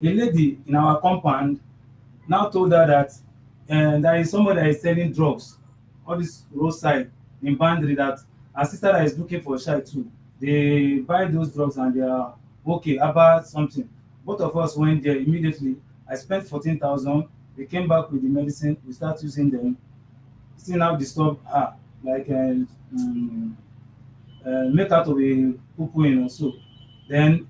A lady in our compound now told her that there is somebody that is selling drugs all this roadside in boundary, that her sister that is looking for a child too, they buy those drugs and they are okay about something. Both of us went there immediately. I spent 14,000. They came back with the medicine, we start using them. Still now disturb her like make out of a poo so. Then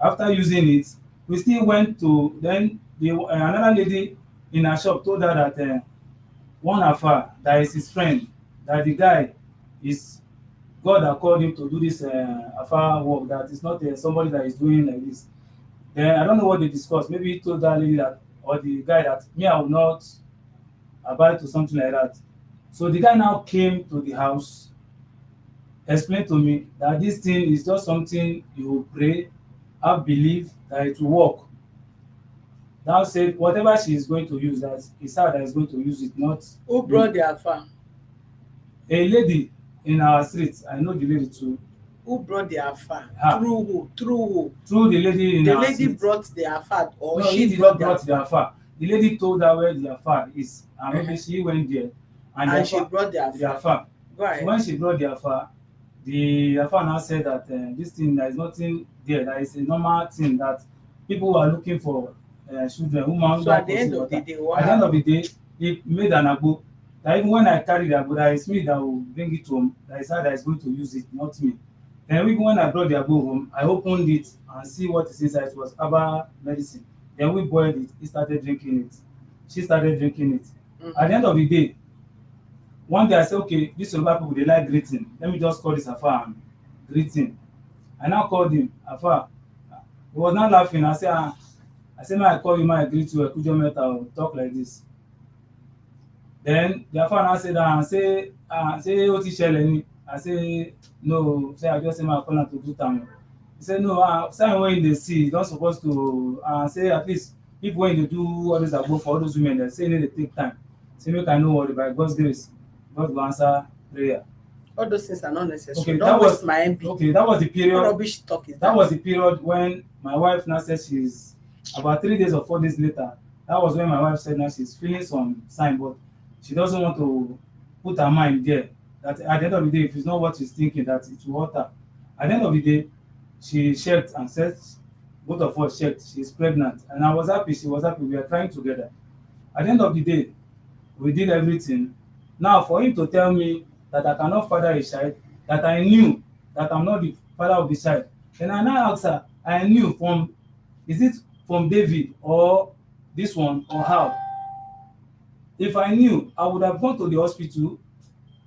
after using it, we still went to then the another lady in her shop told her that one Alpha that is his friend, that the guy is God that called him to do this Alpha work, that is not somebody that is doing like this. Then I don't know what they discussed. Maybe he told that lady that, or the guy, that me I will not abide to something like that. So the guy now came to the house, explained to me that this thing is just something you pray, have belief that it will work. Now said whatever she is going to use, that is her that is going to use it, not Who me. brought the alpha? A lady in our street, I know the lady too. Who brought the alpha? Her. Through who? Through who? Through the lady in The our lady street. brought the alpha, or No, she he did brought not the brought alpha? the affair. The lady told her where the affair is, and maybe Uh-huh. she went there, and And she brought the the alpha. affair. Go So ahead. when she brought the affair now said that this thing, there is nothing there. That is a normal thing that people who are looking for children, woman So don't at the end conceive of the water. day, what At the end of the happened? day, he made an agbo. That even when I carry the agbo, that is me that will bring it home. That is her that is going to use it, not me. Then even when I brought the agbo home, I opened it and see what is inside. It was herbal medicine. Then we boiled it. He started drinking it. She started drinking it. At the end Mm-hmm. of the day, one day I say, okay, these Yoruba people, they like greeting. Let me just call this Afa and greeting. I now called him, Afa. He was not laughing. I say, may I call you, may I greet you, Ekujo Meta, or talk like this. Then the Afa now say that, and say, ó ti ṣẹlẹ̀ ni. I say, no, say, I just say, may I call am to greet am. He say, no, sign wey you dey see, you don suppose to, say, at least, people wey dey do all this agbo for all those women, dem say, e no dey take time. Say, make I no worry, by God's grace, God go answer prayer. All those things are not necessary. Okay, Don't waste my MP. okay, that was the What period. rubbish talk is That that? was the period when my wife now said she's about 3 days or 4 days later. That was when my wife said now she's feeling some sign, but she doesn't want to put her mind there. That at the end of the day, if it's not what she's thinking, that it will hurt her. At the end of the day, she checked and said, both of us checked, she's pregnant. And I was happy, she was happy, we are crying together. At the end of the day, we did everything. Now, for him to tell me that I cannot father a child, that I knew that I'm not the father of the child, then I now ask her, I knew from, is it from David or this one or how? If I knew, I would have gone to the hospital,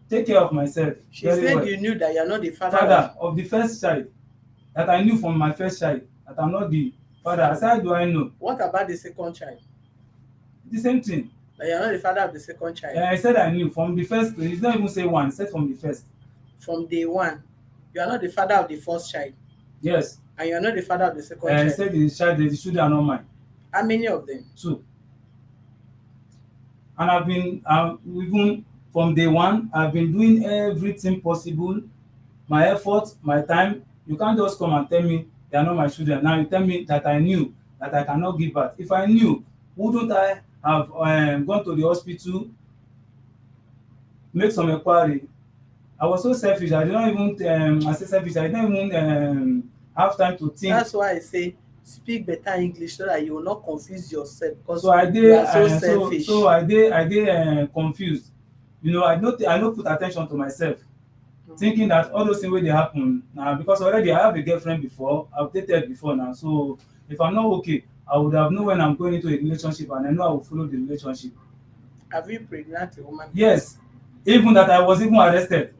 take care of myself She very said well. you knew that you're not the father Father of the first child, that I knew from my first child, that I'm not the father. I said, how do I know? What about the second child? The same thing. That you're not the father of the second child. I said I knew from the first. He did not even say one. He said from the first. From day one, you are not the father of the first child. Yes. And you are not the father of the second He child. said the children are not mine. How many of them? 2. And I've been even from day one, I've been doing everything possible, my effort, my time. You can't just come and tell me they are not my children. Now you tell me that I knew that I cannot give birth. If I knew, wouldn't I have gone to the hospital, make some inquiry? I was so selfish. I did not even I say selfish. I didn't even have time to think. That's why I say speak better English so that you will not confuse yourself, because So I you dey are so selfish. so I dey confused. You know, I no put at ten tion to myself, thinking that all those things wey dey happen na because already I have a girlfriend before, I've dated before now. So if I'm not okay, I would have known when I'm going into a relationship, and I know I will follow the relationship. Have you pregnant a woman? Yes, even that I was even arrested.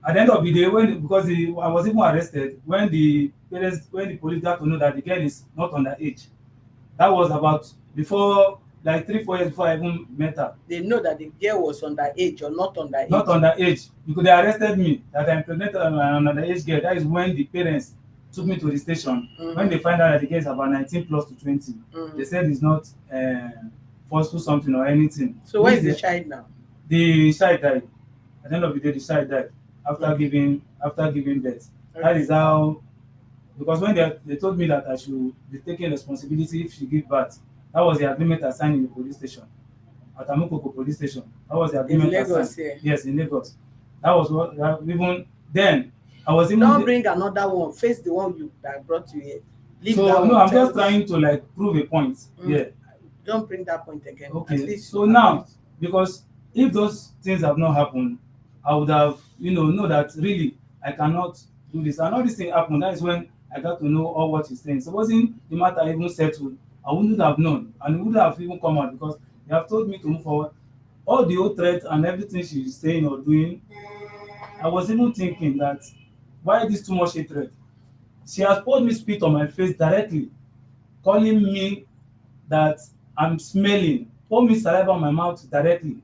At the end of the day, I was even arrested when the police got to know that the girl is not underage. That was about before, like 3 4 years before I even met her. They know that the girl was underage or not underage. Not underage, because they arrested me that I impregnated an underage girl. That is when the parents took me to the station. When they find out that the girl is about 19 plus to 20, they said it's not forceful something or anything. So where is the child now? The child died. At the end of the day, the child died after giving birth. That is how because when they told me that I should be taking responsibility if she give birth, that was the agreement I signed in the police station, at Amukoko police station. That was the In agreement I Lagos signed. here. Yes, in Lagos. That was what even then I was even Don't bring another one. Face the one that brought you here. Leave that so one. no, I'm Tell just trying to like prove a point. Yeah. Don't bring that point again. At Okay. least So now, because if those things have not happened, I would have, know that really I cannot do this. And all this thing happened. That is when I got to know all what he's saying. Supposing the matter even settled, I wouldn't have known, and it wouldn't have even come out because they have told me to move forward. All the old threats and everything she's saying or doing, I was even thinking that why this too much hatred? She has poured me spit on my face directly, calling me that I'm smelling, pour me saliva on my mouth directly,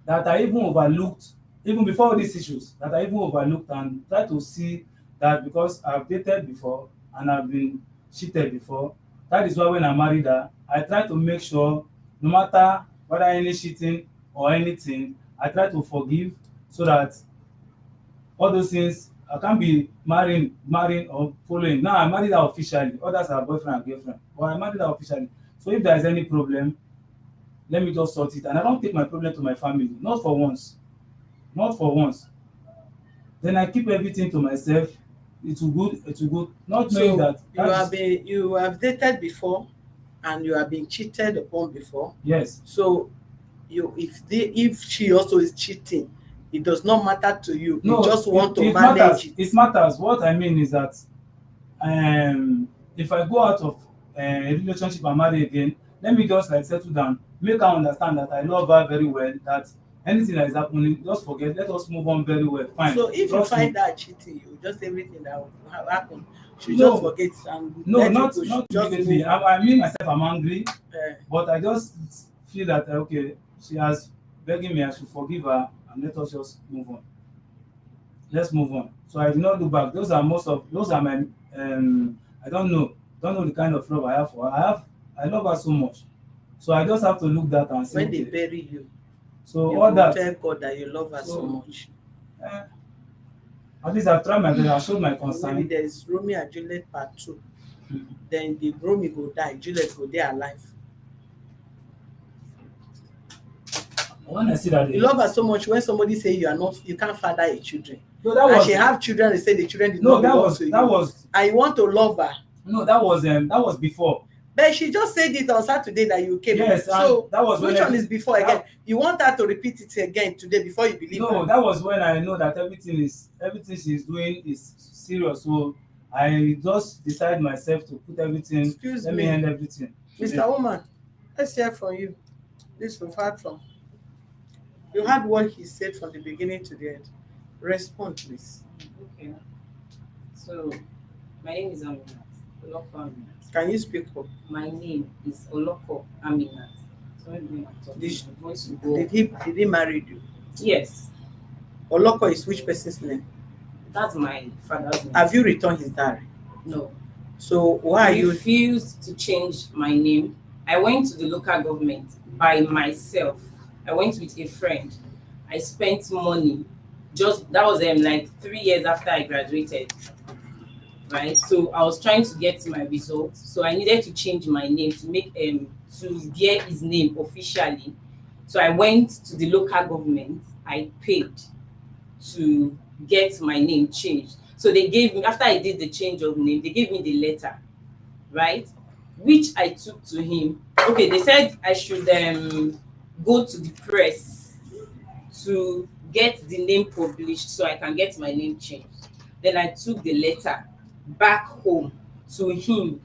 that I even overlooked, even before all these issues, that I even overlooked and tried to see that because I've dated before and I've been cheated before, that is why when I married her, I try to make sure no matter whether any cheating or anything, I try to forgive so that all those things I can't be marrying or following. Now I married her officially, others are boyfriend and girlfriend, but I married her officially. So if there is any problem, let me just sort it, and I don't take my problem to my family, not for once, not for once. Then I keep everything to myself. It will good, not knowing so that you have dated before and you have been cheated upon before. yes. So if she also is cheating, it does not matter to you. No, You just want to it manage matters. it. It matters. What I mean is that if I go out of a relationship and marry again, let me just like settle down, make her understand that I love her very well, that anything that is happening, just forget, let us move on very well, fine. So if you Trust find me. that cheating, you just everything that will happen, she No. just forget and No, let not you go. not Just immediately. move. I mean myself, I'm angry, Eh, but I just feel that okay, she has begging me, I should forgive her and let us just move on. Let's move on. So I did not look back. Those are my I don't know the kind of love I have for her. I love her so much. So I just have to look that and say when they okay. bury you, So you all will that tell God that you love her so so much. eh, at least I've tried my best, I showed my Maybe concern. there is Romeo and Juliet part 2. Then the Romeo go die, Juliet go dey alive. When I see that You love her so much when somebody say you can't father a children. no, that And was she have children, they say the children did no, not belong to you. that was And you want to love her. no, that was before. But she just said it on Saturday that you came. Yes, So and that was when which one is before again? that- You want her to repeat it again today before you believe No, her? that was when I know that everything she's doing is serious. So I just decide myself to put everything. Excuse Let me me. end everything. Mr. Woman, let's hear from you. This we've heard from. You heard what he said from the beginning to the end. Respond, please. Okay. So, my name is Aminat. Oloko Aminat. Can you speak up? My name is Oloko Aminat. So when I talk, This- the voice will go. Did he marry you? Yes, Oloko is which person's name? that's my father's name. Have you returned his diary? No. So why I are you? refused to change my name. I went to the local government by myself. I went with a friend. I spent money. That was like 3 years after I graduated. Right, so I was trying to get my results, so I needed to change my name to make to bear his name officially. So I went to the local government. I paid to get my name changed. So they gave me, after I did the change of name, they gave me the letter, right, which I took to him. Okay, they said I should go to the press to get the name published so I can get my name changed. Then I took the letter back home to him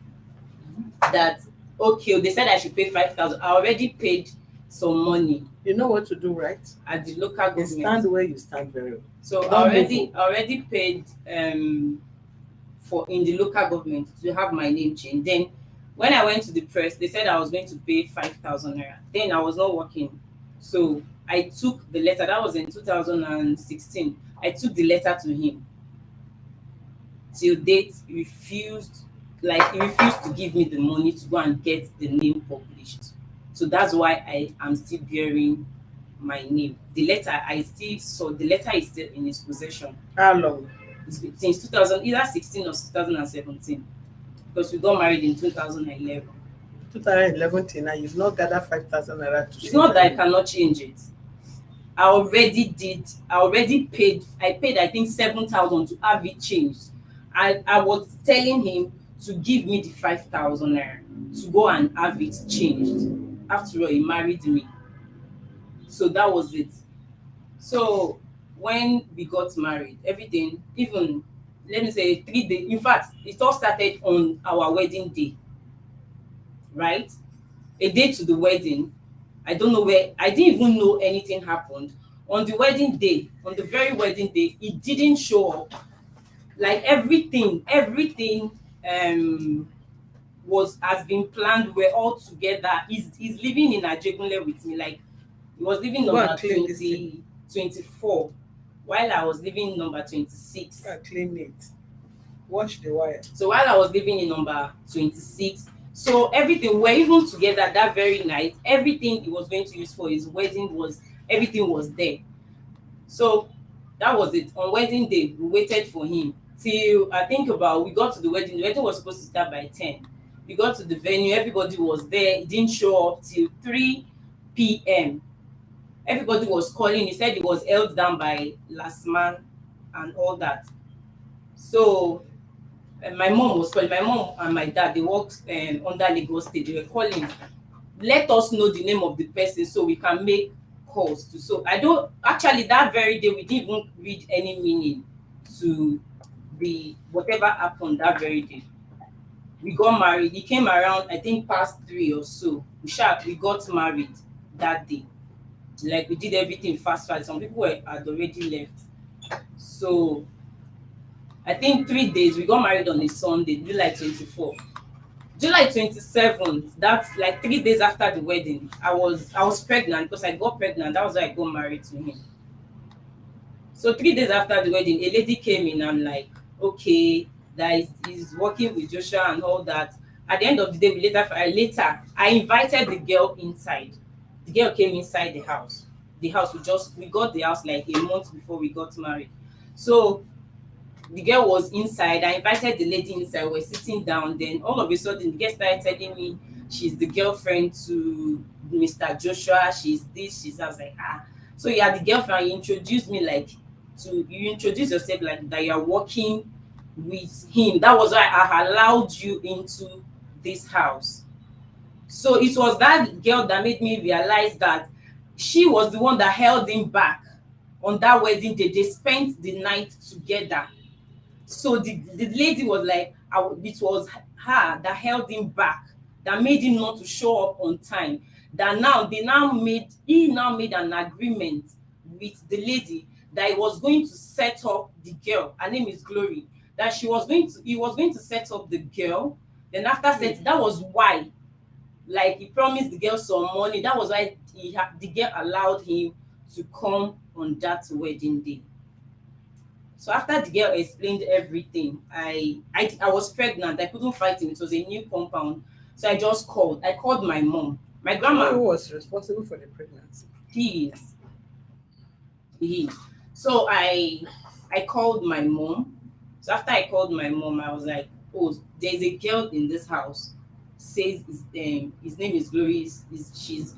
that okay, they said I should pay 5,000. I already paid some money You know what to do, right? at the local You government. stand where you stand very well. So Don't I already paid for in the local government to have my name changed. Then when I went to the press, they said I was going to pay 5,000 naira. Then I was not working, so I took the letter. That was in 2016. I took the letter to him. Till date, he refused to give me the money to go and get the name published. So that's why I am still bearing my name. The letter I still saw, the letter is still in his possession. How long? since 2000, either 16 or 2017, because we got married in 2011. 2011 till now, you've not gathered 5,000 naira to It's not that I change cannot change it. I already paid, I think 7,000 to have it changed. I was telling him to give me the 5,000 naira to go and have it changed. After all, he married me. So that was it. So when we got married, everything, even let me say 3 days, in fact, it all started on our wedding day, right? A day to the wedding. I don't know where, I didn't even know anything happened. On the wedding day, on the very wedding day, it didn't show up. Like everything has been planned. We're all together. He's living in Ajegunle with me. Like he was living Go number and clean this 24, while I was living number 26. Clean it. Wash the wire. So while I was living in number 26, so everything, we're even together that very night. Everything he was going to use for his wedding everything was there. So that was it. On wedding day, we waited for him till we got to the wedding. The wedding was supposed to start by 10. We got to the venue, everybody was there. He didn't show up till 3 p.m. Everybody was calling. He said he was held down by last man and all that. So my mom was calling. My mom and my dad, they worked under Lagos State. They were calling, let us know the name of the person so we can make calls to. So I don't actually, that very day we didn't even read any meaning to the whatever happened that very day. We got married. He came around, I think past 3 or so. We got married that day. Like we did everything fast. Some people had already left. So I think 3 days. We got married on a Sunday, July 24. July 27th, that's like 3 days after the wedding. I was pregnant because I got pregnant. That was why I got married to him. So 3 days after the wedding, a lady came in. I'm like, okay, that he's working with Joshua and all that. At the end of the day, I invited the girl inside. The girl came inside the house. We got the house like a month before we got married. So the girl was inside. I invited the lady inside. We're sitting down. Then all of a sudden, the girl started telling me she's the girlfriend to Mr. Joshua. She's this, she's that. I was like, ah. So you are the girlfriend. You introduced me you introduce yourself like that you're working with him. That was why I allowed you into this house. So it was that girl that made me realize that she was the one that held him back on that wedding day. They spent the night together. So the lady was like, it was her that held him back, that made him not to show up on time. That he now made an agreement with the lady that he was going to set up the girl. Her name is Glory. That he was going to set up the girl. Then after that was why, like he promised the girl some money. That was why the girl allowed him to come on that wedding day. So after the girl explained everything, I was pregnant. I couldn't fight him. It was a new compound. So I just called. I called my mom. My grandma. Who was responsible for the pregnancy? He is. So I called my mom. So after I called my mom, I was like, oh, there's a girl in this house. Says his name is Glory. She's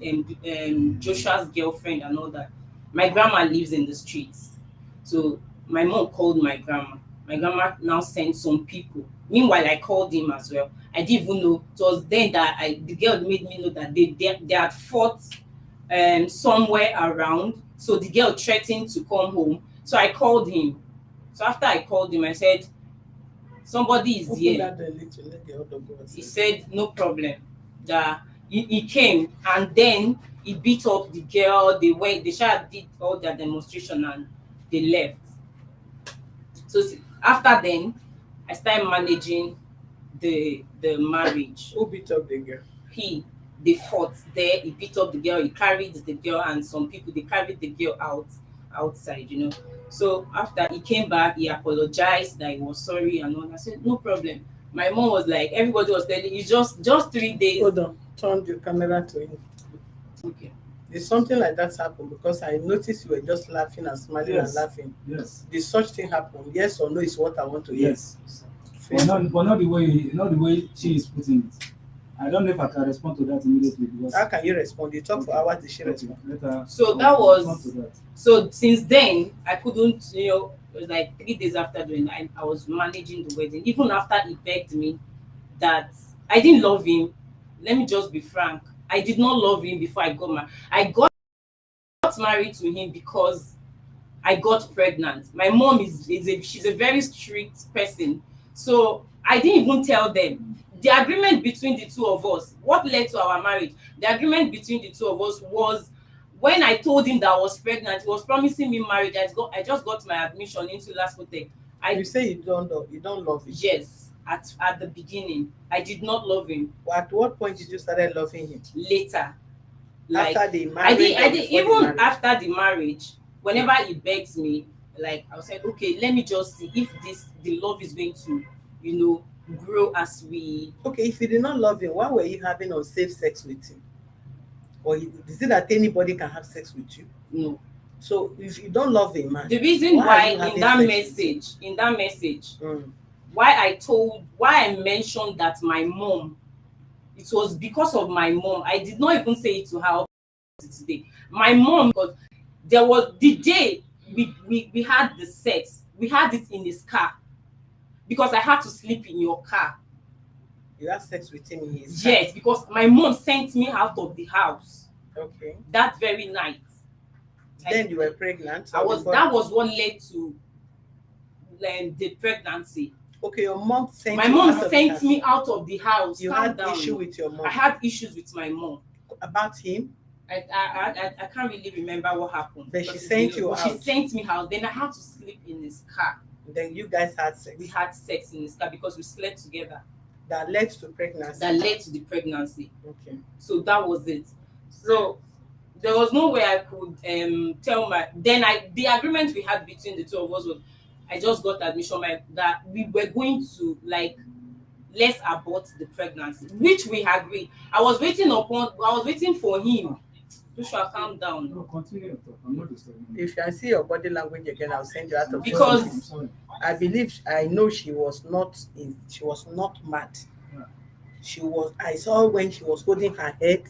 Joshua's girlfriend and all that. My grandma lives in the streets. So my mom called my grandma. My grandma now sent some people. Meanwhile, I called him as well. I didn't even know. It was then that the girl made me know that they had fought somewhere around. So the girl threatened to come home. So I called him. So after I called him, I said, somebody is here. He said, no problem. That he came and then he beat up the girl. They did all their demonstration and they left. So after then, I started managing the marriage. Who beat up the girl? They fought there. He beat up the girl. He carried the girl, and some people, they carried the girl outside. So after he came back, he apologized that he was sorry and all. I said, no problem. My mom was like, everybody was telling, it's just 3 days. Hold on, turn the camera to him. Okay. Did something like that happen? Because I noticed you were just laughing and smiling and Yes. laughing. Yes. Did such thing happen? Yes or no is what I want to hear. Yes. Face But not the way she is putting it. I don't know if I can respond to that immediately because How can you respond? You talk for Okay. hours, did she okay, respond? later So I'll that was- respond to that. So since then, I couldn't, it was like 3 days after doing, I was managing the wedding. Even after he begged me that I didn't love him. Let me just be frank. I did not love him before I got married. I got married to him because I got pregnant. My mom she's a very strict person. So I didn't even tell them. The agreement between the two of us, what led to our marriage, the agreement between the two of us was when I told him that I was pregnant, he was promising me marriage. I just got my admission into Laspotech. You say you don't love him. Yes, at the beginning, I did not love him. At what point did you start loving him? Later, like After the marriage? I did or before the even marriage? after the marriage. Whenever he begs me, like I was like, okay, let me just see if the love is going to, grow as we. Okay, if you did not love him, why were you having unsafe sex with him? Or is it that anybody can have sex with you? No. So if you don't love a man, The reason why are why you having in that sex with him? message, Mm. why I mentioned that my mom, it was because of my mom. I did not even say it to her up to today. My mom, because there was the day we had the sex, we had it in his car because I had to sleep in your car. You had sex with him in his Yes, because my mom sent me out of the house car? Okay. that very night. Then you were pregnant? That or before? was what led to the pregnancy. Okay, your mom sent My you mom out of the sent house. me out of the house. You Calm had down. issue with your mom? I had issues with my mom. About him? I can't really remember what happened. But she because sent you but she out. sent me out. Then I had to sleep in his car. Then you guys had sex? We had sex in his car because we slept together. That led to pregnancy? That led to the pregnancy. Okay. So that was it. So there was no way I could tell the agreement we had between the two of us was I just got admission that we were going to let's abort the pregnancy, which we agreed. I was waiting for him. Joshua, calm down. No, continue your talk. I'm not disturbing you. If I see your body language again, I'll send you out of Because- this I'm sorry. I know she was not mad. Yeah. I saw when she was holding her head,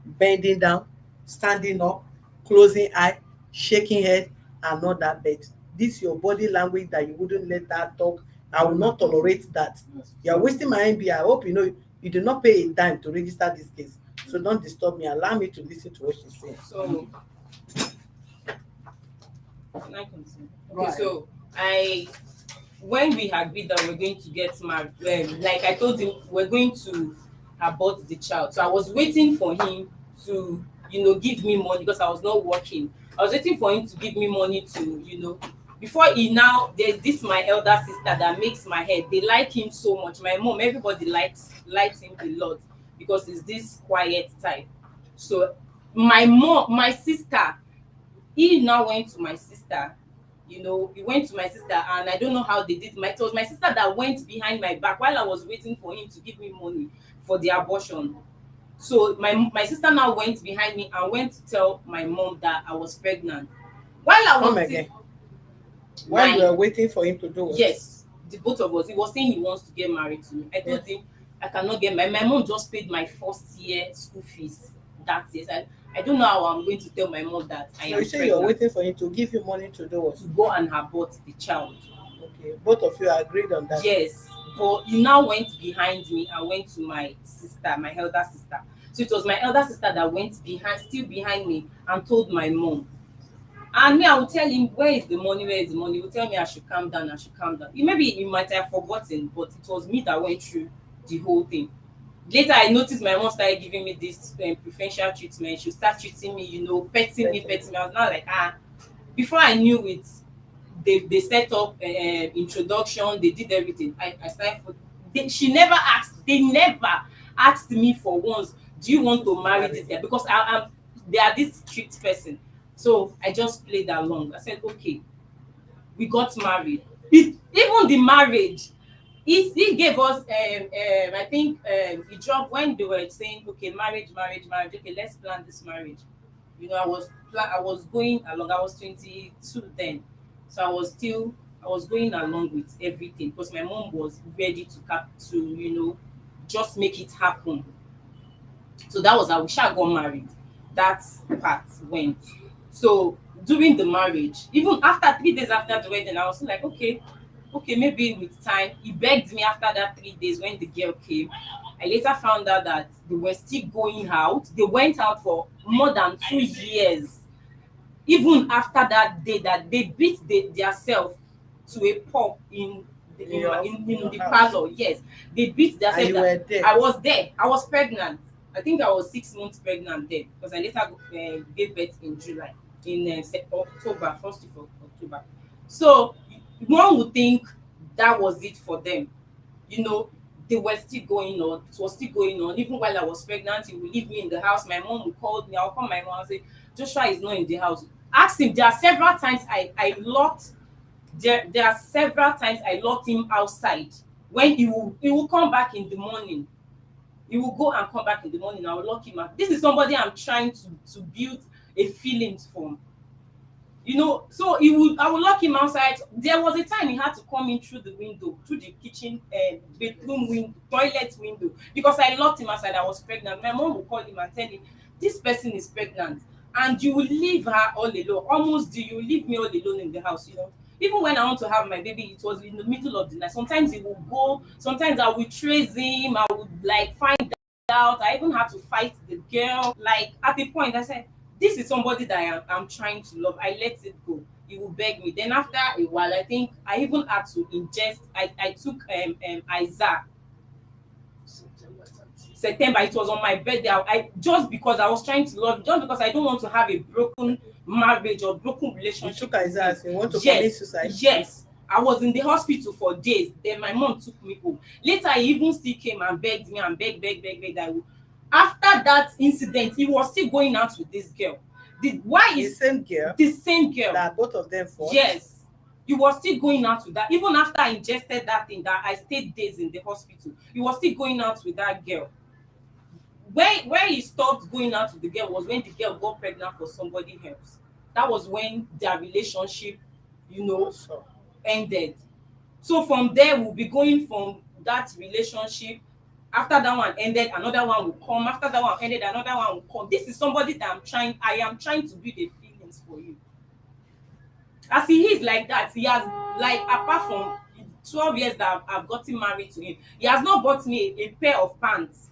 bending down, standing up, closing eye, shaking head, and all that. But this your body language that you wouldn't let that talk. I will not tolerate that. Yes. You are wasting my MB. I hope you know you did not pay a dime to register this case. So don't disturb me. Allow me to listen to what she's saying. So can I continue? Okay, Right. so when we agreed that we're going to get married, like I told him, we're going to abort the child. So I was waiting for him to, give me money because I was not working. I was waiting for him to give me money to, before there's this my elder sister that makes my head. They like him so much. My mom, everybody likes him a lot because he's this quiet type. So my sister, he now went to my sister. He went to my sister, and I don't know how they did. It was my sister that went behind my back while I was waiting for him to give me money for the abortion. So my sister now went behind me and went to tell my mom that I was pregnant. While I was Come again. While you were waiting for him to do what? Yes, the both of us. He was saying he wants to get married to me. I told him I cannot get married. My mom just paid my first year school fees that year. I don't know how I'm going to tell my mom that I am So you say pregnant. you're waiting for him to give you money to do what? To go and abort the child. Okay, both of you agreed on that. Yes, but he now went behind me and went to my sister, my elder sister. So it was my elder sister that went still behind me and told my mom. And me, I will tell him, where is the money? Where is the money? He will tell me I should calm down. Maybe he might have forgotten, but it was me that went through the whole thing. Later, I noticed my mom started giving me this preferential treatment. She started treating me, petting me. I was not like, Before I knew it, they set up introduction. They did everything. I started. They never asked me for once, do you want to marry this guy? Because they are this strict person. So I just played along. I said, okay. We got married. Even the marriage, he gave us I think he dropped when they were saying, okay, marriage, okay, let's plan this marriage. You know, I was going along. I was 22 then, so I was going along with everything because my mom was ready to just make it happen. So that was how we got married. That part went. So during the marriage, even after 3 days after the wedding, I was still like, okay, maybe with time. He begged me after that 3 days when the girl came. I later found out that they were still going out. They went out for more than 2 years. Even after that day that they beat their self to a pulp in the house. parlor. Yes, they beat their And self. you were there. I was there. I was pregnant. I think I was 6 months pregnant then because I later gave birth in July, in October, first of October. So one would think that was it for them. You know, they were still going on. It was still going on. Even while I was pregnant, he would leave me in the house. My mom would call me. I'll call my mom and say, Joshua is not in the house. Ask him. There are several times I locked. There are several times I locked him outside. When he will come back in the morning. He will go and come back in the morning. I will lock him out. This is somebody I'm trying to build a feeling from. You know, so I would lock him outside. There was a time he had to come in through the window, through the kitchen bedroom window, toilet window, because I locked him outside. I was pregnant. My mom would call him and tell him, this person is pregnant and you will leave her all alone. Almost do you leave me all alone in the house, you know? Even when I want to have my baby, it was in the middle of the night. Sometimes he will go, sometimes I will trace him, I would like find out. I even had to fight the girl. Like at a point I said, this is somebody that I'm trying to love. I let it go. He will beg me. Then after a while, I think I even had to ingest. I took Isaac September. It was on my birthday. I just because I was trying to love, just because I don't want to have a broken marriage or broken You relationship. took Isaiah, you want to commit Yes, suicide? yes. I was in the hospital for days. Then my mom took me home. Later, he even still came and begged me and beg that I would. After that incident, he was still going out with this girl. Why The is same girl the same girl? that both of them fought. Yes. He was still going out with that. Even after I ingested that thing, that I stayed days in the hospital, he was still going out with that girl. Where he stopped going out with the girl was when the girl got pregnant for somebody else. That was when their relationship, you know, So, ended. So from there, we'll be going from that relationship. After that one ended, another one will come. After that one ended, another one will come. This is somebody that I am trying to build a feelings for you. As he is like that, he has, like, apart from 12 years that I've gotten married to him, he has not bought me a pair of pants.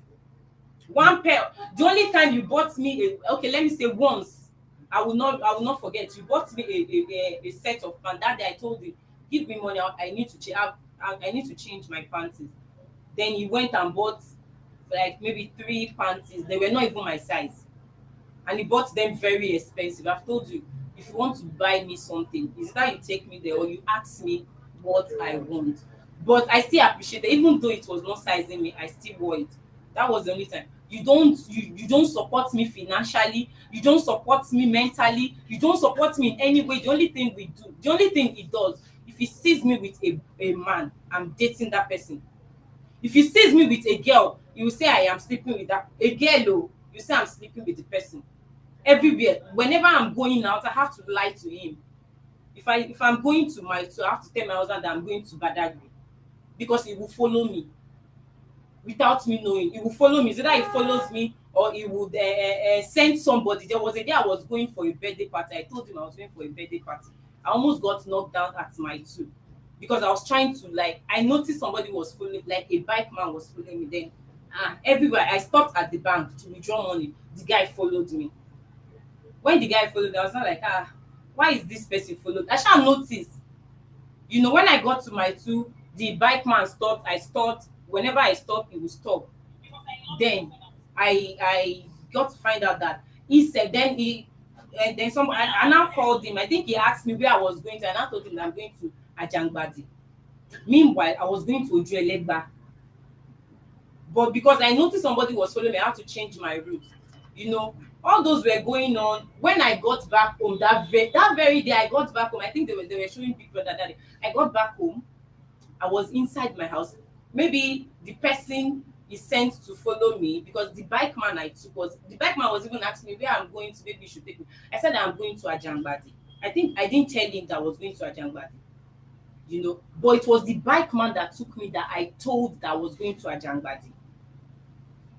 One pair. The only time you bought me okay, let me say once, I will not forget. You bought me a set of pants. That day I told you, give me money. I need to change. I need to change my panties. Then he went and bought like maybe 3 panties. They were not even my size, and he bought them very expensive. I've told you, if you want to buy me something, is that you take me there or you ask me what I want. But I still appreciate it, even though it was not sizing me, I still wore it. That was the only time. You don't support me financially, you don't support me mentally, you don't support me in any way. The only thing he does, if he sees me with a man, I'm dating that person. If he sees me with a girl, he will say I am sleeping with that a girl. Oh, you say I'm sleeping with the person. Everywhere, whenever I'm going out, I have to lie to him. If I'm going to my I have to tell my husband that I'm going to Badagry, because he will follow me without me knowing. He will follow me. It's either he follows me or he would send somebody. There was a day I was going for a birthday party. I told him I was going for a birthday party. I almost got knocked down at my two, because I was trying to, like, I noticed somebody was following, like a bike man was following me. Then everywhere I stopped at the bank to withdraw money, the guy followed me. When the guy followed me, I was not like, why is this person followed? I shall notice. You know, when I got to my two, the bike man stopped. I stopped. Whenever I stopped, he would stop. Then I got to find out that he said, then he and then some I now called him. I think he asked me where I was going to, and I told him that I'm going to Ajangbadi. Meanwhile, I was going to Ojuelegba. But because I noticed somebody was following me, I had to change my route. You know, all those were going on. When I got back home, that very day I got back home, I think they were showing Big Brother that day. I got back home, I was inside my house. Maybe the person he sent to follow me, because the bike man was even asking me where I'm going to, maybe you should take me. I said I'm going to Ajangbadi. I think I didn't tell him that I was going to Ajangbadi, you know, but it was the bike man that took me that I told that I was going to Ajangbadi.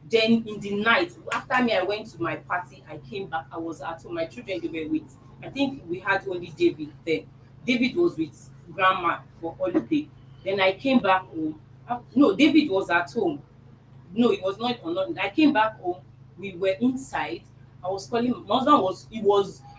Then in the night, after me, I went to my party. I came back. I was at home. My children, they were with. I think we had only David then. David was with grandma for holiday. Then I came back home. No, David was at home. No, it was not on London. I came back home. We were inside. I was calling. My husband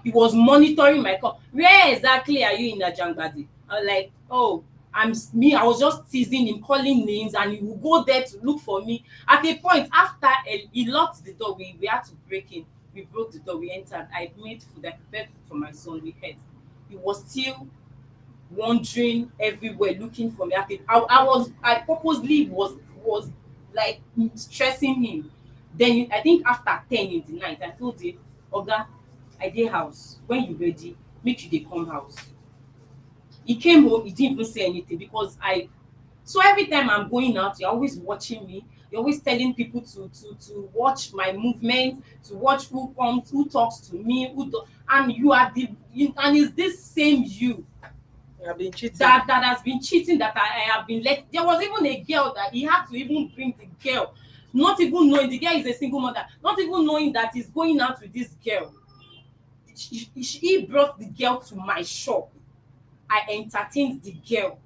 was monitoring my call. Where exactly are you in Ajangbadi? I was like, oh, I was just teasing him, calling names, and he would go there to look for me. At a point, after he locked the door, we had to break in. We broke the door, we entered. I made food, I prepared food for my son, we ate. He was still wandering everywhere looking for me. I purposely was like stressing him. Then I think after 10 in the night, I told him, Oga, I dey house. When you ready, make sure they come house. He came home, he didn't even say anything, because so every time I'm going out, you're always watching me. You're always telling people to watch my movement, to watch who comes, who talks to me, and and it's this same you You have been cheating. that has been cheating, that I have been let. There was even a girl that he had to even bring the girl, not even knowing the girl is a single mother, not even knowing that he's going out with this girl. He brought the girl to my shop. I entertained the girl.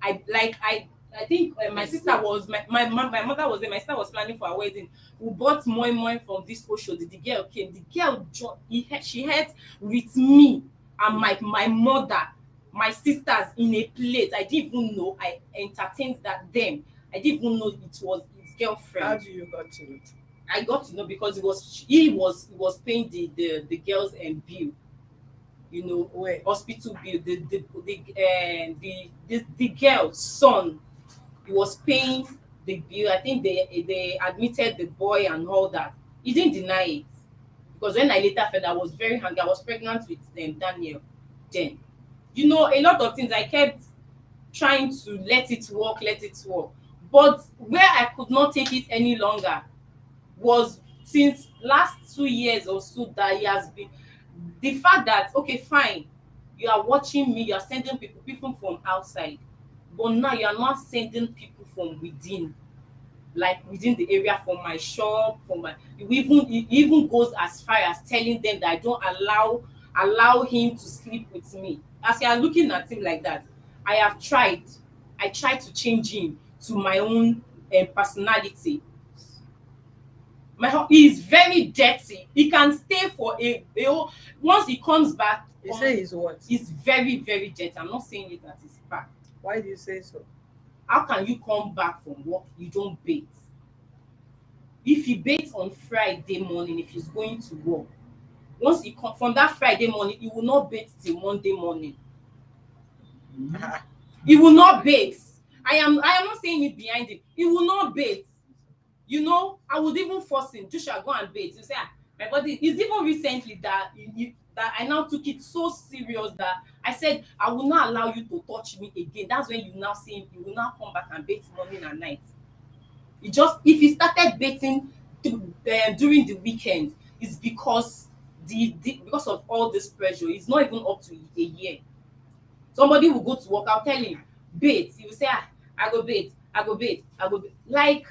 I think my sister was my mother was there. My sister was planning for a wedding. We bought moi from this social. The girl came. The girl she had with me and my mother, my sisters in a plate. I didn't even know. I entertained them. I didn't even know it was his girlfriend. How do you got to it? I got to know because he was paying the girls bill. You know, Where? hospital bill. The girl's son, he was paying the bill. I think they admitted the boy and all that. He didn't deny it, because when I later found I was very hungry. I was pregnant with Daniel. Then, you know, a lot of things I kept trying to let it work. But where I could not take it any longer was since last 2 years or so that he has been. The fact that, okay, fine, you are watching me, you are sending people from outside, but now you are not sending people from within, like within the area, from my shop, he even goes as far as telling them that I don't allow him to sleep with me. As you are looking at him like that, I tried to change him to my own personality. He is very dirty. He can stay for once he comes back. You say he's what? He's very, very dirty. I'm not saying it that is bad. Why do you say so? How can you come back from work, you don't bathe? If he bathes on Friday morning, if he's going to work, once he comes from that Friday morning, he will not bathe till Monday morning. He will not bathe. I am not saying it behind him. He will not bathe. You know, I would even force him, Joshua, go and bathe. You say, my body. It's even recently that I now took it so serious that I said, I will not allow you to touch me again. That's when you now see him. You will now come back and bathe morning and night. If he started bathing during the weekend, it's because because of all this pressure. It's not even up to a year. Somebody will go to work. I'll tell him, bathe. He will say, I go bathe. Like,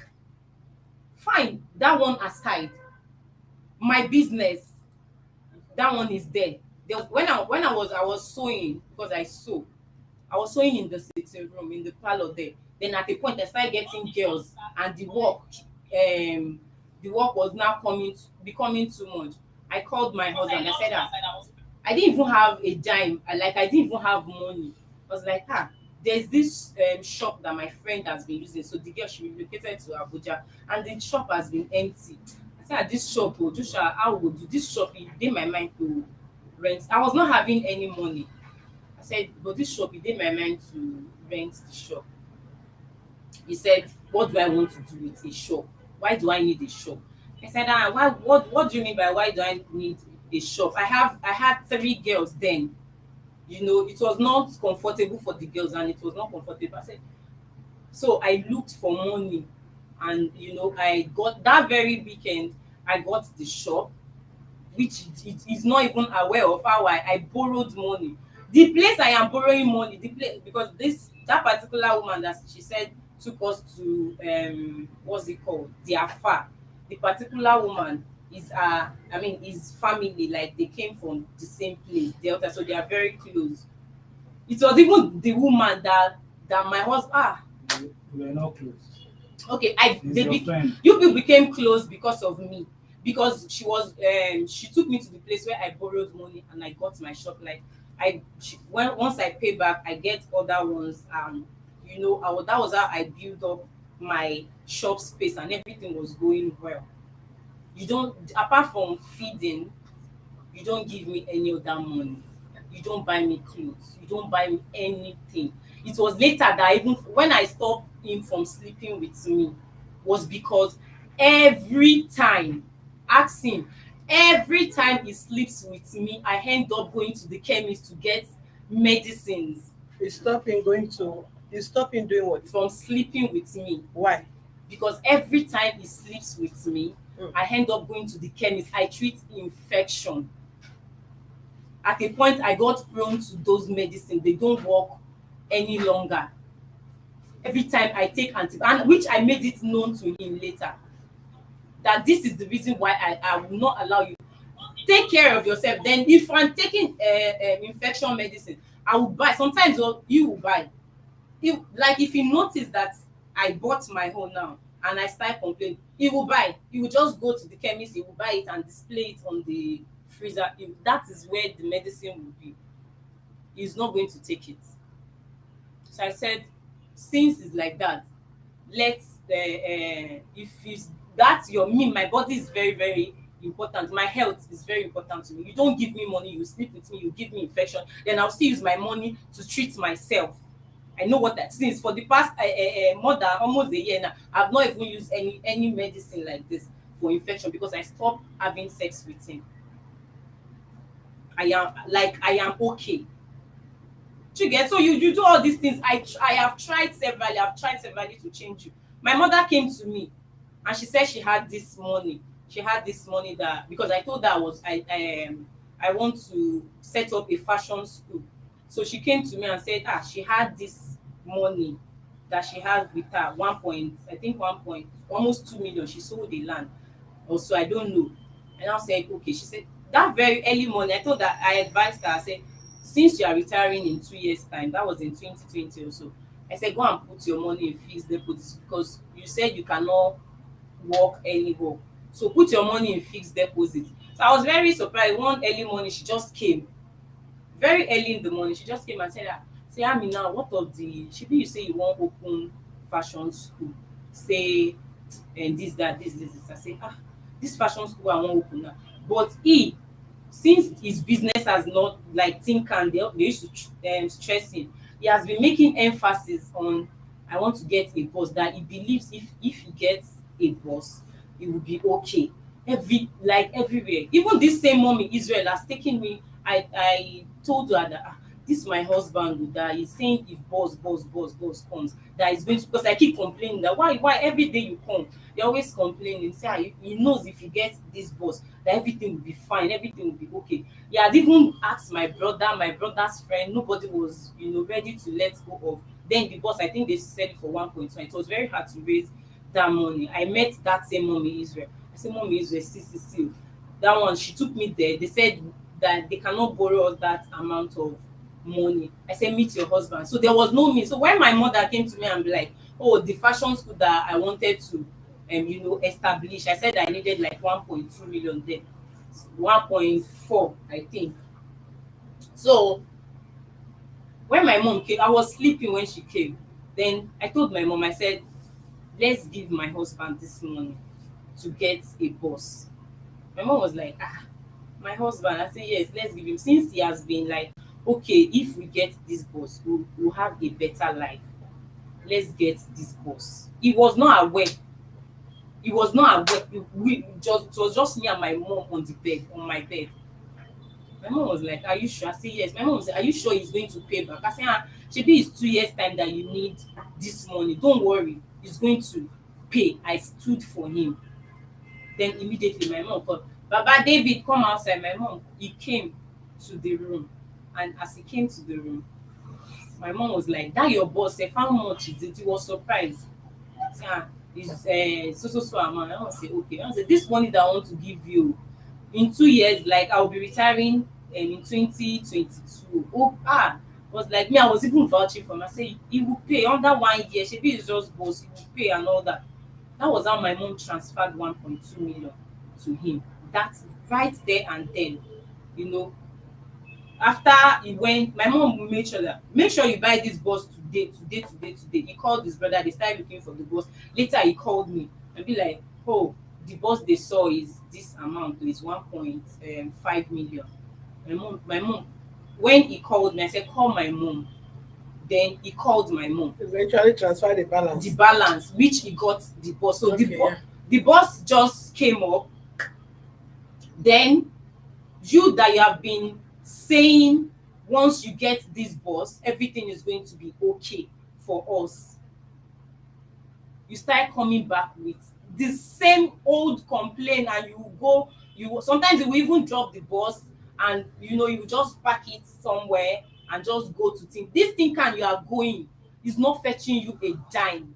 fine, that one aside, my business, that one is there. When I was sewing, because I sew, I was sewing in the sitting room, in the parlor there. Then at a point I started getting girls, and the work was now becoming too much. I called my husband. I said, I didn't even have a dime. I didn't even have money. I was like, there's this shop that my friend has been using. So the girl, she relocated to Abuja, and the shop has been empty. I said, this shop, Joshua, how would do this shop? It did my mind to rent. I was not having any money. I said, but this shop, it did my mind to rent the shop. He said, what do I want to do with a shop? Why do I need a shop? I said, what do you mean by why do I need a shop? I had 3 girls then. You know, it was not comfortable for the girls, and it was not comfortable. I said, so I looked for money And I got that very weekend, I got the shop, which it is not even aware of how I borrowed money. The place I am borrowing money, the place, because that particular woman that she said took us to what's it called, the afar. The particular woman is is family, like they came from the same place, Delta, so they are very close. It was even the woman that my husband We were not close. okay, She's your friend. you people became close because of me, because she took me to the place where I borrowed money and I got my shop. Like once I pay back, I get other ones. That was how I built up my shop space, and everything was going well. You don't, apart from feeding, you don't give me any other money. You don't buy me clothes. You don't buy me anything. It was later that even when I stopped him from sleeping with me, was because every time, ask him, every time he sleeps with me, I end up going to the chemist to get medicines You stop him going to. You stop him doing what? from sleeping with me. Why? Because every time he sleeps with me, Mm. I end up going to the chemist. I treat infection. At a point, I got prone to those medicines. They don't work any longer. Every time I take and which I made it known to him later, that this is the reason why I will not allow you. Take care of yourself. Then if I'm taking infection medicine, I will buy. Sometimes you will buy. If he notice that I bought my own now and I start complaining, he will buy. He will just go to the chemist, he will buy it and display it on the freezer. That is where the medicine will be. He's not going to take it. So I said, since it's like that, let's if it's that's your me, my body is very, very important. My health is very important to me. You don't give me money, you sleep with me, you give me infection, then I'll still use my money to treat myself. I know what that, since for the past more than almost a year now, I've not even used any medicine like this for infection, because I stopped having sex with him. I am okay. Do you get? So you do all these things. I have tried severally. I've tried severally to change you. My mother came to me and she said she had this money. She had this money that, because I told her I want to set up a fashion school. So she came to me and said she had this money that she had with her, one point almost 2 million. She sold the land. Also, I don't know. And I said, okay. She said that very early morning, I told her, I advised her, I said, since you are retiring in 2 years' time, that was in 2020 also, I said, go and put your money in fixed deposits, because you said you cannot work anymore. So put your money in fixed deposit. So I was very surprised. One early morning, she just came. Very early in the morning, she just came and said, say, Amina, what of the, shebi you say you wan open fashion school, say, and this, that, this. I say, this fashion school I wan open now. But since his business has not, like think and they used to stress him, he has been making emphasis on, I want to get a boss, that he believes if he gets a boss, it will be okay. Everywhere. Even this same mom in Israel has taken me. I told her that this my husband, that he's saying if boss comes, that is going to, because I keep complaining that why every day you come, they always complaining, say he knows if he gets this boss that everything will be fine, everything will be okay. He had even asked my brother's friend. Nobody was ready to let go of. Then the boss, I think they said it for 1.2. It was very hard to raise that money. I met that same mom in Israel. I said, mom in Israel, see, that one, she took me there. They said that they cannot borrow us that amount of money. I said, meet your husband. So there was no me. So when my mother came to me and be like, oh, the fashion school that I wanted to establish, I said I needed like 1.2 million then, 1.4 I think. So when my mom came, I was sleeping when she came. Then I told my mom, I said, let's give my husband this money to get a boss. My mom was like, my husband. I said, yes, let's give him, since he has been like, okay, if we get this boss, we'll have a better life. Let's get this boss. He was not aware. It was just me and my mom on my bed. My mom was like, are you sure? I said, yes. My mom said, are you sure he's going to pay back? I said, shebi it's 2 years time that you need this money. Don't worry, he's going to. pay. I stood for him. Then immediately my mom called, Baba David, come outside. My mom, he came to the room. And as he came to the room, my mom was like, that your boss, how much is it? He was surprised. Say, it's so amount. I want to say, okay. I want to say, this money that I want to give you, in 2 years, like I'll be retiring in 2022. Was like me, I was even vouching for him. I say he will pay under 1 year. Shebi is just boss, he will pay and all that. That was how my mom transferred 1.2 million to him. That's right there and then, you know. After he went, my mom made sure that, make sure you buy this bus today. He called his brother, they started looking for the bus. Later he called me and be like, oh, the bus they saw is this amount, is 1.5 million. My mom, when he called me, I said, call my mom. Then he called my mom. Eventually transfer the balance. The balance, which he got the bus. So Okay, yeah. the bus just came up. Then you that you have been saying, once you get this bus, everything is going to be okay for us. You start coming back with the same old complaint, and sometimes you will even drop the bus, and you just park it somewhere and just go to think. This thing can you are going is not fetching you a dime.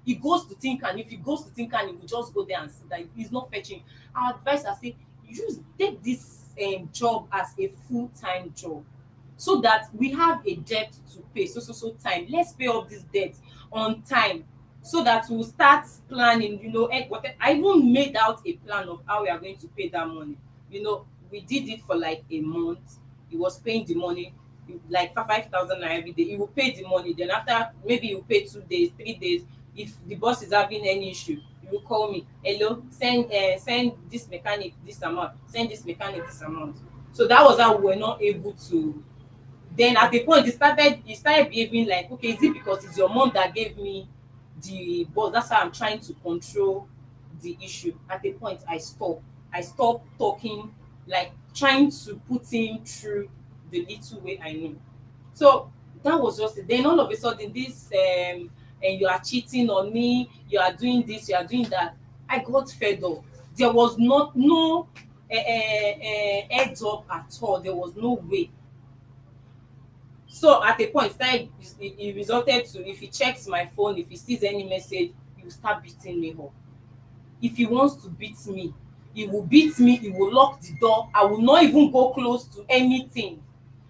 He goes to think, and if he goes to think, and he will just go there and see that he's not fetching. Our advice, I say, take this job as a full-time job, so that we have a debt to pay. So time, let's pay off this debt on time, so that we'll start planning. I even made out a plan of how we are going to pay that money. We did it for like a month. He was paying the money, like 5,000 every day. He will pay the money. Then after, maybe you pay 2 days, 3 days. If the boss is having any issue, you will call me. Hello, send this mechanic this amount. Send this mechanic this amount. So that was how we were not able to. Then at the point, he started behaving like, okay, is it because it's your mom that gave me the boss? That's how I'm trying to control the issue. At the point, I stopped talking, like trying to put him through the little way I knew. So that was just it. Then all of a sudden, this and you are cheating on me, you are doing this, you are doing that. I got fed up. There was no heads up at all. There was no way. So at a point, it resulted to, if he checks my phone, if he sees any message, he will start beating me up. If he wants to beat me, he will beat me, he will lock the door. I will not even go close to anything.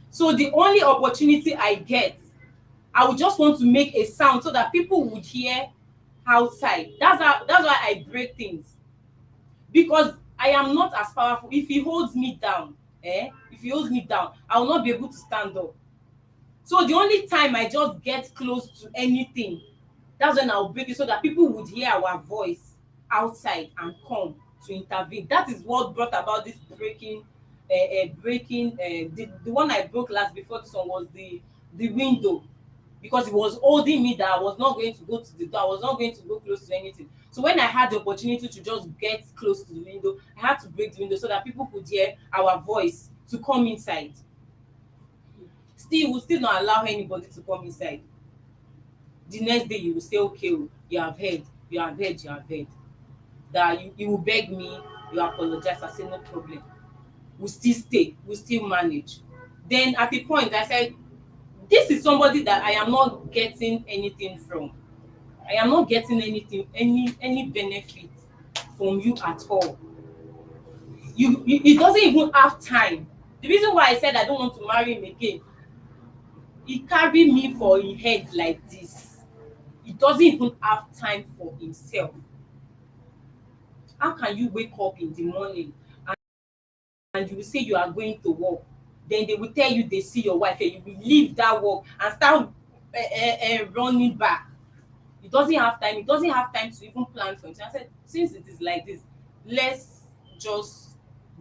So the only opportunity I get, I would just want to make a sound so that people would hear outside. That's why I break things. Because I am not as powerful. If he holds me down, I will not be able to stand up. So the only time I just get close to anything, that's when I'll break it, so that people would hear our voice outside and come to intervene. That is what brought about this breaking. The one I broke last before this one was the window, because it was holding me that I was not going to go to the door. I was not going to go close to anything. So when I had the opportunity to just get close to the window, I had to break the window so that people could hear our voice to come inside. Still, will still not allow anybody to come inside. The next day, you will say, okay, you have heard. That you will beg me, you apologize. I say, no problem. We'll still stay, we'll still manage. Then at the point, I said, this is somebody that I am not getting anything from. I am not getting anything, any benefit from you at all. He doesn't even have time. The reason why I said I don't want to marry him again, he carry me for his head like this. He doesn't even have time for himself. How can you wake up in the morning and you will say you are going to work? Then they will tell you they see your wife, and you will leave that work and start running back. He doesn't have time. He doesn't have time to even plan for himself. I said, since it is like this, let's just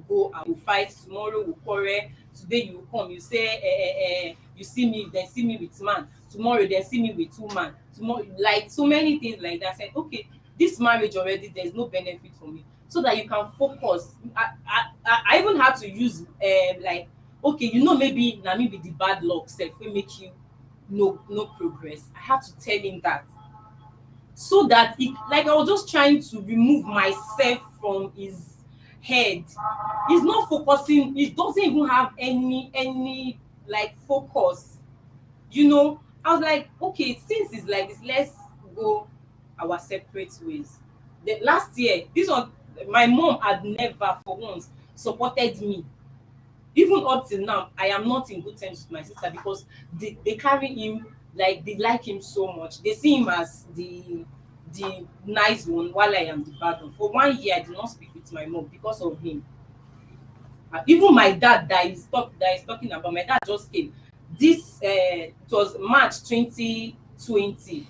go and we'll fight. Tomorrow we'll quarrel. Today you will come, you say you see me, then see me with man. Tomorrow then see me with 2 man. Tomorrow, like so many things like that. I said, okay, this marriage already, there's no benefit for me, so that you can focus. I even had to use like, okay, maybe na me be the bad luck self will make you no progress. I had to tell him that. so that he, like I was just trying to remove myself from his head. He's not focusing, he doesn't even have any like focus, you know. I was like, okay, since it's like this, let's go our separate ways. The last year, this one, my mom had never for once supported me. Even up till now, I am not in good terms with my sister because they carry him, like they like him so much. They see him as the nice one while I am the bad one. For 1 year, I did not speak with my mom because of him. Even my dad that is talking about, my dad just came. This it was March 2020,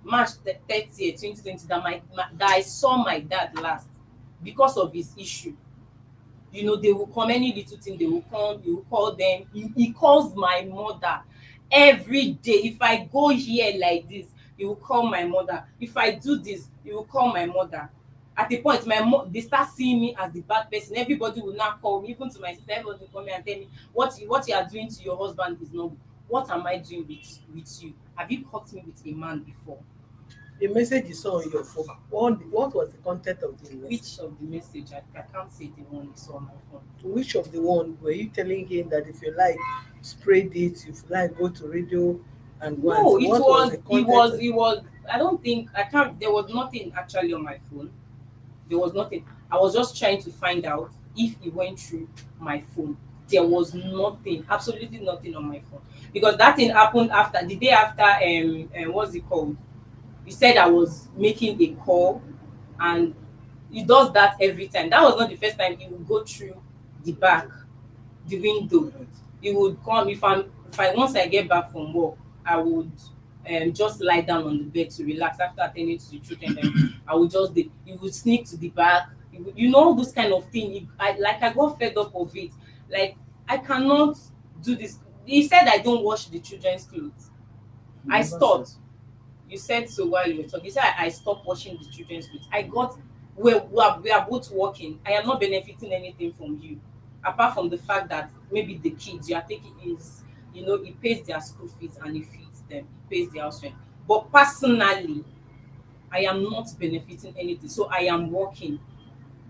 March 30th, 2020, that that I saw my dad last because of his issue. You know, they will come, any little thing, they will come, he will call them. He calls my mother every day. If I go here like this, he will call my mother. If I do this, he will call my mother. At the point, my mom, they start seeing me as the bad person. Everybody will now call me, even to my sister. Everybody will call me and tell me what you are doing to your husband is not good. What am I doing with you? Have you caught me with a man before? The message you saw on your phone. What was the content of the message? Which of the message? I can't say the one you saw on my phone. Which of the one were you telling him that if you like spray this, if you like go to radio and go No, and it what was, the it content was, of- it was, I don't think, I can't, there was nothing actually on my phone. There was nothing. I was just trying to find out if it went through my phone. There was nothing, absolutely nothing on my phone. Because that thing happened after, the day after, what's it called? He said I was making a call, and he does that every time. That was not the first time. He would go through the back, the window. He would come, if I once I get back from work, I would just lie down on the bed to relax after attending to the children. Then I would just he would sneak to the back. He would, you know, those kind of thing. I got fed up of it. Like, I cannot do this. He said I don't wash the children's clothes. I stopped. You said so while you were talking. You said I stopped washing the children's clothes. I got, we are both working. I am not benefiting anything from you, apart from the fact that maybe the kids you are taking is, you know, he pays their school fees and he feeds them, he pays their house rent. But personally, I am not benefiting anything. So I am working.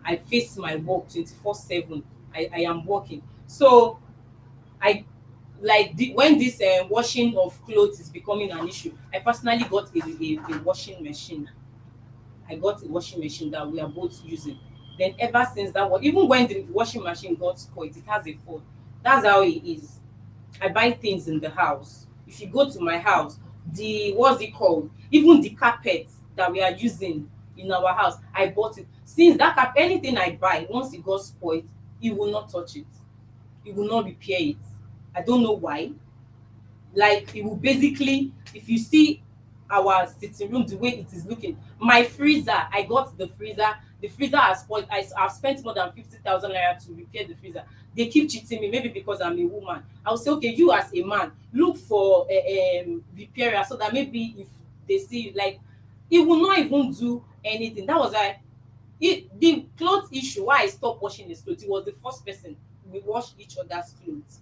I face my work 24/7. I am working. So I, like, when this washing of clothes is becoming an issue, I personally got a washing machine. I got a washing machine that we are both using. Then ever since that one, even when the washing machine got spoiled, it has a fault. That's how it is. I buy things in the house. If you go to my house, the, what's it called? Even the carpet that we are using in our house, I bought it. Since that carpet, anything I buy, once it got spoiled, he will not touch it. He will not repair it. I don't know why. Like, it will basically, if you see our sitting room the way it is looking, my freezer, I got the freezer has spoiled. I've spent more than 50,000 naira to repair the freezer. They keep cheating me, maybe because I'm a woman. I'll say, okay, you as a man, look for a repairer, so that maybe if they see you, like, it will not even do anything. That was why the clothes issue, why I stopped washing his clothes. He was the first person. We wash each other's clothes.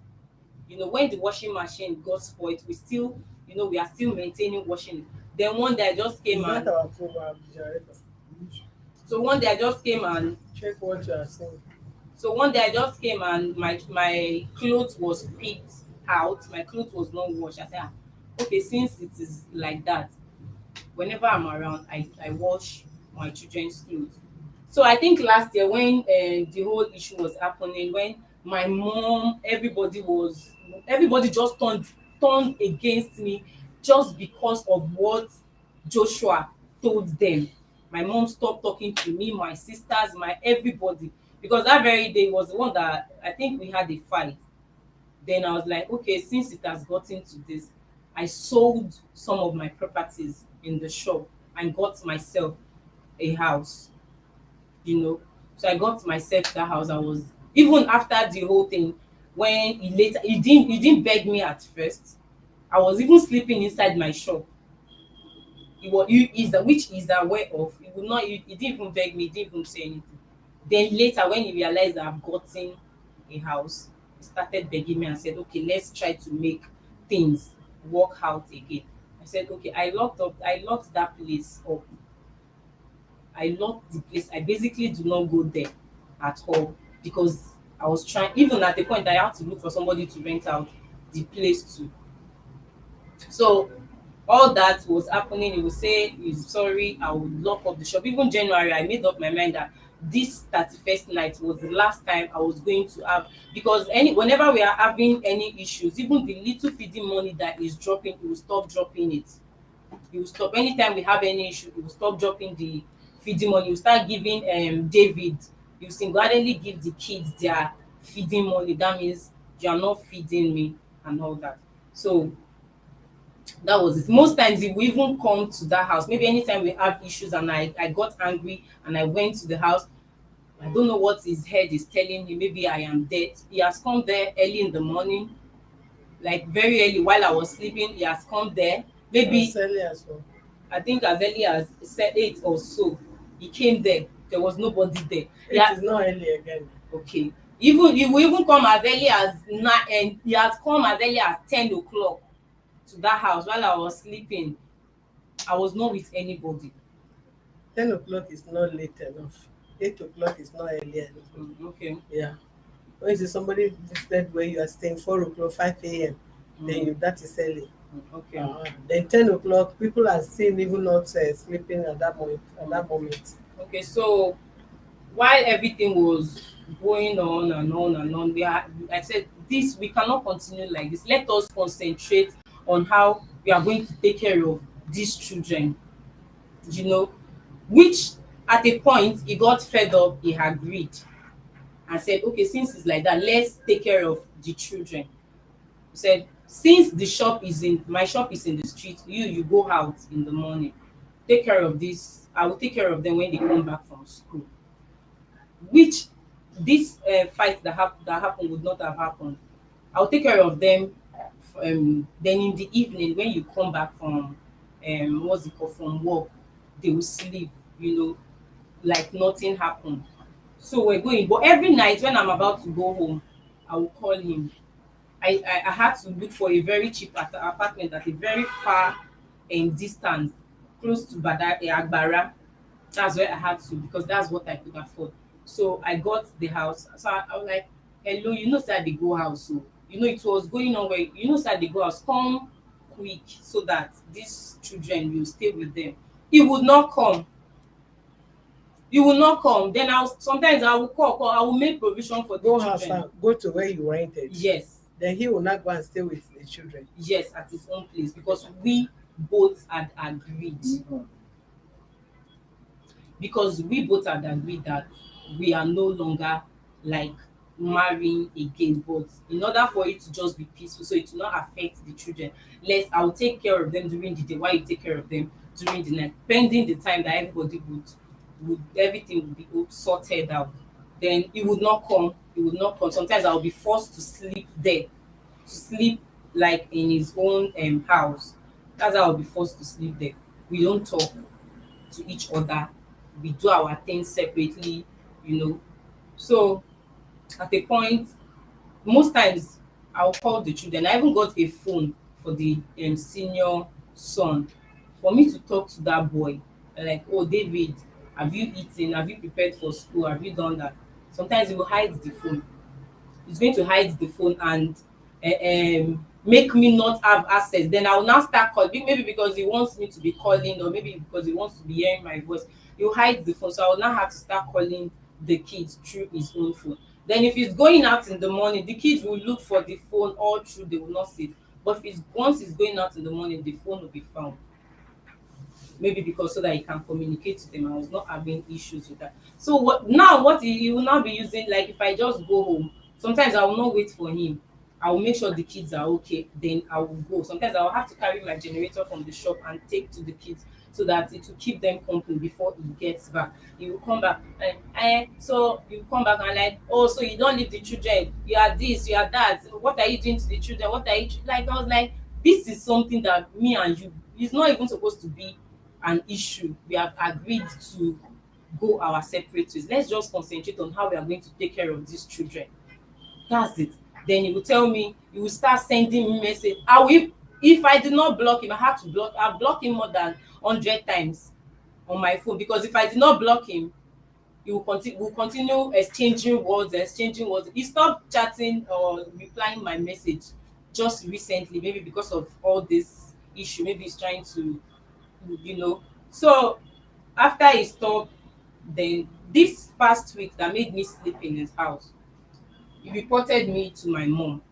You know, when the washing machine got spoiled, we still, you know, we are still maintaining washing it. Then one day I just came Is that and our program, generator? so one day I just came and Check what you are saying. so one day I just came and my clothes was picked out. My clothes was not washed. I said, ah, okay, since it is like that, whenever I'm around, I wash my children's clothes. So I think last year when the whole issue was happening, when my mom, everybody just turned against me just because of what Joshua told them. My mom stopped talking to me, my sisters, my everybody, because that very day was the one that I think we had a fight. Then I was like, okay, since it has gotten to this, I sold some of my properties in the shop and got myself a house, you know. So I got myself that house. I was, even after the whole thing, when he didn't beg me at first. I was even sleeping inside my shop. Which is aware of. He would not, he didn't even beg me, he didn't even say anything. Then later, when he realized that I've gotten a house, he started begging me and said, okay, let's try to make things work out again. I said, okay, I locked that place up. I locked the place. I basically do not go there at all because I was trying, even at the point I had to look for somebody to rent out the place to. So all that was happening, he would say he's sorry, I would lock up the shop. Even January, I made up my mind that this 31st night was the last time I was going to have, because whenever we are having any issues, even the little feeding money that is dropping, he will stop dropping it. He will stop. Anytime we have any issue, he will stop dropping the feeding money. He will start giving David, he will single-handedly give the kids their feeding money. That means you are not feeding me and all that. So that was it. Most times he will even come to that house. Maybe anytime we have issues and I got angry and I went to the house, I don't know what his head is telling him. Maybe I am dead. He has come there early in the morning, like very early while I was sleeping. He has come there. Maybe As early as well. I think as early as 8 or so. He came there. There was nobody there. It is not early again. Okay. Even he will even come as early as 9, and he has come as early as 10 o'clock to that house while I was sleeping. I was not with anybody. 10 o'clock is not late enough. 8 o'clock is not early enough. Okay. Yeah. When you see somebody visited where you are staying 4 o'clock, 5 a.m., then that is early. Okay. Then 10 o'clock, people are still even not sleeping at that moment. Okay. So while everything was going on and on and on, I said, this, we cannot continue like this. Let us concentrate on how we are going to take care of these children. You know, which at a point he got fed up, he agreed and said, okay, since it's like that, let's take care of the children. He said, since my shop is in the street, you go out in the morning, take care of this. I will take care of them when they come back from school. Which this fight that happened would not have happened. I'll take care of them. Then in the evening when you come back from what's it called, from work, they will sleep, like nothing happened. So we're going, but every night when I'm about to go home, I will call him. I had to look for a very cheap apartment at a very far distance, close to Agbara. That's where I had to, because that's what I could afford. So I got the house. So I was like, hello, sir, they go house. So it was going on where, sir, they go house, come quick so that these children will stay with them. He would not come. Then sometimes I will call, I will make provision for the children. Go to where you rented. Yes. Then he will not go and stay with the children. Yes, at his own place, because we both had agreed. Because we both had agreed that we are no longer like marrying again, but in order for it to just be peaceful, so it will not affect the children, I will take care of them during the day while you take care of them during the night, pending the time that everybody would everything would be sorted out. Then he would not come. Sometimes I'll be forced to sleep there, like in his own house. That's how I'll be forced to sleep there. We don't talk to each other. We do our things separately. So at a point, most times I'll call the children. I even got a phone for the senior son, for me to talk to that boy. Like, oh, David, have you eaten? Have you prepared for school? Have you done that? Sometimes he will hide the phone. He's going to hide the phone and make me not have access. Then I will now start calling, maybe because he wants me to be calling, or maybe because he wants to be hearing my voice. He'll hide the phone, so I will now have to start calling the kids through his own phone. Then if he's going out in the morning, the kids will look for the phone all through, they will not see it. But once he's going out in the morning, the phone will be found. Maybe because so that he can communicate to them. I was not having issues with that. So what he will now be using, like if I just go home, sometimes I will not wait for him. I will make sure the kids are okay, then I will go. Sometimes I will have to carry my generator from the shop and take to the kids, so that it will keep them company before he gets back. He will come back so you come back and like, oh, so you don't leave the children, you are this, you are that, what are you doing to the children, what are you like? I was like, this is something that me and you, it's not even supposed to be an issue. We have agreed to go our separate ways. Let's just concentrate on how we are going to take care of these children. That's it. Then he will tell me, he will start sending me message. If I did not block him, I blocked him more than 100 times on my phone, because if I did not block him, we'll continue exchanging words. He stopped chatting or replying my message just recently, maybe because of all this issue. Maybe he's trying to, you know. So after he stopped, then this past week that made me sleep in his house, he reported me to my mom,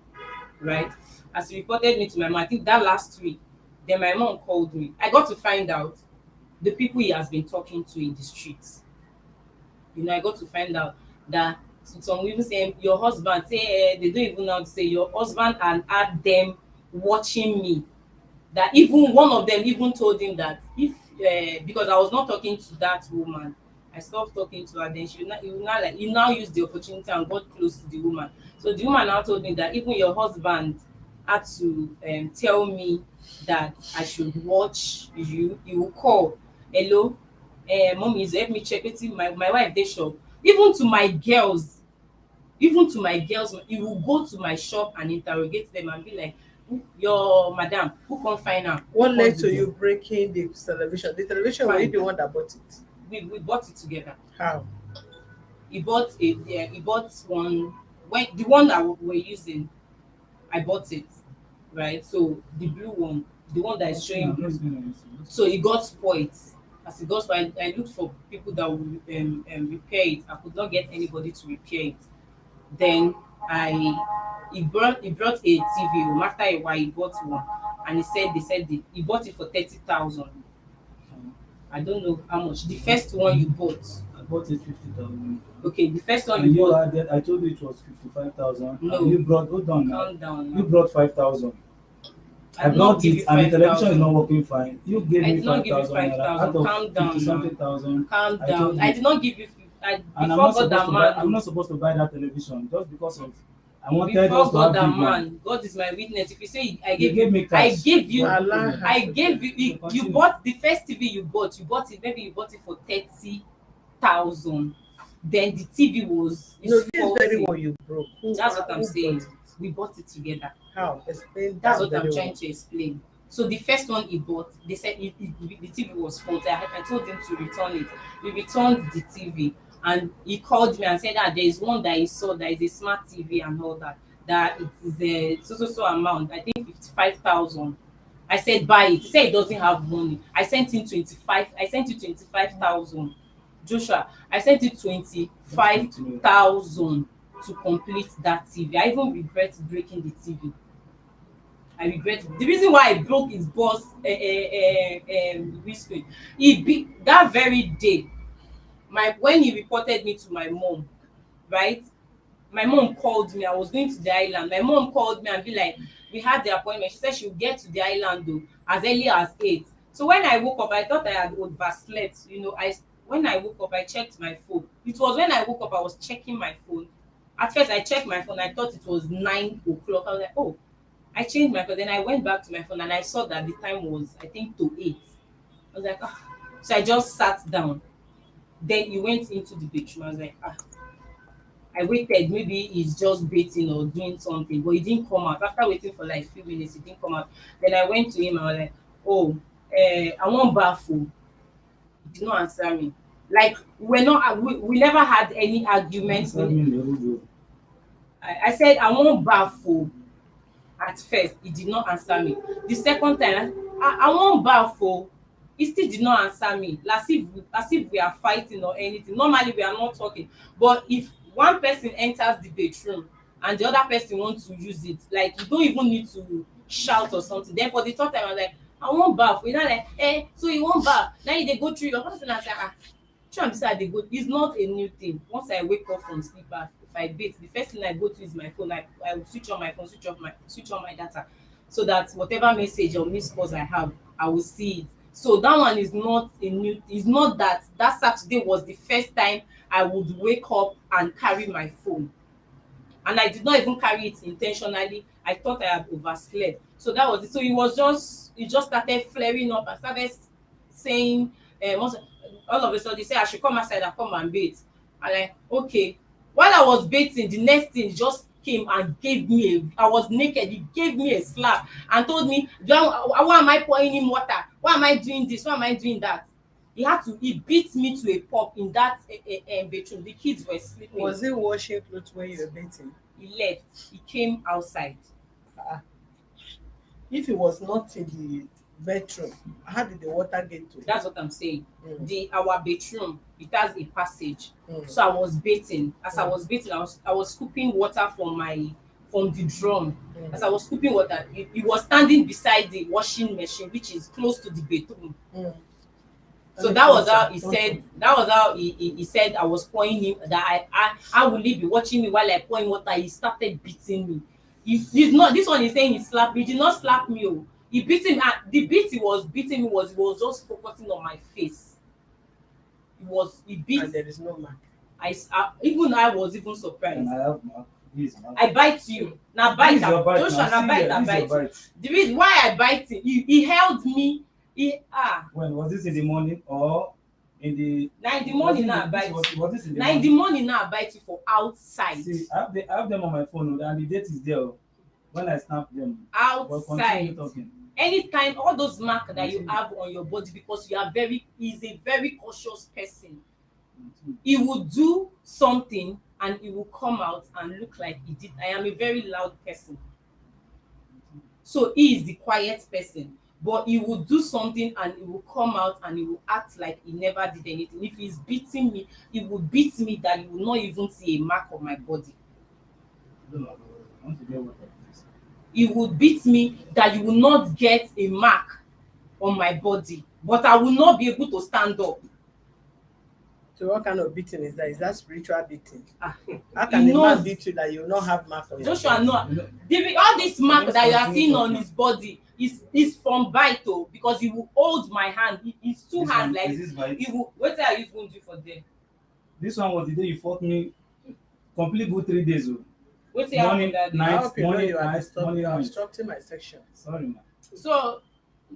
right? As he reported me to my mom, I think that last week, then my mom called me. I got to find out the people he has been talking to in the streets. I got to find out that some even say your husband say they don't even know how to say your husband, and had them watching me. That even one of them even told him that if because I was not talking to that woman, I stopped talking to her. Then he now used the opportunity and got close to the woman. So the woman now told me that even your husband had to tell me that I should watch you. He will call, hello, mommy, help me check wetin my wife dey shop. Even to my girls, he will go to my shop and interrogate them and be like, your madam, who come find am? What Who led come to do you this? breaking the television? The television, were you Fine. the one that bought it? We bought it together. How? He bought one, when the one that we're using, I bought it, right? So the blue one, the one that is showing blue, so it got spoiled. As it got spoiled, I looked for people that would repair it. I could not get anybody to repair it. Then he brought a TV home. After a while, he bought one, and he bought it for 30,000. I don't know how much. The first one you bought, I bought it 50,000. okay, the first one And you you bought. added, I told you it was 55,000. No. And you brought, hold on now. Calm down. You brought 5,000. I did not brought give it you and the television is 5,000. not working fine. You gave I me did not give you 5,000 naira 5,000. out of Calm down 50 something now. thousand. Calm I down. told I you. did not give you. And Before God and man. I'm not supposed to buy that television just because of I wanted Before us to have God and big one. man, God is my witness. If you say I You gave gave you, me I cash. gave you, Allah I has gave you. You Continue. bought the first TV you bought it. Maybe you bought it for 30,000. Then the TV was No, this very faulty. one you broke. That's what I'm who saying. bought it? We bought it together. How? Explain That's that what I'm very trying one. to explain. So the first one he bought, they said the TV was faulty. I told him to return it. We returned the TV, and he called me and said that there is one that he saw that is a smart TV and all that. That it is a so amount. I think 55,000. I said buy it. He said he doesn't have money. I sent him 25. I sent you 25,000. Joshua, I sent you 25,000 to complete that TV. I even regret breaking the TV. I regret the reason why I broke his boss windscreen. That very day, when he reported me to my mom, right? My mom called me. I was going to the island. My mom called me and be like, we had the appointment. She said she would get to the island though as early as 8. So when I woke up, I thought I had overslept. When I woke up, I checked my phone. It was when I woke up, I was checking my phone. At first, I checked my phone. I thought it was 9 o'clock. I was like, oh, I changed my phone. Then I went back to my phone and I saw that the time was, I think, to 8. I was like, ah. So I just sat down. Then he went into the bedroom. I was like, ah. I waited. Maybe he's just bathing or doing something, but he didn't come out. After waiting for like a few minutes, he didn't come out. Then I went to him. I was like, oh, I want bath. He did not answer me. Like we never had any arguments. I said I want bath. At first, he did not answer me. The second time, I want bath. He still did not answer me. As if we are fighting or anything. Normally, we are not talking. But if one person enters the bedroom and the other person wants to use it, like you don't even need to shout or something. Then for the third time, I was like, I want bath. You're not like, so you want bath? Now they go through your person and say, try and decide they go. It's not a new thing. Once I wake up from sleep, if I bathe, the first thing I go to is my phone. I will switch on my phone, switch on my data, so that whatever message or missed calls I have, I will see it. So that one is not a new. It's not that Saturday was the first time I would wake up and carry my phone, and I did not even carry it intentionally. I thought I had overslept. So that was it. So it just started flaring up and started saying, all of a sudden, he said I should come outside and come and bathe. I'm like, okay. While I was bathing, the next thing just came and gave me I was naked, he gave me a slap and told me, why am I pouring him water? Why am I doing this? Why am I doing that? He beat me to a pulp in that bedroom. The kids were sleeping. Was he washing clothes when you were beating? He left. He came outside. If he was not in the bedroom, how did the water get to him? That's what I'm saying. Our bedroom, it has a passage. So I was bathing. As I was bathing, I was scooping water from the drum. As I was scooping water, he was standing beside the washing machine, which is close to the bedroom. So that was how he said. That was how he said I was pouring him. That how will he be watching me while I pour him water? He started beating me. He's not. This one is saying he slapped me. He did not slap me. Oh, he beat him. The beat he was beating me was just focusing on my face. He beat. And there is no mark. I was even surprised. And I have mark. I bite you. Now bite. Joshua, now bite. The reason why I bite him, he held me. When was this, in the morning or in the? Now in the morning now I bite. Was this in the now morning? in the morning now I bite you for outside. See, I have them on my phone, and the date is there. When I snap them. Outside. Anytime, all those marks that you have on your body, because he's a very cautious person. He will do something and he will come out and look like he did. I am a very loud person. So he is the quiet person. But he will do something and he will come out and he will act like he never did anything. If he's beating me, he will beat me that you will not even see a mark on my body. He will beat me that you will not get a mark on my body, but I will not be able to stand up. So what kind of beating is that? Is that spiritual beating? How can a man beat you that you will not have mark on your body? Joshua, no. All this mark that you are seeing on his body is from bite, because he will hold my hand. His two hands like he will. What are you going to do for them? This one was the day you fought me. Complete good 3 days. What's happening that day? Night, morning, you are morning, obstructing my section. Sorry, man. So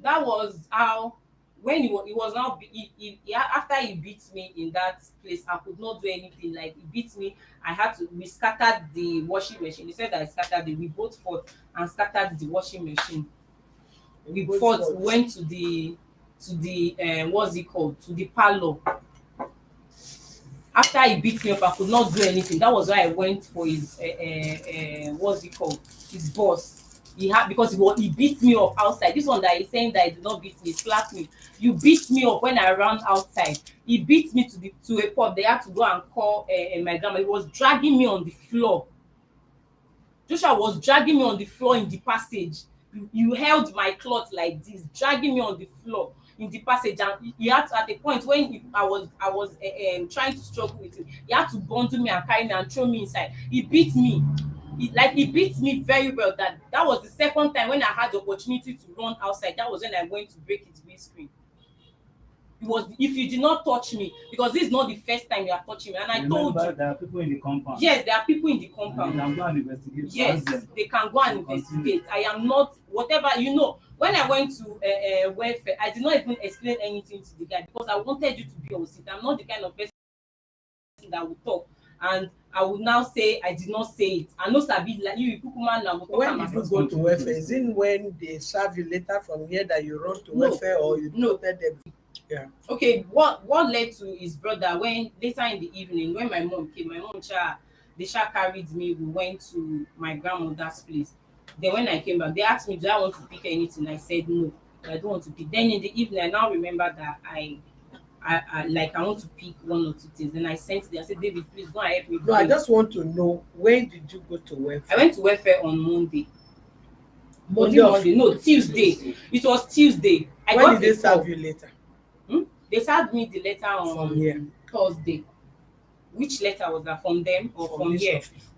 that was how, when he was now, after he beat me in that place, I could not do anything. Like, he beat me, we scattered the washing machine. He said that I scattered it. We both fought and scattered the washing machine. We fought, went to the what's it called, to the parlor. After he beat me up, I could not do anything. That was why I went for his what's it called, his boss. Because he beat me up outside. This one that he's saying that he did not beat me, slapped me. You beat me up when I ran outside. He beat me to a pub. They had to go and call my grandma. He was dragging me on the floor. Joshua was dragging me on the floor in the passage. You held my cloth like this, dragging me on the floor in the passage, and he had to, at a point when I was trying to struggle with him, he had to bundle me and carry me and throw me inside. He beat me. He beat me very well. That was the second time when I had the opportunity to run outside. That was when I went to break his windscreen. If you did not touch me, because this is not the first time you are touching me, and I told you there are people in the compound. Yes, there are people in the compound. They can go and investigate. Yes, they can go and investigate. I am not, whatever, when I went to welfare, I did not even explain anything to the guy, because I wanted you to be on seat. I'm not the kind of person that will talk and I would now say I did not say it. I know Sabi, like you man now. When did you go to welfare? Is it when they serve you later from here that you run to welfare, or you noted them? Yeah. Okay, what led to his brother, when later in the evening, when my mom came, they carried me. We went to my grandmother's place. Then when I came back, they asked me, do I want to pick anything? I said no, I don't want to pick. Then in the evening, I now remember that I want to pick one or two things. Then I sent them. I said, David, please go and help me. No, I just want to know, when did you go to welfare? I went to welfare on Monday. Monday? No, Tuesday. It was Tuesday. When did they serve you later? They served me the letter on Thursday. Which letter was that? From them or from here? Office.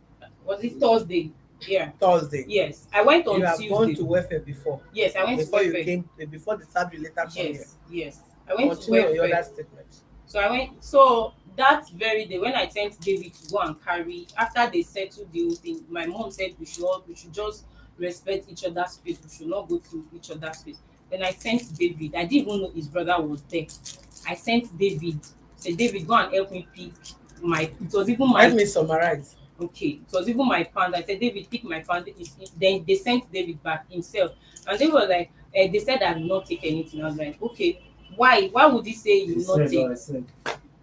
Was it Thursday? Yeah. Thursday. Yes. I went on Tuesday. You have gone to welfare before? Yes, I went before to welfare. Before they served you later from here? Yes. I went Continue to welfare. Your other statement. So that very day when I sent David to go and carry, after they settled the whole thing, my mom said we should just respect each other's space. We should not go to each other's space. Then I sent David. I didn't even know his brother was there. I sent David. Said, David, go and help me pick it was even my. Let me summarize. Okay, it was even my pants. I said, David, pick my pants. Then they sent David back himself. And they were like, they said I will not take anything. I was like, okay, why? Why would he say you He will not said what take? I said.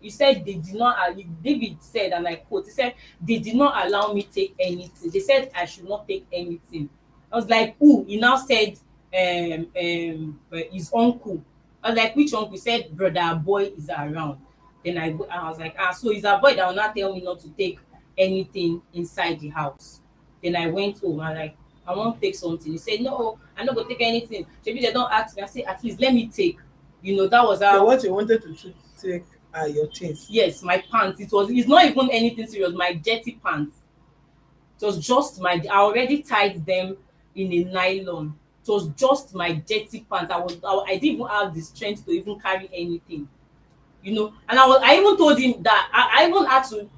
He said they did not, David said, and I quote, he said, they did not allow me take anything. They said I should not take anything. I was like, who? He now said, his uncle. I was like, which uncle? He said, brother boy is around. Then I was like, so it's a boy that will not tell me not to take anything inside the house. Then I went home. I like, I want to take something. He said, no, I'm not going to take anything. Maybe they don't ask me. I said, at least let me take. That was So how. what you wanted to take are your things. Yes, my pants. It's not even anything serious. My dirty pants. It was just I already tied them in a nylon. It was just my dirty pants. I didn't even have the strength to even carry anything. And I even told him that I even had to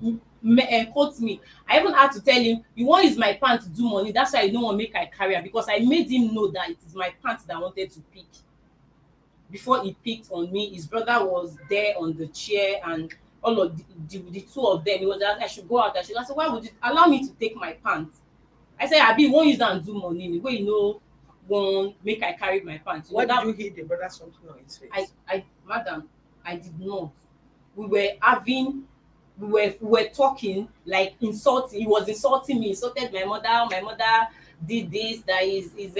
quote me. I even had to tell him, you wan use my pants to do money, that's why you no wan make I carry am, because I made him know that it is my pants that I wanted to pick. Before he picked on me, his brother was there on the chair, and all of the two of them, he was like, I should go out. I said, why would you allow me to take my pants? I said, abi you wan use am do money wey you no wan make I carry my pants. Why did you hit the brother something on his face? Madam, I did not. We were talking, like insulting. He was insulting me, insulted my mother. My mother did this, that is the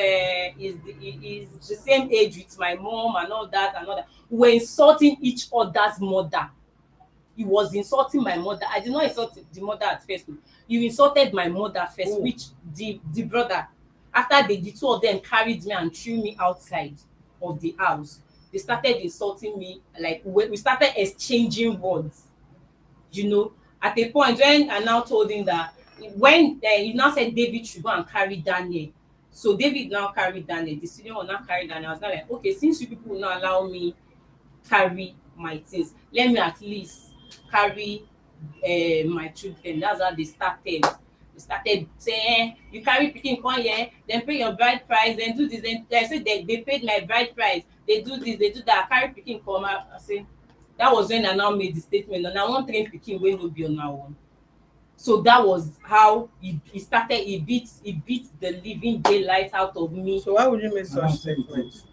same age with my mom, and all that and all that. We were insulting each other's mother. He was insulting my mother. I did not insult the mother at first. You insulted my mother first. Oh. Which the brother, after the two of them carried me and threw me outside of the house, they started insulting me. Like we started exchanging words. At a point when I now told him that, when he now said David should go and carry Daniel. So David now carried Daniel. The senior will now carry Daniel. I was now like, okay, since you people will not allow me carry my things, let me at least carry my children. That's how they started. They started saying, you carry pikin come here, then pay your bride price, then do this. Then I said they paid my bride price. They do this, they do that. Carry pikin come. I say, that was when I now made the statement, and I wan train pikin wey no be on our own. So that was how he started. He beat the living daylight out of me. So why would you make I don't such say it. statements?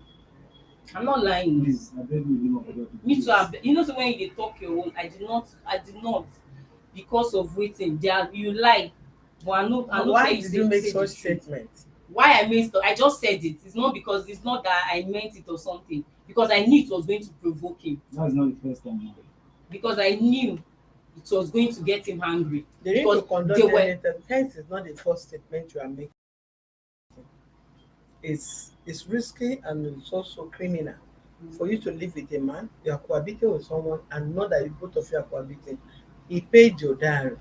I'm not lying. Please, I beg you, leave off about it. Me too. So when you dey talk your own, I did not, because of wetin you lie. But I no Why tell you did you make say the such truth. statements? Why I made I just said it. It's not that I meant it or something, because I knew it was going to provoke him, That's not the first time now. because I knew it was going to get him angry. They need Because to conduct they were- anything. Hence, it's not the first statement you are making. It's risky, and it's also criminal for you to live with a man. You are cohabiting with someone and know that both of you are cohabiting. He paid your dowry.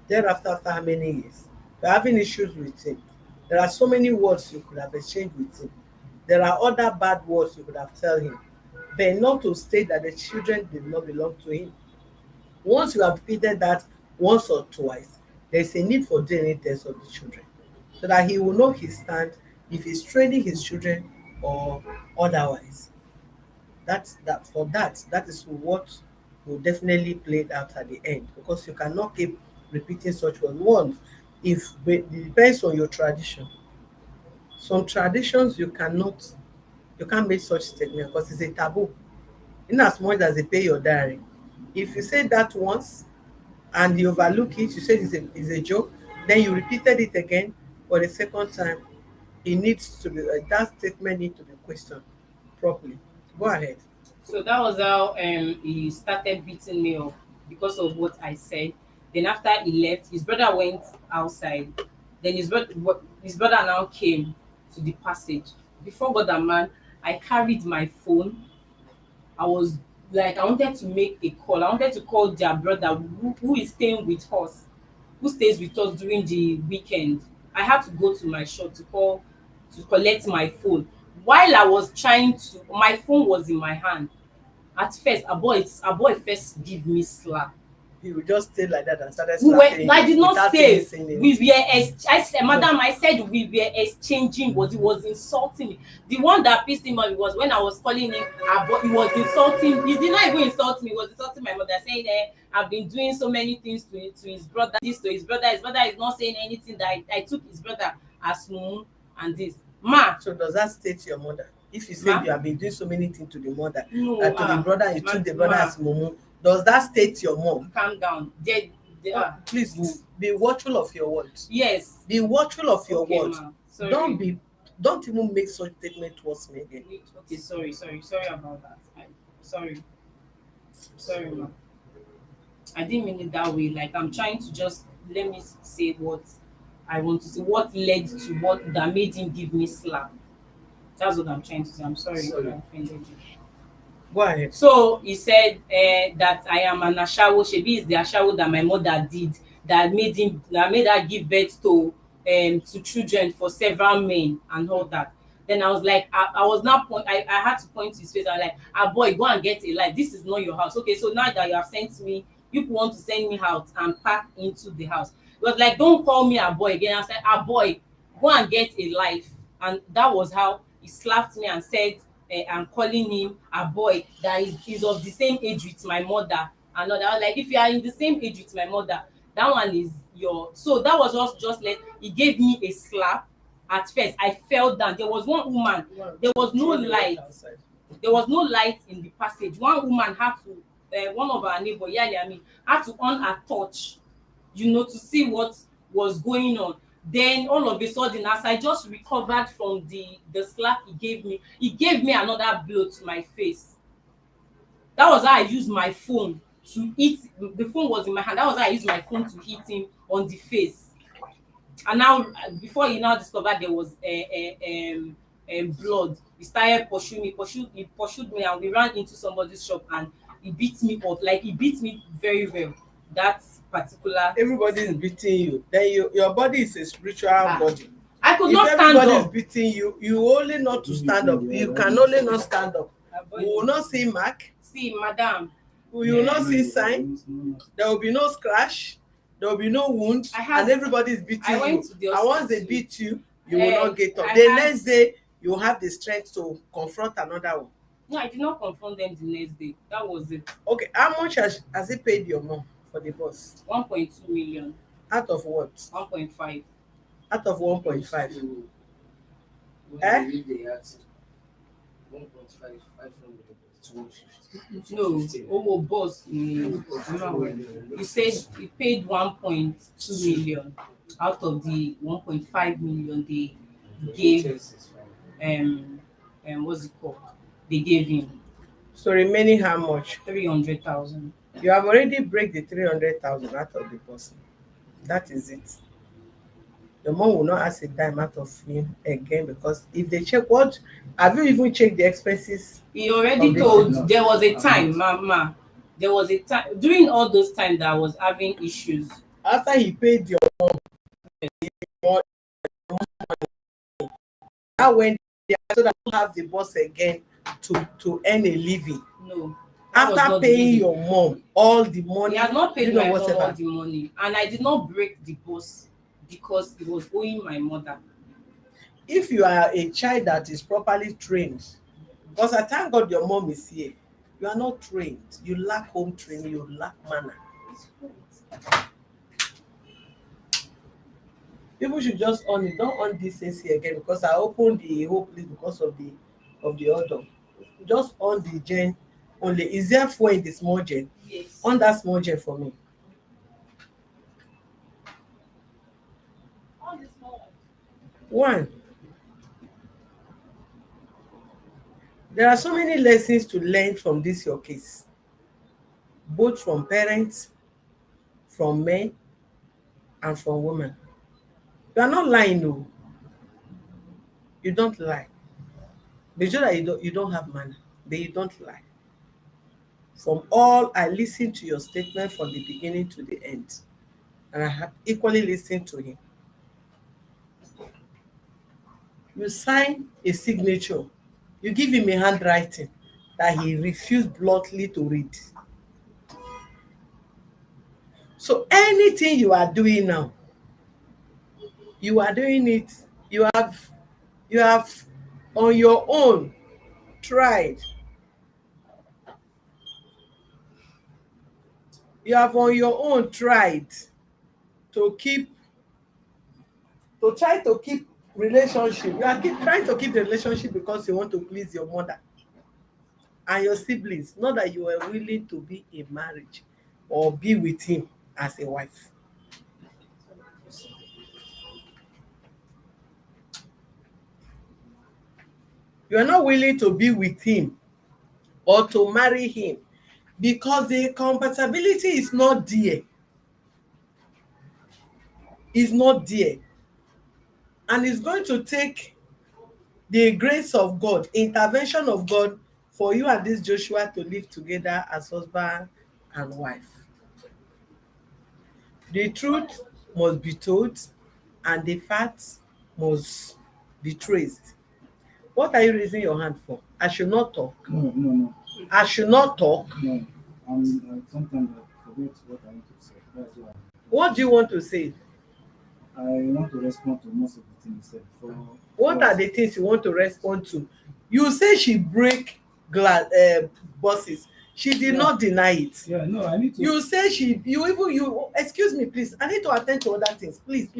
Thereafter, after how many years? You're having issues with him. There are so many words you could have exchanged with him. There are other bad words you could have told him, but not to state that the children did not belong to him. Once you have repeated that once or twice, there's a need for DNA test of the children, so that he will know his stand, if he's training his children or otherwise. That is what will definitely play it out at the end, because you cannot keep repeating such words. One, if it depends on your tradition. Some traditions you can't make such statement because it's a taboo. In as much as they pay your dowry, if you say that once and you overlook it, you said it's a joke, then you repeated it again for the second time, it needs to be that statement needs to be questioned properly. Go ahead. So that was how he started beating me up, because of what I said. Then after he left, his brother went outside. Then his brother now came to the passage. Before God and man, I carried my phone. I was like, I wanted to make a call. I wanted to call their brother who is staying with us, who stays with us during the weekend. I had to go to my shop to collect my phone. While I was trying to, my phone was in my hand. At first, a boy first give me slap. He will just stay like that and started We slapping were, I did not without say even saying we anything. were I said, madam, I said we were exchanging words. He was insulting me. The one that pissed him off was when I was calling him about, he was insulting. He did not even insult me, he was insulting my mother, saying I've been doing so many things to his brother, this to his brother. His brother is not saying anything, that I took his brother as mumu and this. Ma, So does that state your mother? If you say Ma? you have been doing so many things to the mother, No, to the brother, you ma, took the brother ma, as mumu, does that state your mom? calm down. Please be watchful of your words. Yes. Be watchful of your Okay, words. ma. Sorry. Don't even make such statement towards me again. Okay, sorry about that. Sorry, ma. I didn't mean it that way. Like, I'm trying to just, let me say what I want to say. What led to what that made him give me slap? That's what I'm trying to say. I'm sorry if I offended you. Go ahead. So he said that I am an ashawo. Shebi is the ashawo that my mother did, that made her give birth to children for several men and all that. Then I was like, I was not I had to point to his face. I was like, boy, go and get a life. This is not your house. Okay, so now that you have sent me, you want to send me out and pack into the house. It was like, don't call me a boy again. I said, boy, go and get a life. And that was how he slapped me and said, I'm calling him a boy that is of the same age with my mother. And all that. I was like, if you are in the same age with my mother, that one is your. So that was just like, he gave me a slap. At first I fell down. There was one woman, there was no light, in the passage. One woman had to one of our neighbor, Yali, had to on her torch, to see what was going on. Then all of a sudden, as I just recovered from the slap he gave me another blow to my face. That was how I used my phone to hit. The phone was in my hand. That was how I used my phone to hit him on the face. And now, before he now discovered there was blood, he started pursuing me. He pursued me, and we ran into somebody's shop, and he beat me up. Like, he beat me very well. That particular. Everybody is beating you. Then your body is a spiritual body. I could If not stand everybody is up. beating you, you only not to stand up. You can only not stand up. We will not see mark. See, madam. We will not see sign. There will be no scratch. There will be no wound. And everybody is beating you. And once they beat you, you will not get up. The next day, you will have the strength to confront another one. No, I did not confront them the next day. That was it. Okay, how much has he paid your mom for the bus? 1.2 million. Out of what? 1.5. Out of 1.5. No, boss. He said he paid 1.2 million out of the 1.5 million they gave. What's it called? They gave him. So remaining how much? 300,000. You have already break the 300,000 out of the person. That is it. The mom will not ask a dime out of him again, because if they check what, have you even checked the expenses? He already told. There was a time, mama. There was a time during all those times that I was having issues. After he paid your mom, now when they so that you have the boss again to earn a living. No. After paying your mom all the money, he has not paid my mom all the money, and I did not break the boss because he was owing my mother. If you are a child that is properly trained, because I thank God your mom is here, you are not trained, you lack home training, you lack manner. People should just on it, don't on this AC again, because I opened the whole place because of the order. Just on the gen only. Is there four in the small gen? Yes. On that small gen for me. On the small one. There are so many lessons to learn from this your case, both from parents, from men, and from women. You are not lying, no. You don't lie. Be sure that you don't have manner, but you don't lie. From all, I listened to your statement from the beginning to the end, and I have equally listened to him. You sign a signature, you give him a handwriting that he refused bluntly to read. So anything you are doing now, you are doing it, you have on your own tried, you have on your own tried to keep, to try to keep relationship. You are trying to keep the relationship because you want to please your mother and your siblings, not that you are willing to be in marriage or be with him as a wife. You are not willing to be with him or to marry him because the compatibility is not there. Is not there. And it's going to take the grace of God, intervention of God, for you and this Joshua to live together as husband and wife. The truth must be told and the facts must be traced. What are you raising your hand for? I should not talk. No. I should not talk. No. Sometimes I forget what I want to say. That's why. What do you want to say? I want to respond to most of the things you said. What are the things you want to respond to? You say she break glass buses. She did not deny it. Yeah, no, I need to. You say you excuse me, please. I need to attend to other things. Please.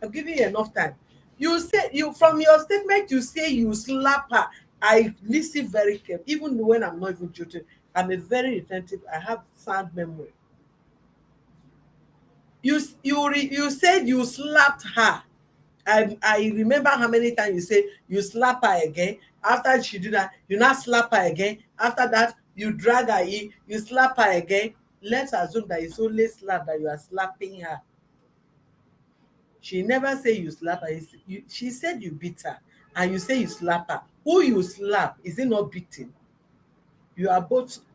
I'm giving you enough time. You say from your statement, you say you slap her. I listen very carefully, even when I'm not even joking. I'm a very attentive. I have sound memory. You said you slapped her. I remember how many times you say you slap her again. After she do that, you not slap her again. After that, you drag her in, you slap her again. Let's assume that it's only slap that you are slapping her. She never say you slap her. She said you beat her, and you say you slap her. Who you slap? Is it not beating? You are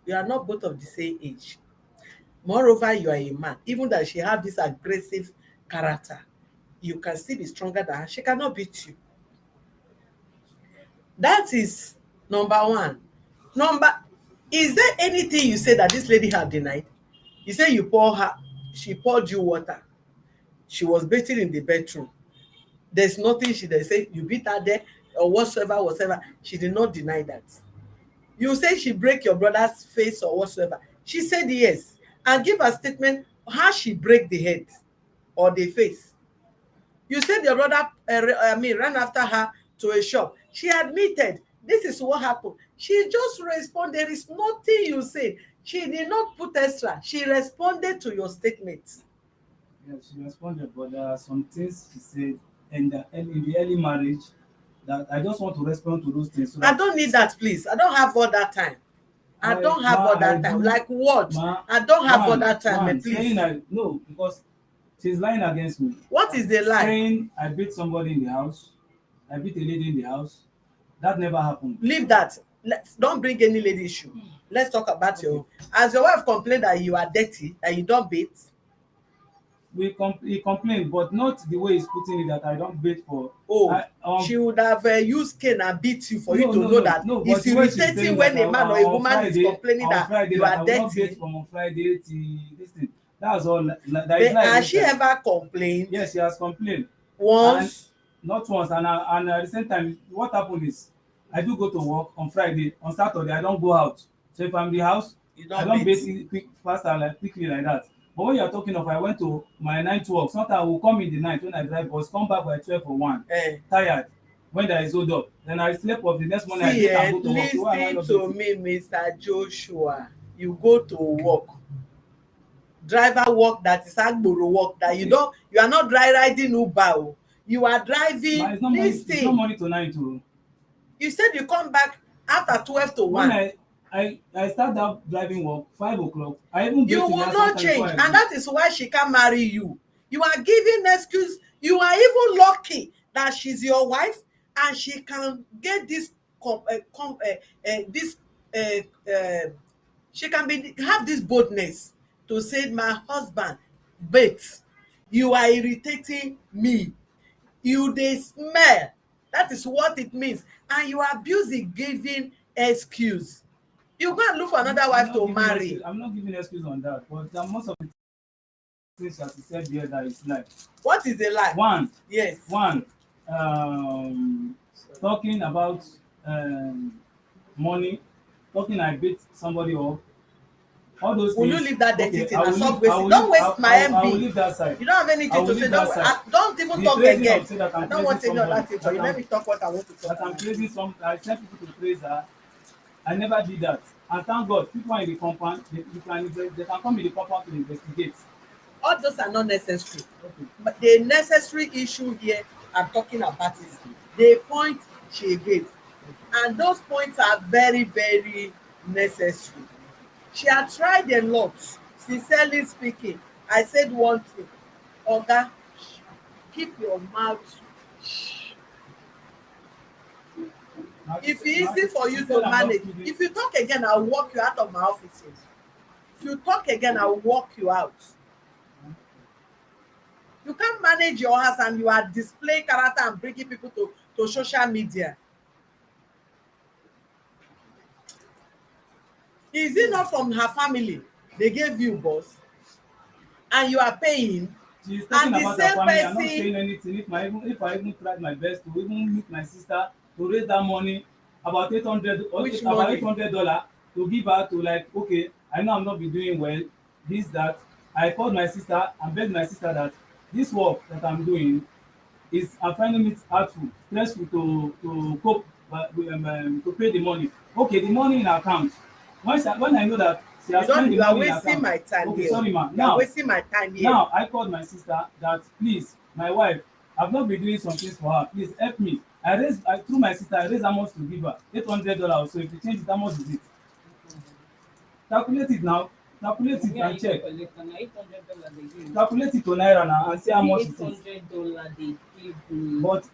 not both of the same age. Moreover, you are a man. Even that she have this aggressive character, you can still be stronger than her. She cannot beat you. That is number one. Is there anything you say that this lady have denied? You say she poured you water. She was bathing in the bedroom. There's nothing she did say you beat her there or whatsoever. She did not deny that. You say she break your brother's face or whatsoever. She said yes. And give a statement how she break the head or the face. You said your brother ran after her to a shop. She admitted this is what happened. She just responded. There is nothing you said. She did not put extra. She responded to your statements. Yeah, she responded, but there are some things she said in the early marriage that I just want to respond to those things. So I don't need that, please. I don't have all that time. I don't have all that time. Like what? I don't have all that time, please. No, because she's lying against me. What is the lie? Saying I beat somebody in the house. I beat a lady in the house. That never happened. Leave that. Don't bring any lady issue. Let's talk about your. As your wife complained that you are dirty, that you don't beat. He complained, but not the way he's putting it that I don't beat for. She would have used cane and beat you for you to know that it's irritating when a man or a woman is complaining that you are dirty. From on Friday till this thing. That's all. Has she ever complained? Yes, she has complained. Once? Not once. And at the same time, what happened is I do go to work on Friday. On Saturday, I don't go out. So if I'm in the house, I don't beat quickly like that. But when you're talking of I went to my night work, sometimes I will come in the night when I drive bus, come back by 12 or 1, tired, when there is hold up. Then I sleep off the next morning. I go to work. Listen to me, Mr. Joshua. You go to work. Driver work that is Agboro work that you are not riding Uber. You are driving. It's not money tonight too. You said you come back after 12 to 1. When I start that driving work 5 o'clock. You will not change, and that is why she can't marry you. You are giving excuse. You are even lucky that she's your wife and she can get this. She can have this boldness to say, "My husband, but you are irritating me. You dey smell." That is what it means, and you are abusing giving excuse. You go and look for another wife to marry. I'm not giving excuse on that, but most of the things that he said here that is lie. What is a lie? One, Yes. one, um, talking about money, talking I beat somebody up, all those Will things. you leave that dirty Okay, thing I and will stop leave. I wasting? will Don't leave. waste my I will MB. leave that side. You don't have I anything will to say. leave that side. Don't even The talk praising again. of say that I'm I don't want praising any other somebody, thing for you. Let me talk what I want to talk that I'm about. praising some. I send people to praise her. I never did that. And thank God, people are in the compound. They can come in the compound to investigate. All those are not necessary. Okay. But the necessary issue here I'm talking about is the point she gave. And those points are very, very necessary. She had tried a lot. Sincerely speaking, I said one thing. Oga, keep your mouth. Now, If it's now, easy for she you said to I'm not manage, kidding. if you talk again, I'll walk you out of my office. If you talk again, I'll walk you out. You can't manage your house and you are displaying character and bringing people to social media. Is it not from her family they gave you, boss? And you are paying? She's talking And the about her same family. I'm not person, saying anything. If I even tried my best to even meet my sister to raise that money, about 800 or Which about money? $800 to give her to, like, okay, I know I'm not be doing well, this, that. I called my sister and begged my sister that this work that I'm doing is, I'm finding it hurtful, stressful to cope, but to pay the money. Okay, the money in her account. When I know that she has spent the you are money in her wasting account. my time Okay, here. sorry ma. You are wasting my time here. Now I called my sister that, please, my wife, I've not been doing some things for her. Please help me. Through my sister, I raised how much to give her? $800 or so. If you change it, how much is it? Calculate it now. Calculate it Me and and you check. go collect am na $800 they give me. Calculate it to naira now and see how much it is. $800 they give me. But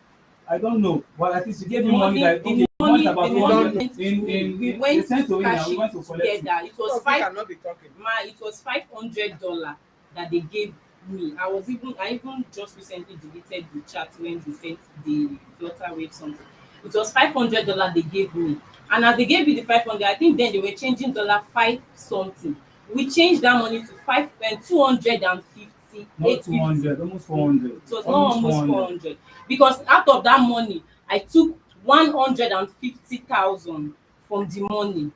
I don't know. But at least she The gave me money like, okay, the money, about the You money don't 400 went to in me. We they went sent to to cash we it went to collect it. together. It Some was of you five. cannot be talking. It was $500 that they gave me. I even just recently deleted the chat when they sent the flutter wave something. It was $500 they gave me, and as they gave me the 500, I think then they were changing dollar five something. We changed that money to 250, Not 200, almost 400. it was not Almost almost 400. 400 because out of that money I took 150,000 from the money.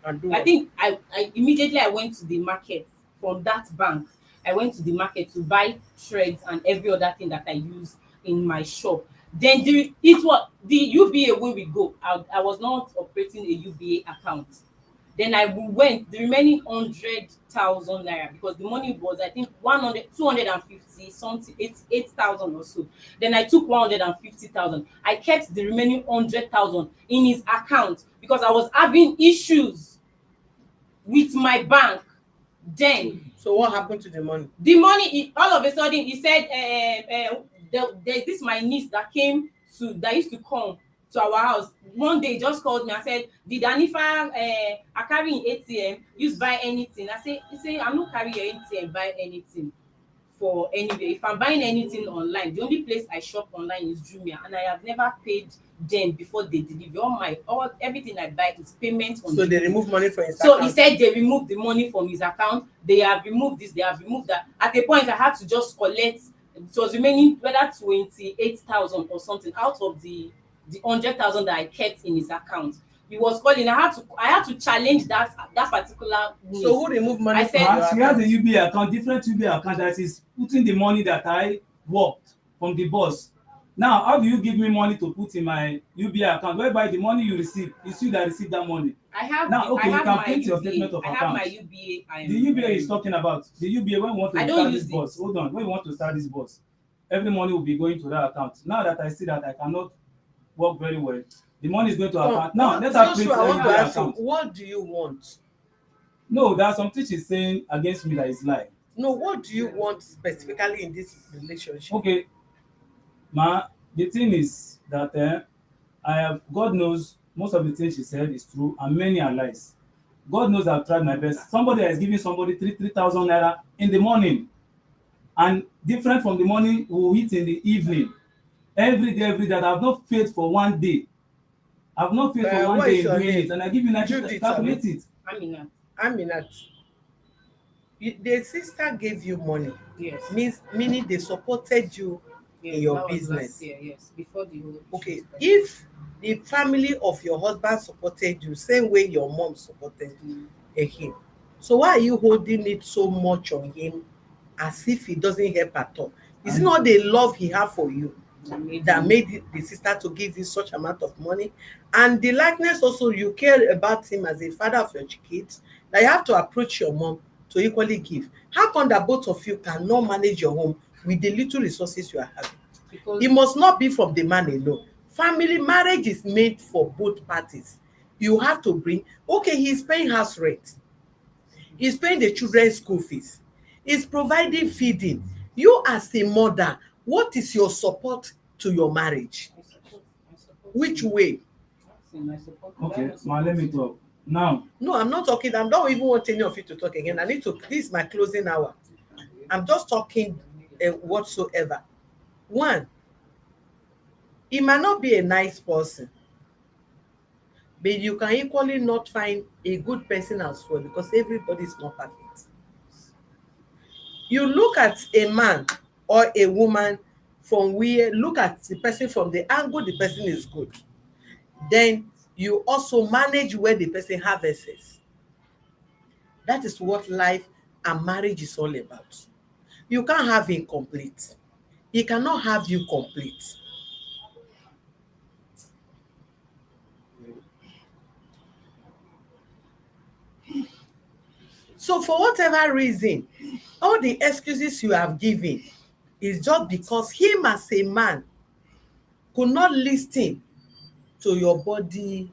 And do I what? think I immediately I went to the market from that bank. I went to the market to buy threads and every other thing that I use in my shop. Then it was the UBA wey we go. I was not operating a UBA account. Then I went the remaining 100,000 naira because the money was, I think, 250 something, 8,000 or so. Then I took 150,000. I kept the remaining 100,000 in his account because I was having issues with my bank. Then So what happened to the money? the money, all of a sudden he said, there's this my niece that used to come to our house. One day he just called me and said, did Anifa I carry in ATM use buy anything? He say I no carry your ATM buy anything for anywhere. If I'm buying anything online, the only place I shop online is Jumia, and I have never paid them before they deliver. Everything I buy is payment on So they delivery. remove money from his So account. he said they removed the money from his account. They have removed this, they have removed that. At a point I had to just collect, it was remaining whether 28,000 or something out of the 100,000 that I kept in his account. He was calling. I had to challenge that particular news. So who removed money I from said, your She has account? a UBA account, different UBA account that is putting the money that I worked from the boss. Now, how do you give me money to put in my UBA account, whereby the money you receive is you that receive that money? I have Now, okay, I you have can my print your UBA. statement of I have account. my UBA. The UBA is talking about the UBA when we want I to don't start use this it. boss. Hold on, when we want to start this boss, every money will be going to that account. Now that I see that I cannot work very well, the money is going to account. Now let her print Joshua, I want to UBA ask you, account. what do you want? No, there are some things she's saying against me that is lie. No, what do you want specifically in this relationship? Okay, the thing is that God knows most of the things she said is true and many are lies. God knows I've tried my best. Somebody is giving somebody 3,000 naira in the morning, and different from the money we will eat in the evening. Every day I've not failed for one day. I've not failed for one What day is in your doing name? it, and I give you 90. Judith, Calculate it. Aminat. Aminat. The sister gave you money, Yes. meaning they supported you Yes, in your that was business. last year, yes, before the whole Okay, issue started. if the family of your husband supported you same way your mom supported him, so why are you holding it so much on him as if he doesn't help at all? Is it not the love he have for you that made the sister to give you such amount of money, and the likeness also you care about him as a father of your kids, that you have to approach your mom to equally give? How come that both of you cannot manage your home with the little resources you are having? Because It must not be from the man alone. Family marriage is made for both parties. You have to bring, okay, he's paying house rent, he's paying the children's school fees, he's providing feeding. You as a mother, what is your support to your marriage? I support Which him. way? I support him. Okay, Why not ma, let me support talk. Now, No, I'm not talking. I don't even want any of you to talk again. I need to, this is my closing hour. I'm just talking whatsoever. One, he might not be a nice person, but you can equally not find a good person as well, because everybody is not perfect. You look at a man or a woman from where, look at the person from the angle the person is good, then you also manage where the person have excess. That is what life and marriage is all about. You can't have incomplete. He cannot have you complete. So for whatever reason, all the excuses you have given is just because him as a man could not listen to your body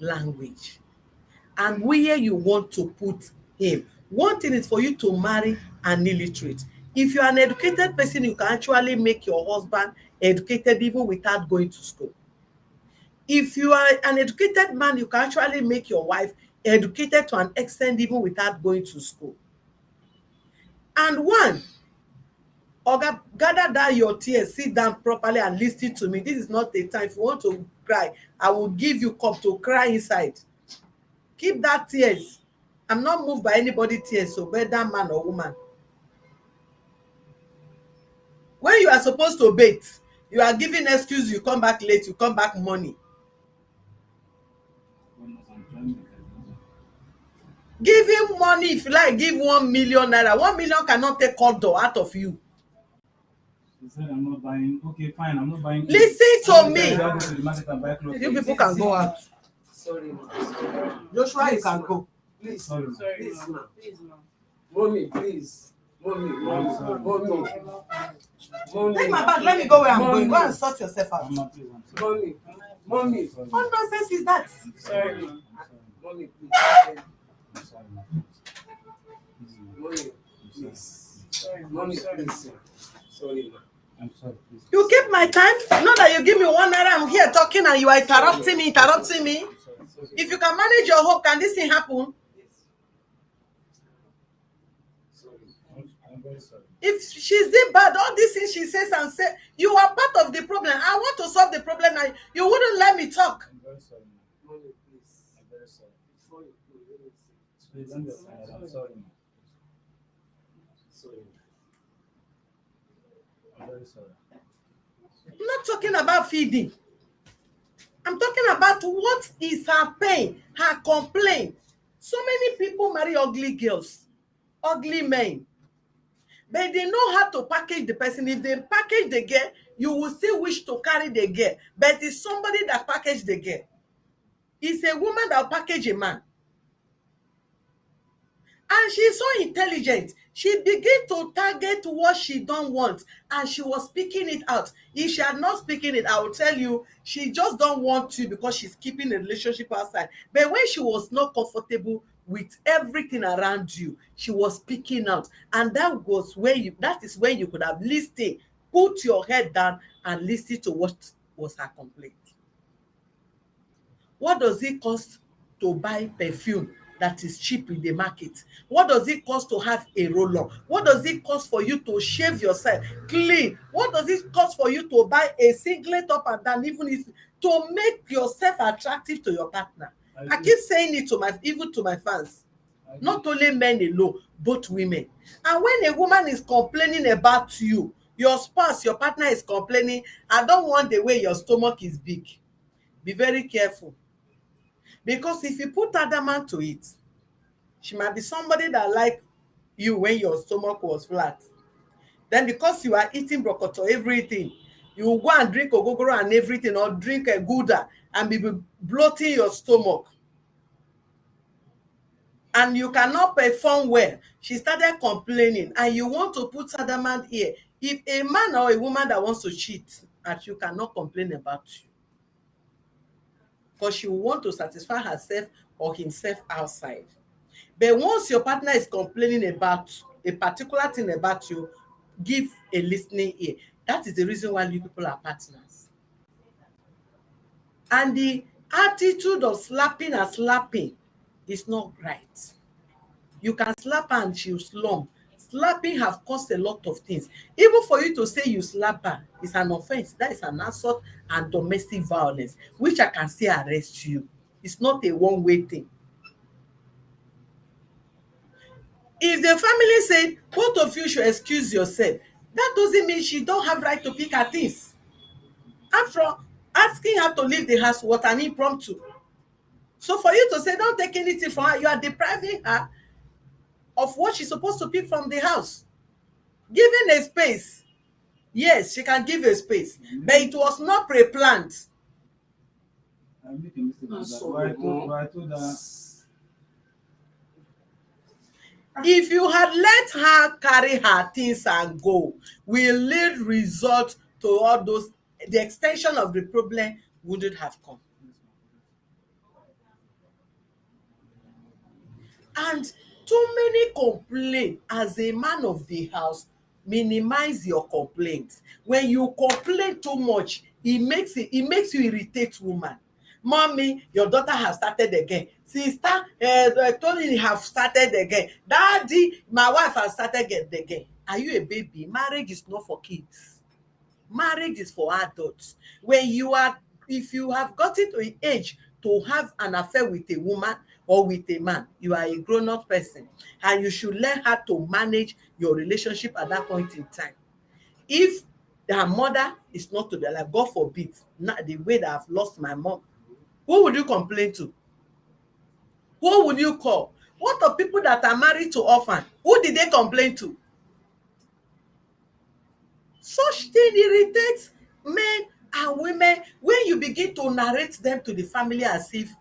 language and where you want to put him. One thing is for you to marry an illiterate. If you are an educated person, you can actually make your husband educated even without going to school. If you are an educated man, you can actually make your wife educated to an extent even without going to school. And one, oga, gather down your tears, sit down properly and lis ten to me. This is not a time. If you want to cry, I will give you cup to cry inside. Keep that tears. I'm not moved by anybody tears, so whether man or woman. When you are supposed to bathe, you are giving excuse, you come back late, you come back morning. Give him money. If you like, give 1 million naira. 1 million cannot take condo out of you. she said I'm not buying. Okay, fine, I'm not buying. Listen to me. You go to the market and buy clothes. You people can go out. Sorry, ma. Joshua, you can go. Please, Sorry, ma. Sorry, please, ma. ma. Please, ma. Mommy, please. Mommy, mommy, sorry. mommy, mommy. Take my bag. Let me go where I'm going. Go Mommy. and sort yourself out. I'm not pleased. I'm sorry. Mommy, mommy, Sorry. What nonsense is that? Sorry, ma. mommy, please. I'm sorry, ma. Please, ma. Mommy, please. Sorry, ma. Mommy, Sorry, please. Sorry, ma. I'm sorry, please. You keep my time. Not that you give me 1 naira. I'm here talking and you are interrupting me. I'm sorry. If you can manage your home, can this thing happen? Sorry. I'm very sorry. If she's this bad, all these things she says and say, you are part of the problem. I want to solve the problem and you wouldn't let me talk. I'm very sorry, ma. Mommy, please. I'm very sorry. Before you go, let me say. Please understand. I'm sorry, ma. Sorry. I'm very sorry. I'm not talking about feeding. I'm talking about what is her pain, her complaint. So many people marry ugly girls, ugly men. But they know how to package the person. If they package the girl, you will still wish to carry the girl. But it's somebody that packaged the girl. It's a woman that will package a man. And she's so intelligent. She begin to target what she don't want. And she was speaking it out. If she had not speaking it, I will tell you, she just don't want to because she's keeping the relationship outside. But when she was not comfortable with everything around you, she was speaking out. And that is when you could have listened, put your head down and listen to what was her complaint. What does it cost to buy perfume that is cheap in the market? What does it cost to have a roll-on? What does it cost for you to shave yourself clean? What does it cost for you to buy a singlet up and down, even if to make yourself attractive to your partner? I keep saying it to my fans. Not only men alone, both women. And when a woman is complaining about you, your spouse, your partner is complaining, I don't want the way your stomach is big. Be very careful. Because if you put adamant to it, she might be somebody that like you when your stomach was flat. Then because you are eating brokoto, everything, you will go and drink ogogoro and everything, or drink a gouda and be bloating your stomach. And you cannot perform well. She started complaining, and you want to put adamant here. If a man or a woman that wants to cheat at you cannot complain about you, because she will want to satisfy herself or himself outside. But once your partner is complaining about a particular thing about you, give a listening ear. That is the reason why you people are partners. And the attitude of slapping and slapping is not right. You can slap her and she'll slump. Slapping have caused a lot of things. Even for you to say you slap her is an offense. That is an assault and domestic violence, which I can say arrest you. It's not a one-way thing. If the family said both of you should excuse yourself, that doesn't mean she don't have right to pick her things. After asking her to leave the house was an impromptu. So for you to say don't take anything from her, you are depriving her of what she's supposed to pick from the house. Giving a space. Yes, she can give a space, but it was not pre-planned. I make a mistake on that. So, But I told her, If you had let her carry her things and go, will lead result to all those, the extension of the problem wouldn't have come. And too many complain. As a man of the house, minimize your complaints. When you complain too much, it makes you irritate woman. Mommy, your daughter has started again. Sister, Tony have started again. Daddy, my wife has started again. Are you a baby? Marriage is not for kids. Marriage is for adults. If you have gotten to an age to have an affair with a woman or with a man, you are a grown-up person, and you should learn how to manage your relationship at that point in time. If her mother is not to be alive, God forbid, not the way that I've lost my mom, who would you complain to? Who would you call? What of people that are married to orphan? Who did they complain to? Such thing irritates men and women when you begin to narrate them to the family as if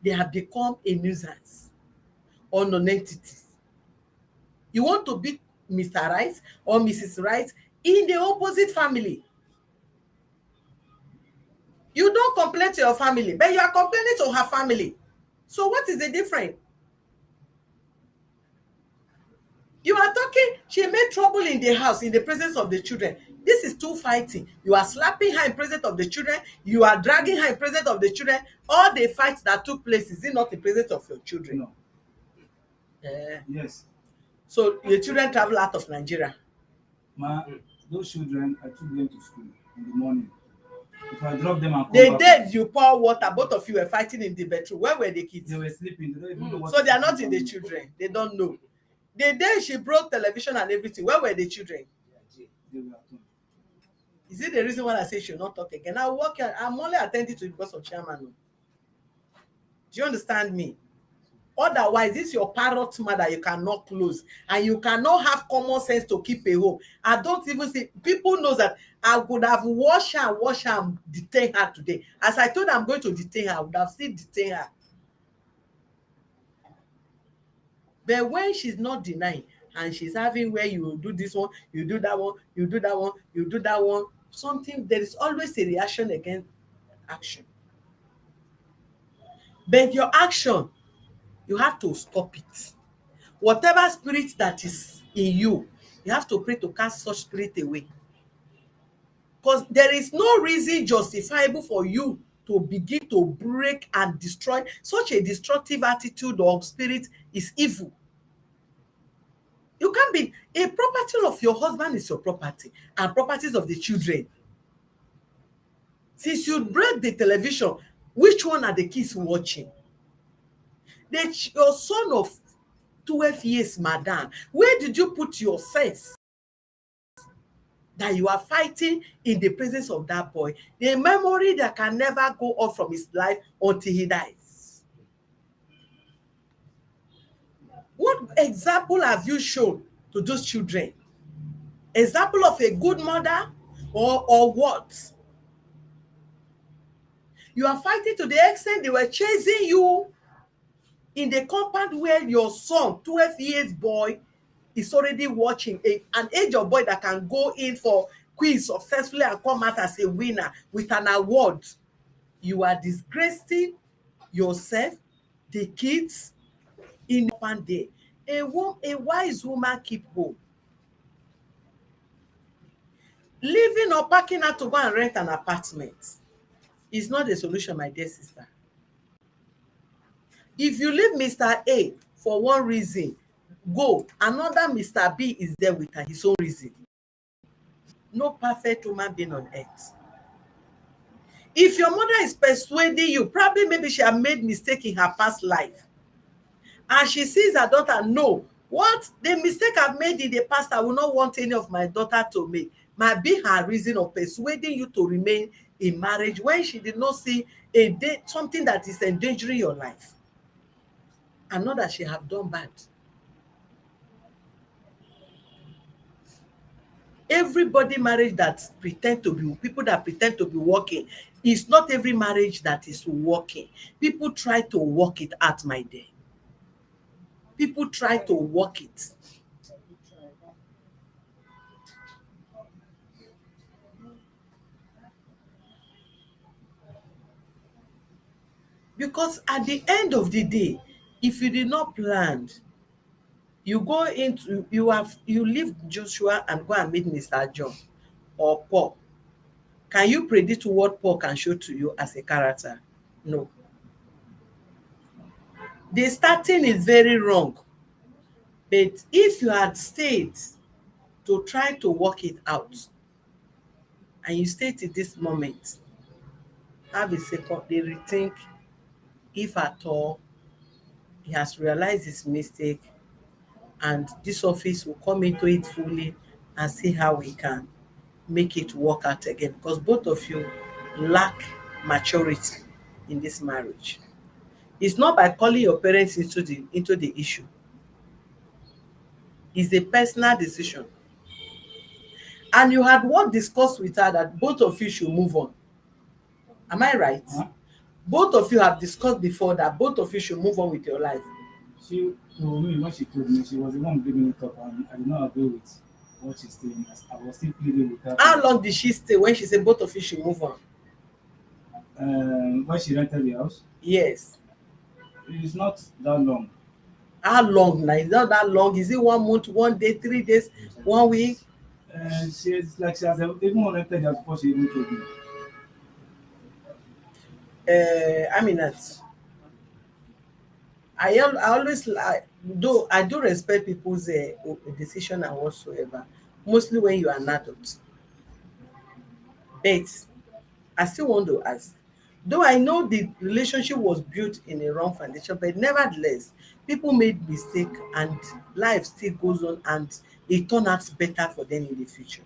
they have become a nuisance or non-entities. You want to be Mr. Right or Mrs. Right in the opposite family. You don't complain to your family, but you are complaining to her family. So what is the difference? You are talking, she made trouble in the house in the presence of the children. This is two fighting. You are slapping her in presence of the children. You are dragging her in presence of the children. All the fights that took place, is it not in presence of your children? no. Yes. So your children travel out of Nigeria. Those children, I took them to school in the morning. If I drop them and come The back, day you pour water, both of you were fighting in the bedroom. Where were the kids? they were sleeping. They don't even know what. So they are not in the children. They don't know. The day she broke television and everything, where were the children? They were at home. Is it the reason why I say she should not talk again? I'm only attending to it because of chairman. Do you understand me? Otherwise, this is your parrot mother you cannot close, and you cannot have common sense to keep a home. I don't even see people know that I would have washed her and detain her today. As I told her I'm going to detain her, I would have still detained her. But when she's not denying and she's having where you do this one, you do that one, you do that one, you do that one, something, there is always a reaction against action. But your action, you have to stop it. Whatever spirit that is in you, you have to pray to cast such spirit away. Because there is no reason justifiable for you to begin to break and destroy. Such a destructive attitude or spirit is evil. You can't be, a property of your husband is your property and properties of the children. Since you break the television, which one are the kids watching? Your son of 12 years, madam. Where did you put your sense that you are fighting in the presence of that boy? A memory that can never go off from his life until he dies. What example have you shown to those children? Example of a good mother or what? You are fighting to the extent they were chasing you in the compound where your son, 12 years boy, is already watching, an age of boy that can go in for quiz successfully and come out as a winner with an award. You are disgracing yourself, the kids, in the compound there. A wise woman keep home. Leaving or packing out to go and rent an apartment is not a solution, my dear sister. If you leave Mr. A for one reason, go, another Mr. B is there with his own reason. No perfect human being on earth. If your mother is persuading you, probably maybe she has made mistake in her past life, and she sees her daughter, no, what the mistake I've made in the past, I will not want any of my daughter to make, might be her reason of persuading you to remain in marriage when she did not see something that is endangering your life, and not that she have done bad. Everybody marriage that pretend to be, people that pretend to be working, is not every marriage that is working. People try to work it out, my dear. People try to work it. Because at the end of the day, if you did not plan, you go into, you leave Joshua and go and meet Mr. John or Paul. Can you predict what Paul can show to you as a character? No. The starting is very wrong. But if you had stayed to try to work it out, and you stay to this moment, have a second, they rethink if at all he has realized his mistake, and this office will come into it fully and see how we can make it work out again, because both of you lack maturity in this marriage. It's not by calling your parents into the issue. It's a personal decision. And you had what discussed with her that both of you should move on. Am I right? Huh? Both of you have discussed before that both of you should move on with your life. She told me, when she told me, she was the one bringing it up, and I did not agree with what she's saying. I was still pleading with her. How long did she stay when she said both of you should move on? When she rented the house, Yes. it's not that long. How long now? It's not that long. Is it 1 month, 1 day, 3 days, 1 week? She's like, she has even rented the house before she even told me. I mean that. I always like, though I do respect people's decision and whatsoever, mostly when you are an adult. But I still want to ask, though I know the relationship was built in a wrong foundation, but nevertheless, people made mistake and life still goes on, and it turns out better for them in the future.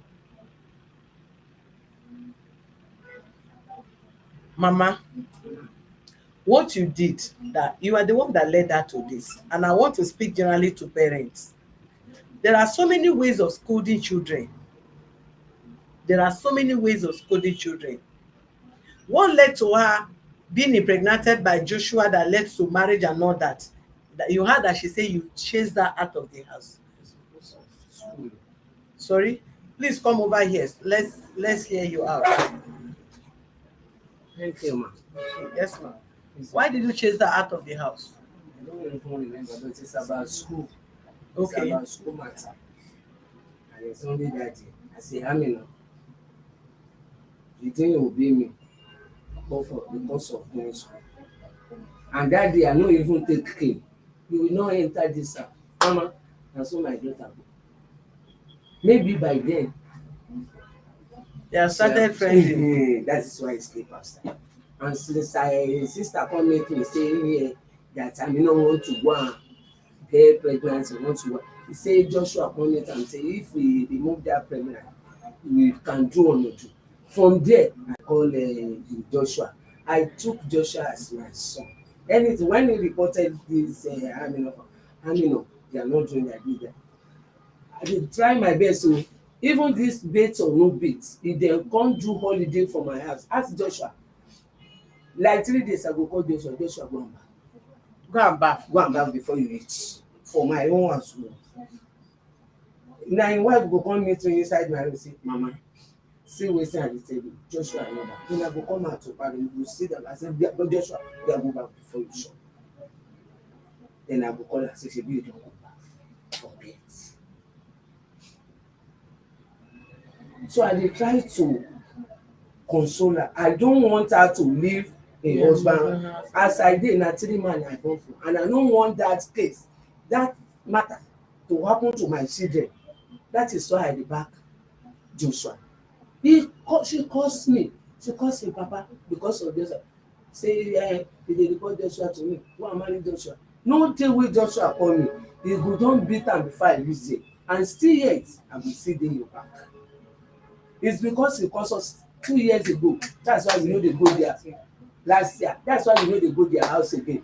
Mama, what you did, that you are the one that led her to this, and I want to speak generally to parents. There are so many ways of scolding children. There are so many ways of scolding children. One led to her being impregnated by Joshua, that led to marriage and all that. That you heard that she said you chased her out of the house. It's because of school. Sorry, please come over here. Let's hear you out. Thank you, ma. Yes, ma'am. Why did you chase her out of the house? I don't even remember, but it's about school. Okay. It's about school matter. And it's only that day. I say, Amina, you didn't obey me because of going school. And that day, I no even take care. You will not enter this house. Mama, that's what my daughter go. Maybe by then. They have started friendly. That is why I sleep outside. And since my sister come meet me say that I don't want to go and get pregnant, he want to, he say Joshua come meet am say if we remove that pregnant, we can do or not do. From there, I call Joshua. I took Joshua as my son. Anything when he reported this, they are not doing that either. I dey try my best. So even this bait or no bait, if dem come do holiday for my house, ask Joshua. Like 3 days I go call Joshua. Joshua go and baff. Go and baff before you eat. For my own house. Na him wife go come meet me inside my room say, Mama, see wetin I dey tell you. Joshua know that. Then I go come out to party, you go see them. I say, Joshua, you go back before you shop. Then I go call her say, shebi you don go baff for bed. So I dey try to console her. I don't want her to leave a husband. As I dey na 3 man I born for, and I no want that case, that matter to happen to my children. That is why I dey back Joshua. She calls me. She calls him papa because of Joshua. Say he dey report Joshua to me. Go and marry Joshua. No day wey Joshua call me, he go don beat am before I reach there, and still yet I go still dey your back. It's because he calls us 2 years ago. That's why we no dey go there last year. That's why we no dey go their house again.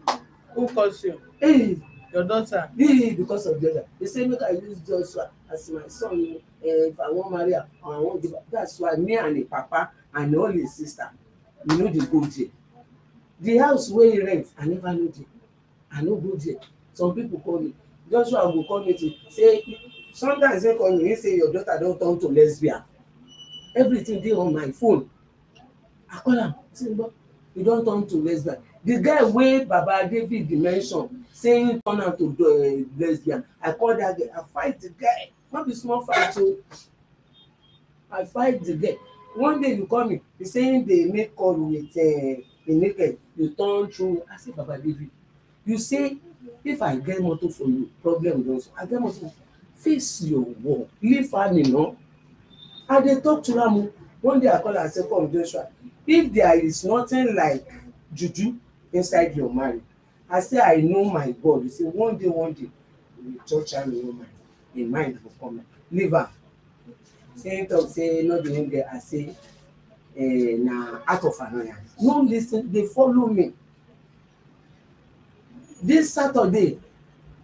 Who calls you? Hey, Your daughter? because of the other. They say make I use Joshua as my son. If I wan marry her or I wan give her. That's why me and the papa and all his sister, we no dey go there. The house wey he rent, I never know there. I no go there. Some people call me. Joshua go call me to say, sometimes he call me, he say your daughter don turn to lesbian. Everything dey on my phone. I call am, say, you don turn to lesbian. The guy wey Baba David mention say he turn am to lesbian, I call that guy, I fight the guy. No be small fight o. I fight the guy. One day you call me, he say him dey make call with the naked, you turn through. I say, Baba David, you say if I get motor for you, problem don solve. I get motor, face your wall, leave am alone. I dey talk to am. One day I call am say, come Joshua, if there is nothing like juju inside your marriage, I say I know my God. He say one day you will touch am in your mind. In mind go come. Leave am. Say him talk say no be him there. I say na out of annoyance. No lis ten, dey follow me. This Saturday,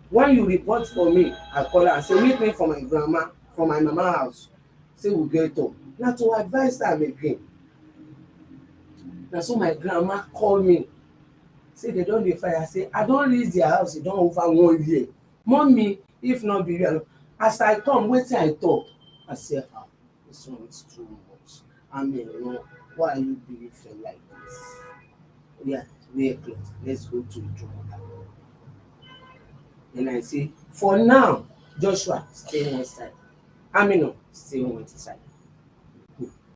when you report for me, I call her say meet me for my grandma, for my mama house. Say we get talk. Na to advise am again. Na so my grandma call me. Say they don dey fire. I say I don reach their house. E don over 1 year. Mommy, if not be real, as I come, wetin I talk? I say, this one is too much. I mean, why are you behaving like this? Yeah, wear clothes. Let's go to the drama. Then I say, for now, Joshua, stay one side. Stay one side.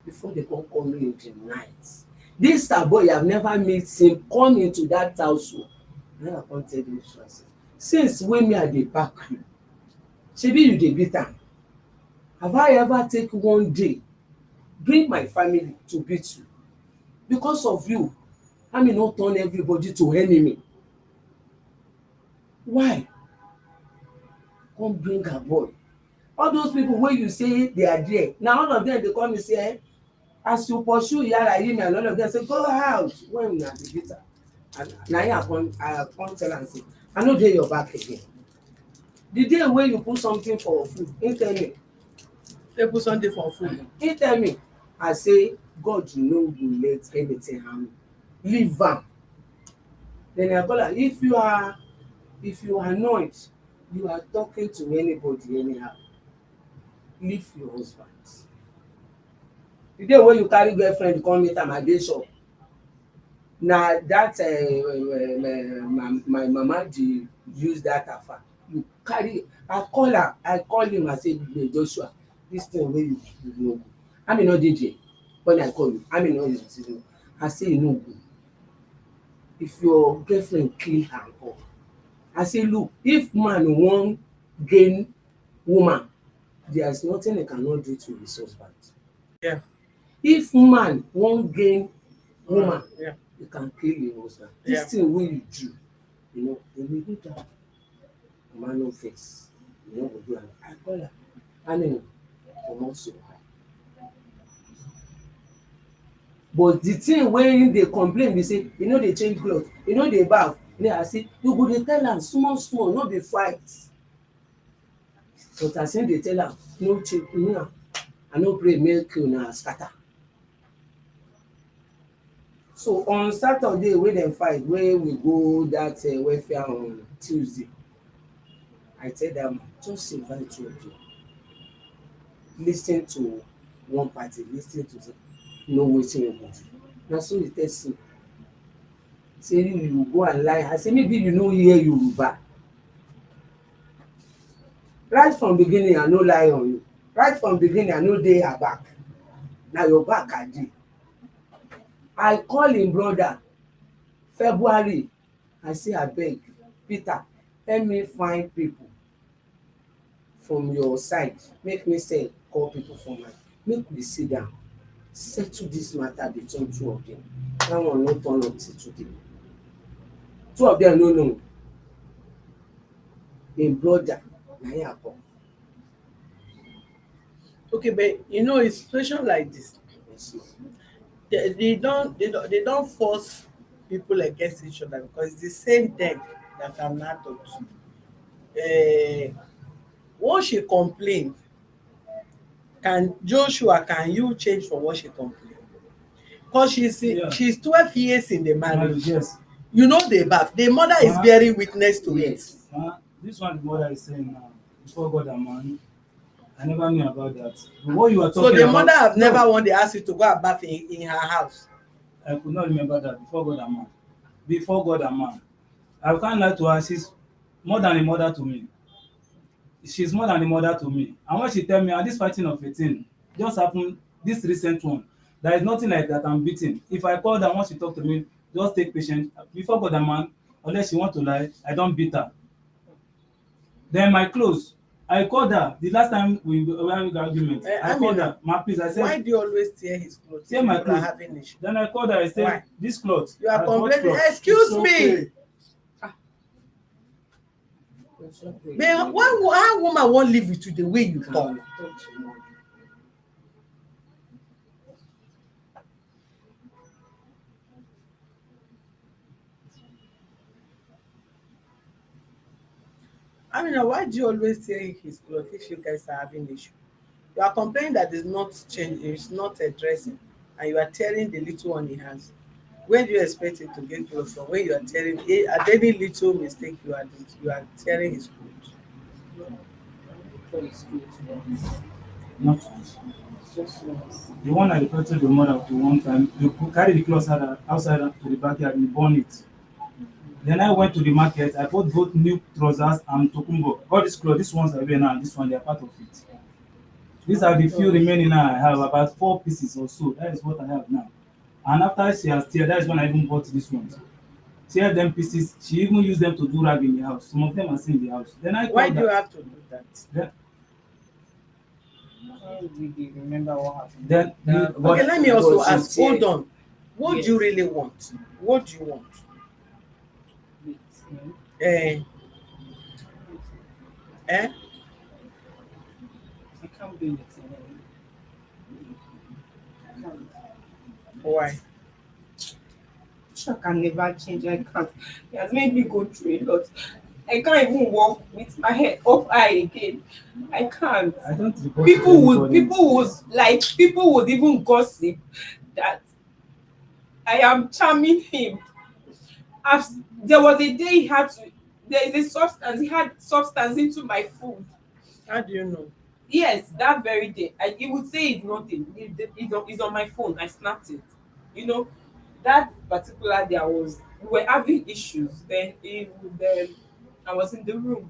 Before they come call me in the night. This boy, I've never met him, come into that house. Then I come tell this one, since when me I dey back you, shebi you dey beat am. Have I ever take one day bring my family to beat you? Because of you, I may not turn everybody to enemy. Why? Come bring a boy. All those people wey you say they are there, na all of them dey come and say, as you pursue Yara Yimi and all of them say, go out. When una dey beat am, na him I come tell am say, I no dey your back again. The day wey you put something for food, he tell me. They put something for food. He tell me, I say, God no go let anything harm me. Leave am. Then I call her, if you are not, you are talking to anybody anyhow. Leave your husband. The day when you carry girlfriend come meet am, I dey shop. Na that my mama dey use that afa. You carry, I call him, I say, Joshua, this thing wey you no go. I may not dey there when I call you. I may not dey. I say you no go. If your girlfriend kill her or I say, look, if man wan gain woman, there is nothing he cannot do to his husband. Yeah. If man wan gain woman, Yeah. you can kill your husband. Yeah. This thing wey you do, they will do that. Mama no vex. You no go do am. I call her. Anyway, comot so. But the thing wey dey complain be say e no dey change cloth, e no dey baff. I say you go dey tell am small small, no be fight. But as him dey tell am no change, I no pray make una scatter. So on Saturday wey dem fight, wey we go dat welfare on Tuesday, I tell dat man just invite two of you, lis ten to one party, lis ten to know wetin you go do. Na so he tell me say you go and lie. I say maybe you no hear Yoruba. Right from beginning I no lie on you. Right from beginning I no dey your back. Na your back I dey. I call him brother February. I say abeg Peter, help me find people from your side, make me send call people for mine, make we sit down settle dis matter between two of them. Dat one no turn up till today. Two of them no know. Him brother na him I call. Okay, but you know, in situation like this, Yes, ma'am. they don't force people against each other, because it's the same thing that I'm not talking to. Once she complain, can you change from what she complain? Because she's 12 years in the marriage. Yes. You know the bath. The mother is bearing witness to it. This one the mother is saying now, before God and man, I never knew about that. But what you are talking So the about, mother have never want to ask you to go and bath in her house. I could not remember that before God and man. Before God and man. I can't lie to her, she's more than a mother to me. She's more than a mother to me. And when she tell me, this fighting of 18 just happened, this recent one, there is nothing like that I'm beating. If I call her, once she talk to me, just take patience. Before God and man, unless she want to lie, I don't beat her. Then my clothes, I called her the last time we were having argument. I called her, ma please, I said, why do you always tear his clothes? tear my People are clothes. having issue. Then I called her, I said, Why? this cloth. You are I bought complaining. cloth. Excuse It's me. okay. Man, why woman won't live with you the way you talk? I mean, why do you always tear his clothes if you guys are having issue? You are complaining that it's not changing, it's not addressing, and you are tearing the little one he has. When do you expect him to get clothes from? When you are tearing, at any little mistake you are tearing his clothes. Not once. The one I reported to the mother to one time, they carry the clothes outside to the backyard and burn it. Then I went to the market, I bought both new trousers and tokumbo. All these clothes, these ones I wear now and this one, they are part of it. These are the few remaining now I have, about 4 pieces or so. That is what I have now. And after she has teared, that is when I even bought these ones. Tear them pieces, she even used them to do rag in the house. Some of them are still in the house. Then I Why called do you her. have to do that? Then, I don't really remember what happened. then Okay, let me also but she ask, tear- hold on. What Yes. do you really want? What do you want? With him. Eh? Eh? I can't be with him. I can't. Why? I can never change. I can't. He has made me go through a lot. I can't even walk with my head up high again. I can't. I don't report People to would anybody. people would even gossip that I am charming him. There was a day there is a substance, he had substance into my food. How do you know? Yes, that very day. He would say it's nothing. It's on my phone. I snapped it. You know, that particular day we were having issues. Then I was in the room.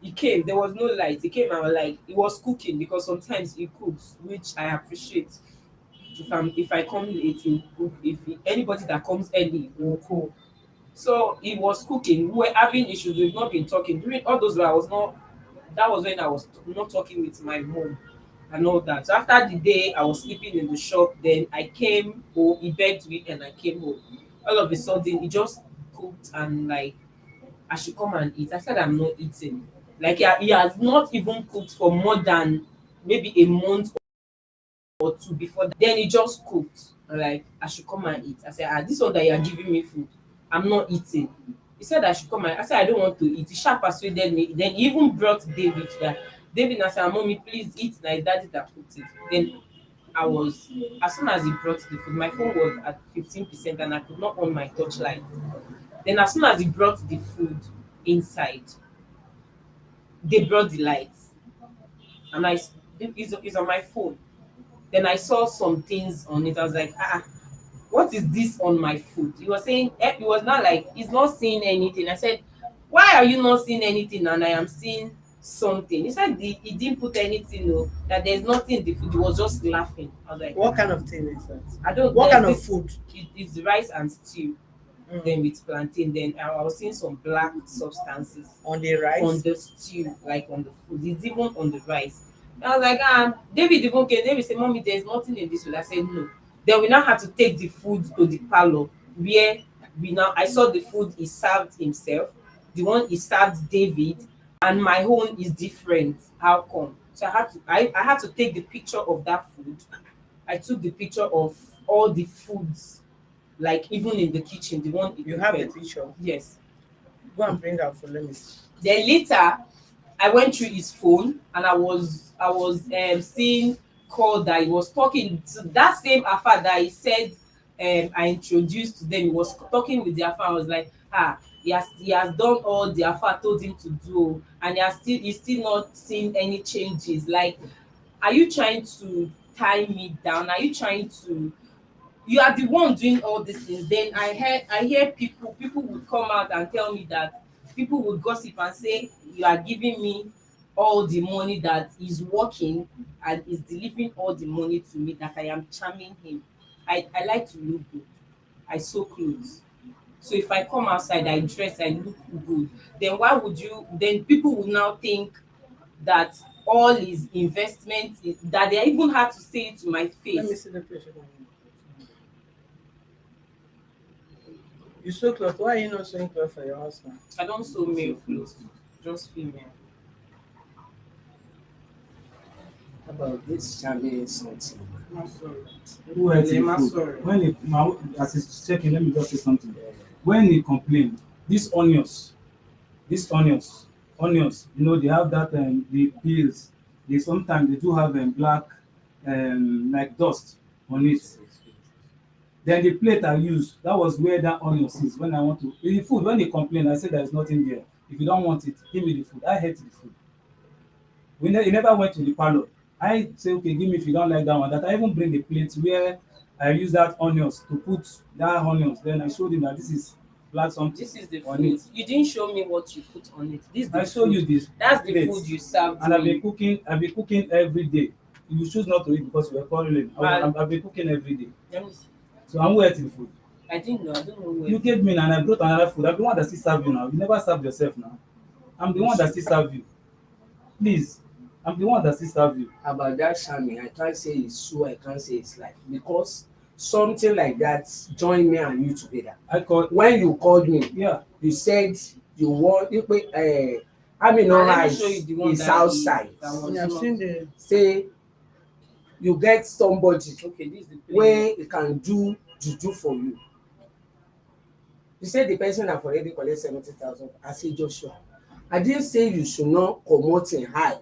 He came, there was no light. He came and was like, he was cooking, because sometimes he cooks, which I appreciate. If I come late, he cook. Anybody that comes early will cook. So he was cooking. We were having issues. We've not been talking during all those. That was when I was not talking with my mom and all that. So after the day, I was sleeping in the shop. Then I came home. He begged me, and I came home. All of a sudden, he just cooked and like I should come and eat. I said I'm not eating. Like he has not even cooked for more than maybe a month or two before that. Then he just cooked. I'm like, I should come and eat. I said, this one that you are giving me food, I'm not eating. He said I should come and I said I don't want to eat. He sharp persuaded me. Then he even brought David there. David and I said, Mommy, please eat now. His daddy that cooked it. Then I was, as soon as he brought the food, my phone was at 15% and I could not on my torchlight. Then as soon as he brought the food inside, they brought the lights. And it's on my phone. Then I saw some things on it. I was like, what is this on my food? He was saying, he was not like, he's not seeing anything. I said, why are you not seeing anything and I am seeing something? He said he didn't put anything, no, that there's nothing in the food. He was just laughing. I was like, What kind of thing is that? I don't. What kind of this- food? It's rice and stew. Then with plantain. Then I was seeing some black substances On the rice? on the stew, like on the food. It's even on the rice. I was like, David even came. David said, Mommy, there's nothing in this food. I said, no. Then we now had to take the food to the parlor where I saw the food he served himself, the one he served David, and my own is different. How come? So I had to take the picture of that food. I took the picture of all the foods, like even in the kitchen, the one You have the prepared. picture. Yes. Go and bring out for let me see. Then later, I went through his phone and I was seeing call that he was talking to that same Afa that he said I introduced to them. He was talking with the Afa. I was like, he has done all the Afa told him to do, and he's still not seeing any changes. Like, are you trying to tie me down? Are you trying to? You are the one doing all these things. Then I hear people would come out and tell me that people would gossip and say you are giving me all the money that is working and is delivering all the money to me, that I am charming him. I like to look good. I sew clothes. So if I come outside, I dress, I look good. Then people will now think that all his investment that they even had to say it to my face. Let me see the picture. You sew cloth. Why are you not sewing cloth for your husband? I don't sew male clothes, just female. How about this charming something? I'm sorry. Who ate the I'm food? sorry. As he's checking, let me just say something. When he complained, these onions, they have that the peels. They sometimes they do have black like dust on it. Then the plate I use, that was where that onions is. When I want to the food, when they complain, I say there is nothing there. If you don't want it, give me the food. I hate the food. He never went to the parlor. I say, okay, give me if you don't like that one. That I even bring the plate where I use that onions to put that onions. Then I showed him that this is black something. This is the on food. it. You didn't show me what you put on it. This is the I show food. you this. That's the plate. food you served And I've me. been cooking every day. You choose not to eat because you are quarreling. I've been cooking every day. Let me see. So I'm who ate the food. I didn't know. I don't know where. You gave me and I brought another food. I'm the one that still serve you now. You never serve yourself now. I'm the one that still serve you. Please. I'm the one that still serve you. About that charming, I can't say it's so, I can't say it's like, because something like that joined me and you together. When you called me, Yeah. you said you want having no Let me eyes show you the one is that outside. that was I've not- seen the Say you get somebody Okay, this is the plate. where he can do juju for you. You say the person have already collect 70,000. I say Joshua, I didn't say you should not comot in high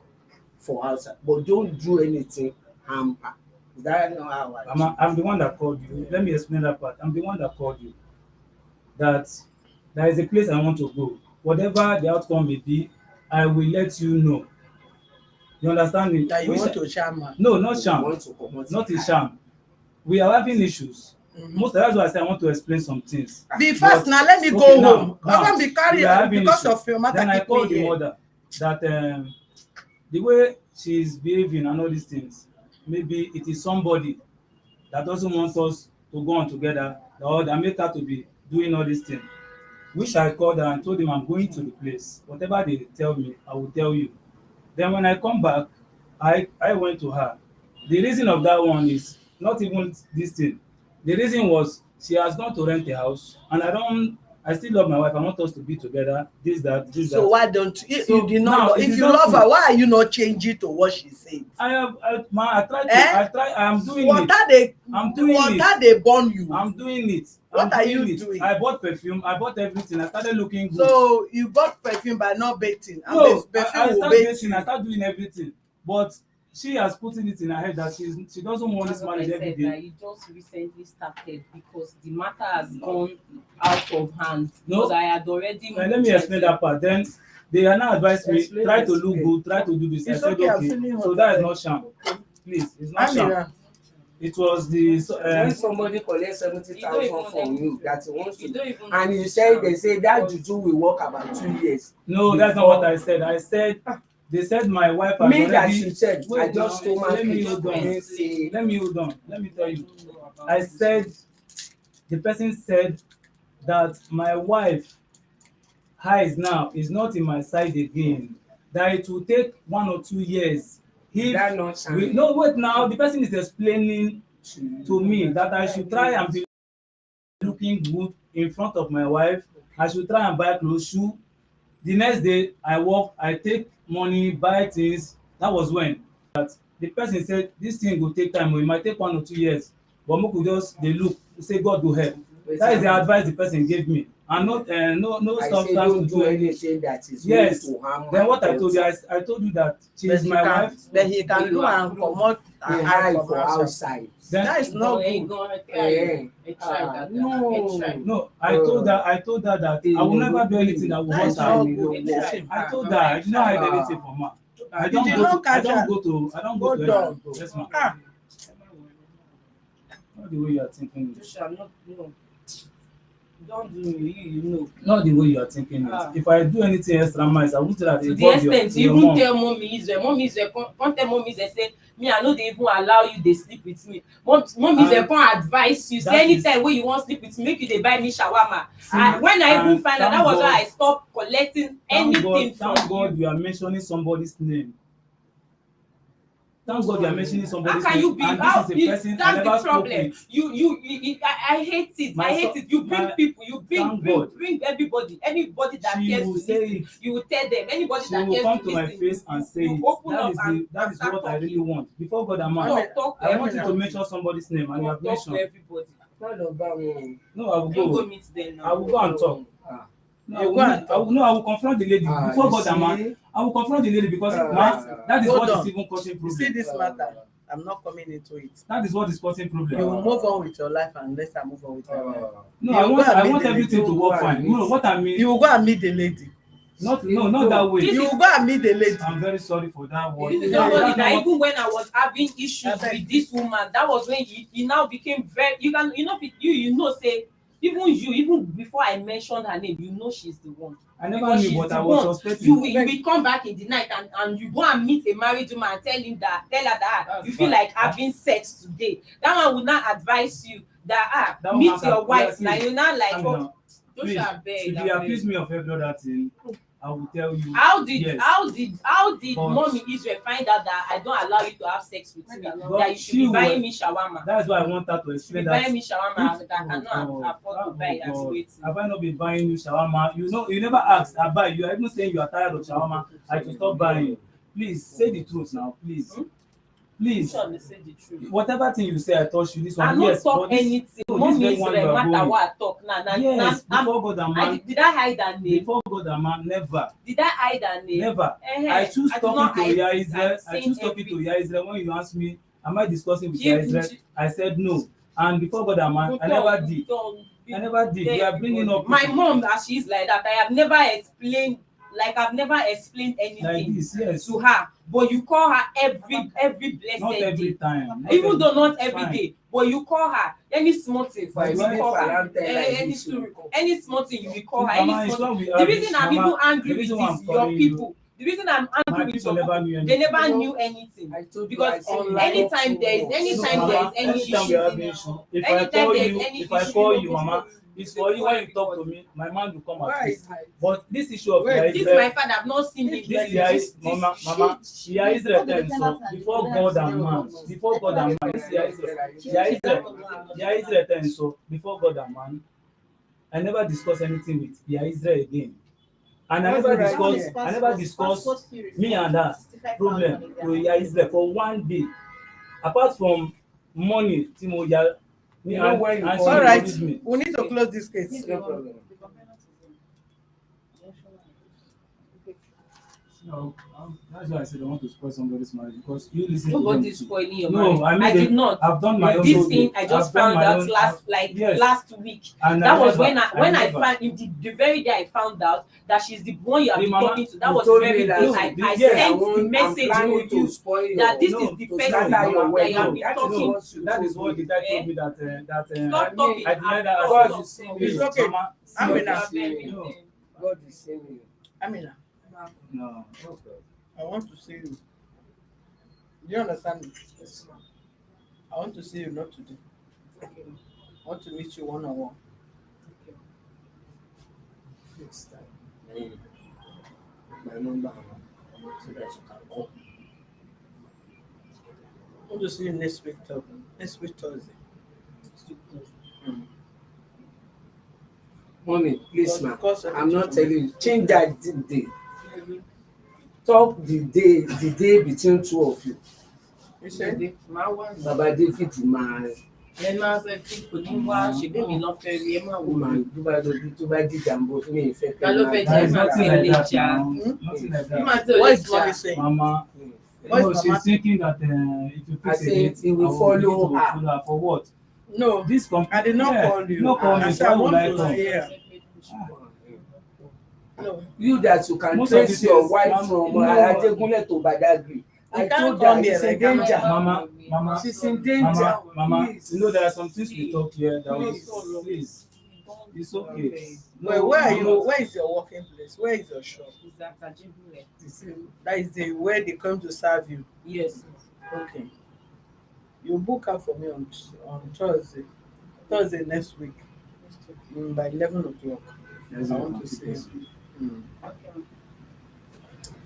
for outside, but don't do anything hamper. Is that not how I do? I'm the one that called you. Let me explain that part. I'm the one that called you. That there is a place I want to go. Whatever the outcome may be, I will let you know. You understand me? that you Which- want to charm her. No, not You sham. want to comot Not in a high. sham. We are having issues. Mhm. Most of that's why I say I want to explain some things. Be fast But- now. Let me okay, go now- home. now, I can't be we are carried having because issues. of your matter. Then I Keep called me the here. mother that the way she's behaving and all these things, maybe it is somebody that doesn't want us to go on together or that make her to be doing all these things. Which I called her and told him I'm going to the place. Whatever they tell me, I will tell you. Then when I come back, I went to her. The reason of that one is not even this thing. The reason was she has gone to rent a house and I don't I still love my wife. I want us to be together. This, that, this, So that. why don't you? So You did not. now, If it is you not love true. her, why are you not changing to what she said? I try to. Eh? I'm doing Water it. they, I'm doing water it. they burn you. I'm doing it. What are you it. doing? I bought perfume. I bought everything. I started looking good. So you bought perfume by not bathing. And No, perfume I will start bathe dating. you. I start doing everything. But she has put it in her head that she doesn't want this That's what I marriage every said, day. that you just recently started because the matter has gone out of hand. No. Because I had already. Let me explain that part. Then they are now advised me, Explain, try to explain. look good, try to do this. It's I said okay, I'm okay. feeling So hot that is already. not sham. Please, it's not sham. Amina, It was the When somebody collects 70,000 even from let you me- that he wants You to, don't even and you understand. they say that juju will work about 2 years. no, that's not what I said. I said they said my wife has Me that already. you said, I Wait just now, told my let me kids hold to on. me say, Let me hold on. Let me tell you. I said the person said that my wife eyes now is not in my side again. That it will take 1 or 2 years. If that not sound. no, wait now. The person is explaining to me that I should try and be looking good in front of my wife. I should try and buy clothes, shoe. The next day I work, I take money, buy things. That was when that the person said this thing go take time, it might take 1 or 2 years, but make we just dey look say God go help. That is the advice the person gave me, and no I say substance to don't do do anything. anything that is Yes. going to harm Then my what I told you, daughter. I told you that she but is he my can, wife. but he can do and comot They and hide hide for from outside. outside. Then That is not good. No. I told her that I will never do anything that will That is hurt not her. good. I told her I did not hide anything from her. I You did not catch her. don't go Go to down. yes ma'am. Ah, Not the way you are thinking it. No. Don't do me, you know. Not the way you are thinking it. If I do anything extra miles, I will tell her To to the involve extent, your you even mom. tell mommy Israel, come tell mommy Israel say, me I no dey even allow you dey sleep with me. Mommy Israel come advise you, say that is- anytime wey you wan sleep with me, make you dey buy me shawarma. See, When I even and find out, that thank was why God- I stopped collecting anything from Thank God you. you are mentioning somebody's name. Thank God you are mentioning How somebody's can name. you be? And How this is a person I that's never the spoke problem. with. I hate it. My I hate son- it. You bring my- people. You thank God. bring everybody. Anybody that She cares will to say listen, it. you will tell them. Anybody She that will cares come to to my listen, face and say you it. open That up is and what start I really talking. want. Before God and man, Talk to I want you to everybody. mention somebody's name and you have Talk to mentioned. everybody. No, I will Don't go go. meet them now. I will go and talk. No, You go and talk. I will confront the lady before you God and man. see? I will confront the lady because that is Hold what is on. even causing you see problem. this matter, I'm not coming into it. That is what is causing problem. You will move on with your life and let her move on with her life. No, You I go want and meet the everything lady. to work Go and fine. meet. No, what I mean, You will go and meet the lady. not that way. You will go and meet the lady. I'm very sorry for that word. This is Yeah, somebody That's not that what- even when I was having issues Abeg. with this woman, that was when he now became very. You know say even before I mentioned her name, you know she's the one. I never Because knew, she's but the I was one. suspecting. You will come back in the night and you go and meet a married woman and tell her that That's you feel fine. like having sex today. That one will not advise you that That meet woman your can- wife. yeah, Now see, you're not like Calm down. Please, Joshua if you abeg. accuse me of every other thing, I will tell you. How did yes. But- mommy Israel find out that I don't allow you to have sex with me? That you should she be will- buying me shawarma. That's why I want her to You should explain be that. buying me shawarma If- that I cannot afford to buy as God. waiting. Have I not been buying you shawarma? You know, you never asked. I buy. You are even saying you are tired of shawarma. I should stop buying. Please say the truth now, please. Please. Sure, they say the truth. Whatever thing you say, I touch you. This one, I no yes. talk but this, anything. no, this Mommy very one you Israel are matter going. what I talk now. Yes, before God and man. Did I hide her name? Before God and man, never. Did I hide her name? Never. I choose talking to Iya Israel. I choose talking to Iya Israel. When you ask me, am I discussing with Iya Israel? I said no. And before God and man, I never did. I never did. You are bringing up My people mom, as she is like that, I have never explained anything like this. Yes. to her. But you call her every blessed Not every day. time. Even though not every Fine. day, but you call her any small thing. If I You see call her Palante like any this, story, any small thing you will call her. Mama, Any it's small when we thing. The have reason this, I'm Mama, even angry the with reason why I'm this your calling you, people. The reason I'm my angry with people your never people, knew they anything. never knew anything. I told Because you, I said, anytime there is So, anytime Mama, there is any anytime we have issue, issue, if anytime I call there is you, any if I issue, call you you, go Mama, straight. it's You for you call when you talk to everybody. me, my man will come Why at is peace. But this issue of Wait, Iya This Israel, my father have not seen me. this Iya, Mama, Iya Israel time, so before God and man, before God and man, this Iya Israel time, so before God and man, I never discuss anything with Israel again. And I What's never the right discuss here? I never discuss me and her problem to Israel for one day. Apart from money tí mo ya You know when you and call she All me. right, introduce me. we need to close this case. No problem. No, that's why I said I want to spoil somebody's marriage because you listen to them. Nobody's spoiling your No, marriage. I I mean, did not. I've done my own. This thing I just I've done found my out own- last yes. last week. And That I was never- when I never- found the very day I found out that she's the one you have The been mama- talking to. That You was told the very me day that I yes, sent the message I'm to planning to you spoil your, that this No, is the to person scatter your that you wedding. have been That is talking what to. you that told is what me. the guy told me that Stop talking. I denied that. Stop God is talking. serious. It's okay. Mama, I'm in God a- is No. God is seeing you. Amina, No. I want to see you. Do you understand me? Yes. I want to see you not today. I want to meet you one on one. Next time. My number so that you can call. I want to see you next week Thursday. Mm. Mommy, please, ma. Because of I'm the not teacher. telling you. Change that day. Talk the day between two of you. You said? Baba David máa Ẹ máa fẹ́ fi kò ní wá ṣègbè mi lọ́fẹ̀ẹ́ rí ẹ máa ó wò máa mí. tó bá dìjà ń bọ̀ mi ìfẹ́ Ta ló fẹ́ There jẹ́ is máa nothing tí ò like lè that jà? now. Hmm? Nothing like Bí máa that. tí ò lè What is mommy jà? saying? Mama, What is no, mama she's thinking that if you fix I say it, he will I will follow begin to her. follow her. For what? No, This I did not call you. No call I me. said Why I would want I to come? see her. No, You that you can Most of trace the your things, wife Mama, from no. Adegunle to Badagry. I can't told come her here it's in like that. danger. Mama, She's in danger. Mama, Please. you know there are some things we talk here that Please. please. It's okay. but where are you? Where is your working place? Where is your shop? Is that Ajibule? That is the where they come to serve you. Yes. Okay. You book her for me on Thursday. Thursday next week. By 11 o'clock. I want to see her.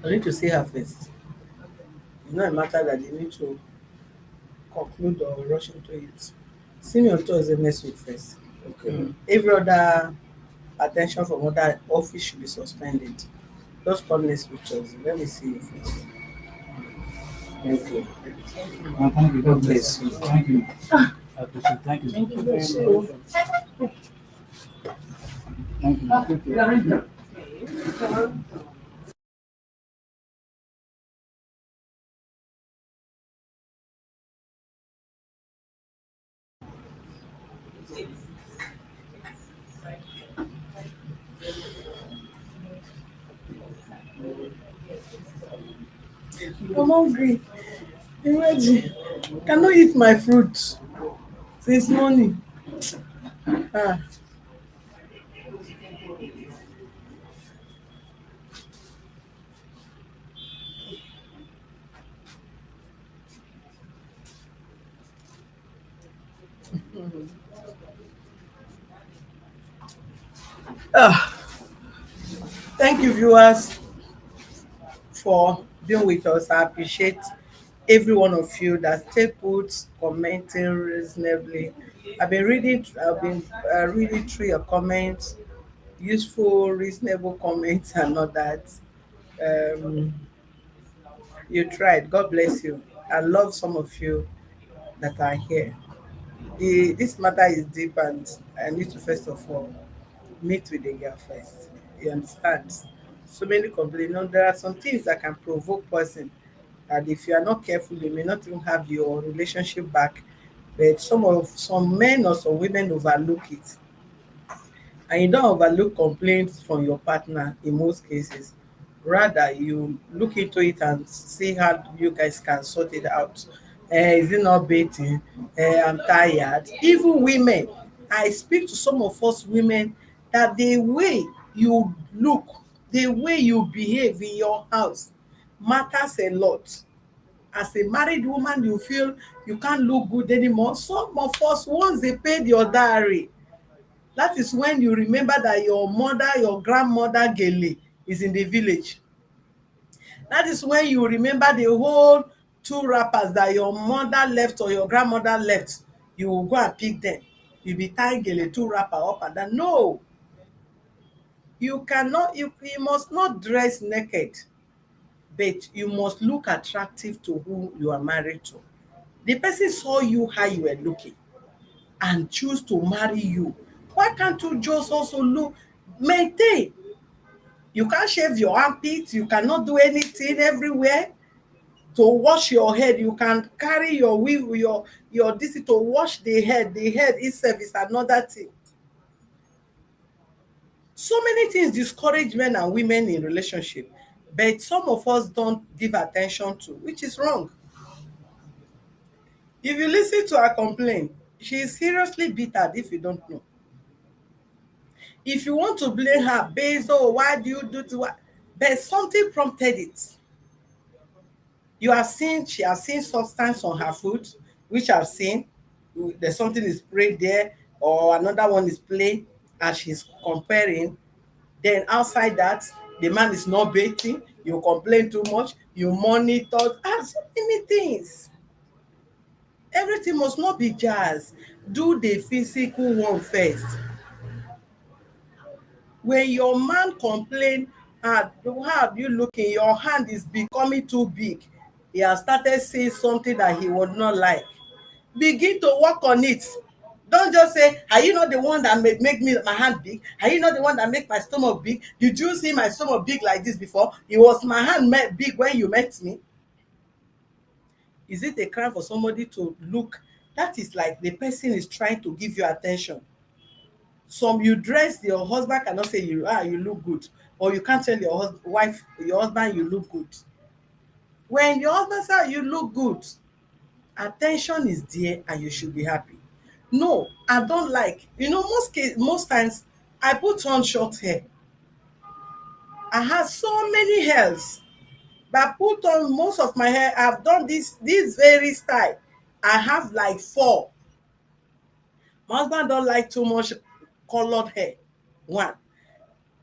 I need to see her first. It's not a matter that you need to conclude or rush into it. See me on Thursday next week first. Okay. Every other attention from other office should be suspended. Just come next week Thursday. Let me see you first. Thank you. Thank you. God bless you. Thank you. I appreciate it. Thank you. Thank you very much. Thank you. I'm hungry. Imagine. Cannot eat my fruit since morning. Ah. Ah. Thank you, viewers, for being with us. I appreciate every one of you that stay put, commenting reasonably. I've been reading through your comments, useful, reasonable comments, and all that. Um, you tried. God bless you. I love some of you that are here. This matter is deep, and I need to first of all meet with the girl first. You understand? So many complain. No, there are some things that can provoke person, and if you are not careful, you may not even have your relationship back. But some men or some women overlook it, and you don't overlook complaints from your partner in most cases. Rather, you look into it and see how you guys can sort it out. Is it not baiting? I'm tired. Even women, I speak to some of us women that the way you look, the way you behave in your house matters a lot. As a married woman, you feel you can't look good anymore. Some of us, once they paid your dowry, that is when you remember that your mother, your grandmother Gele is in the village. That is when you remember the whole two wrappers that your mother left or your grandmother left. You will go and pick them. You be tying Gele two wrapper up and down. No, You cannot, you must not dress naked, but you must look attractive to who you are married to. The person saw you how you were looking and choose to marry you. Why can't you just also look, maintain? You can't shave your armpits, you cannot do anything everywhere. To wash your head, you can carry your weave, your this to wash the head. The head itself is another thing. So many things discourage men and women in relationship, but some of us don't give attention to, which is wrong. If you listen to her complaint, she is seriously bitter if you don't know. If you want to blame her based on why do you do to what, but something prompted it. You have seen, she has seen substance on her food, which I've seen. There's something is sprayed there, or another one is plain, and she's comparing. Then outside that, the man is not bathing, you complain too much, you monitor, so many things. Everything must not be jazz. Do the physical one first. When your man complain, how you looking, your hand is becoming too big, he has started saying something that he would not like, begin to work on it. Don't just say, are you not the one that make me my hand big? Are you not the one that make my stomach big? Did you see my stomach big like this before? It was my hand big when you met me. Is it a crime for somebody to look? That is like the person is trying to give you attention. Some you dress, your husband cannot say you look good, or you can't tell your wife, your husband, you look good. When your husband says you look good, attention is there and you should be happy. No, I don't like, most times I put on short hair. I have so many hairs, but I put on most of my hair. I've done this very style. I have like four. My husband don't like too much colored hair. One,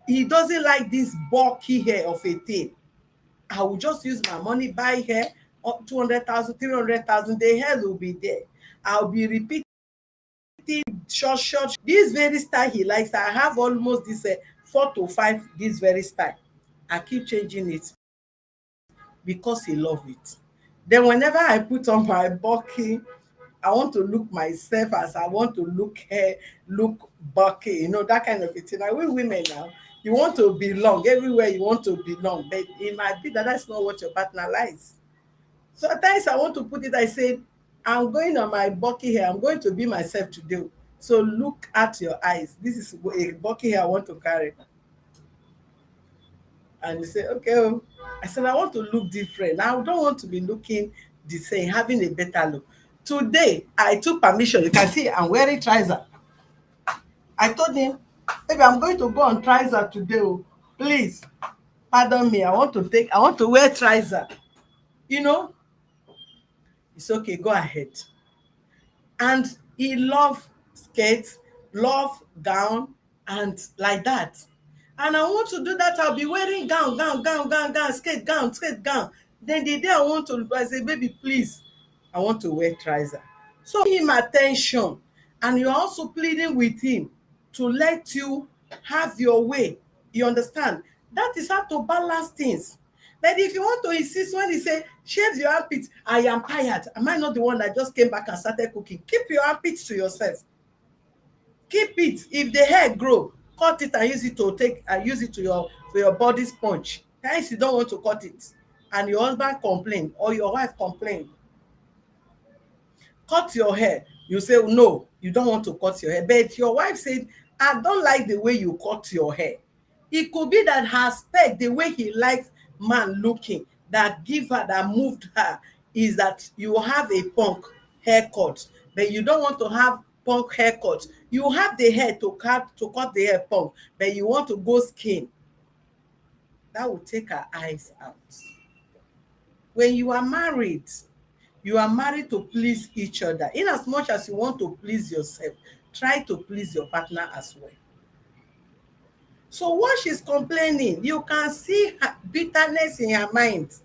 he doesn't like this bulky hair of a thing. I will just use my money, buy hair, 200,000, 300,000, the hair will be there. I'll be repeating short. This very style he likes, I have almost this 4 to 5, this very style. I keep changing it because he love it. Then whenever I put on my bulky, I want to look myself as I want to look hair, look bulky, that kind of a thing. Like we women now, you want to belong everywhere, you want to belong, but it might be that that's not what your partner likes. So at times I want to put it, I say, I'm going on my bulky hair, I'm going to be myself today. So look at your eyes. This is a bulky hair I want to carry. And you say, okay. I said, I want to look different. I don't want to be looking the same, having a better look. Today, I took permission. You can see I'm wearing trouser. I told him, maybe I'm going to go on trouser today. Please, pardon me. I want to wear trouser. It's okay, go ahead. And he love skirts, love gown, and like that. And I want to do that. I'll be wearing gown, skirt, gown. Then the day I want to, I say, baby, please, I want to wear trouser. So give him attention, and you're also pleading with him to let you have your way. You understand? That is how to balance things. But if you want to insist when he say, shave your armpits, I am tired. Am I not the one that just came back and started cooking? Keep your armpits to yourself. Keep it. If the hair grow, cut it and use it to your body sponge. Hence you don't want to cut it, and your husband complain or your wife complain. Cut your hair. You say no, you don't want to cut your hair, but your wife said, I don't like the way you cut your hair. It could be that her spec, the way he likes man looking, that moved her, is that you have a punk haircut, but you don't want to have punk haircut. You have the hair to cut the hair punk, but you want to go skin. That will take her eyes out. When you are married to please each other. In as much as you want to please yourself, try to please your partner as well. So what she's complaining, you can see her bitterness in her mind.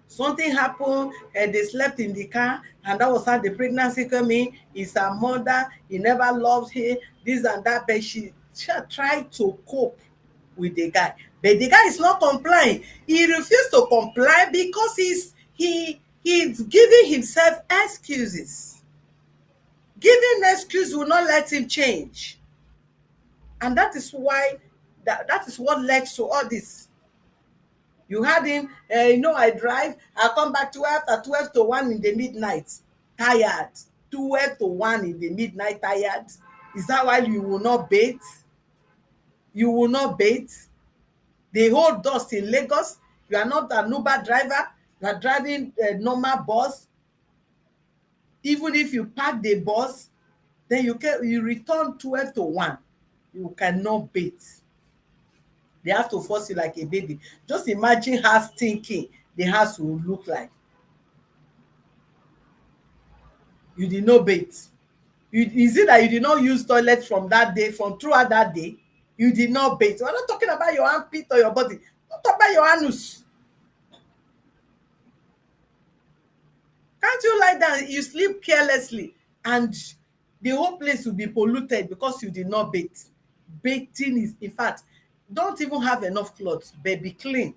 Something happened and they slept in the car, and that was how the pregnancy came in. It's her mother, he never loved her, this and that, but try to cope with the guy, but the guy is not complying. He refused to comply because he's giving himself excuses. Giving excuse will not let him change, and that is why that is what led to all this. You had him, I drive, I come back 12 to 1 in the midnight, tired. 12 to 1 in the midnight, tired. Is that why you will not bathe? You will not bathe. The whole dust in Lagos. You are not an Uber driver. You are driving a normal bus. Even if you park the bus, then you return 12 to 1. You cannot bathe. They have to force you like a baby. Just imagine how stinking the house will look like. You did not bathe. Is it that you did not use toilet from that day, from throughout that day? You did not bathe. We're not talking about your armpit or your body. We're talking about your anus. Can't you lie down? You sleep carelessly and the whole place will be polluted because you did not bathe. Bathing is, in fact, don't even have enough clothes, but be clean.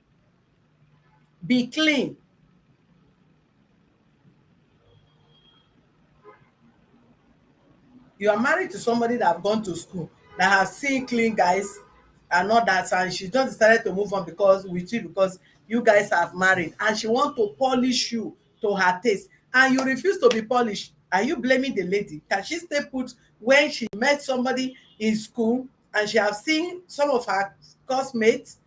Be clean. You are married to somebody that have gone to school, that have seen clean guys and all that, and she just decided to move on because you guys have married, and she want to polish you to her taste, and you refuse to be polished. Are you blaming the lady? Can she stay put when she met somebody in school and she have seen some of her classmates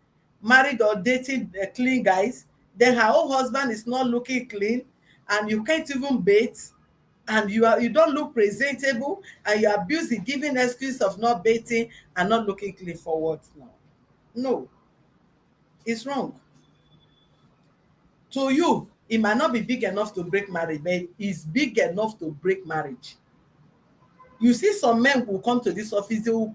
married or dating clean guys, then her own husband is not looking clean, and you can't even bathe, and you don't look presentable, and you are busy giving excuse of not bathing and not looking clean for what now? No, it's wrong. To you, it might not be big enough to break marriage, but it's big enough to break marriage. You see some men who come to this office, they will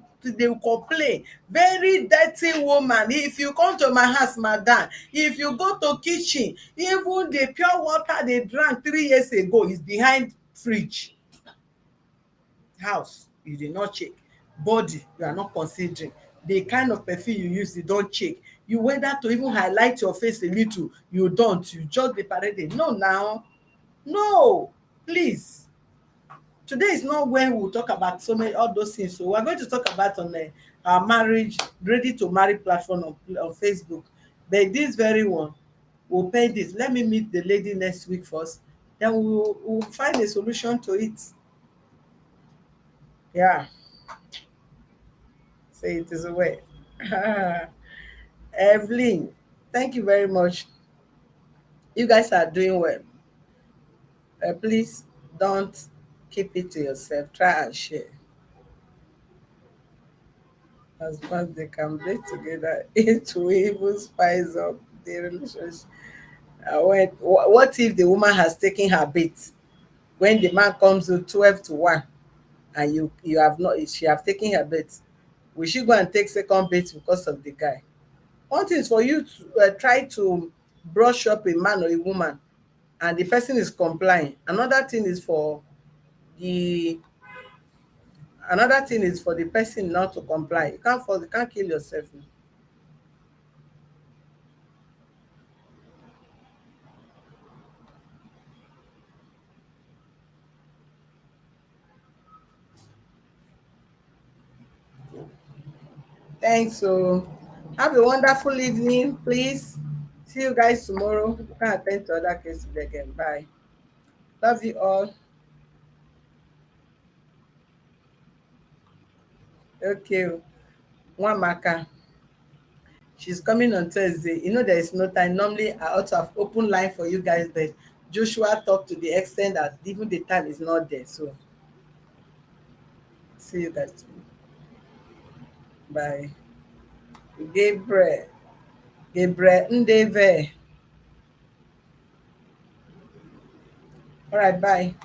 complain, very dirty woman, if you come to my house, madam, if you go to kitchen, even the pure water they drank 3 years ago is behind fridge. House, you did not check. Body, you are not considering. The kind of perfume you use, you don't check. You whether to even highlight your face a little, you don't. You just be parading. No, now. No, please. Today is not when we'll talk about so many all those things. So we're going to talk about on our marriage, ready to marry platform on Facebook. But this very one, we'll pay this. Let me meet the lady next week first. Then we'll find a solution to it. Yeah. Say it is a way. Evelyn, thank you very much. You guys are doing well. Please don't keep it to yourself. Try and share. As much they can play together, it will even spice up the relationship. What if the woman has taken her bait? When the man comes to 12 to 1 and you have not, she have taken her bait, will she go and take second bait because of the guy? One thing is for you to try to brush up a man or a woman and the person is complying. Another thing is for the person not to comply. You can't kill yourself. Thanks. So have a wonderful evening, please. See you guys tomorrow. You can attend to other cases again. Bye. Love you all. Okay. One marker. She's coming on Thursday. There is no time. Normally, I ought to have open line for you guys, but Joshua talked to the extent that even the time is not there. So, see you guys tomorrow. Bye. Gabriel. Ndeve. All right, bye.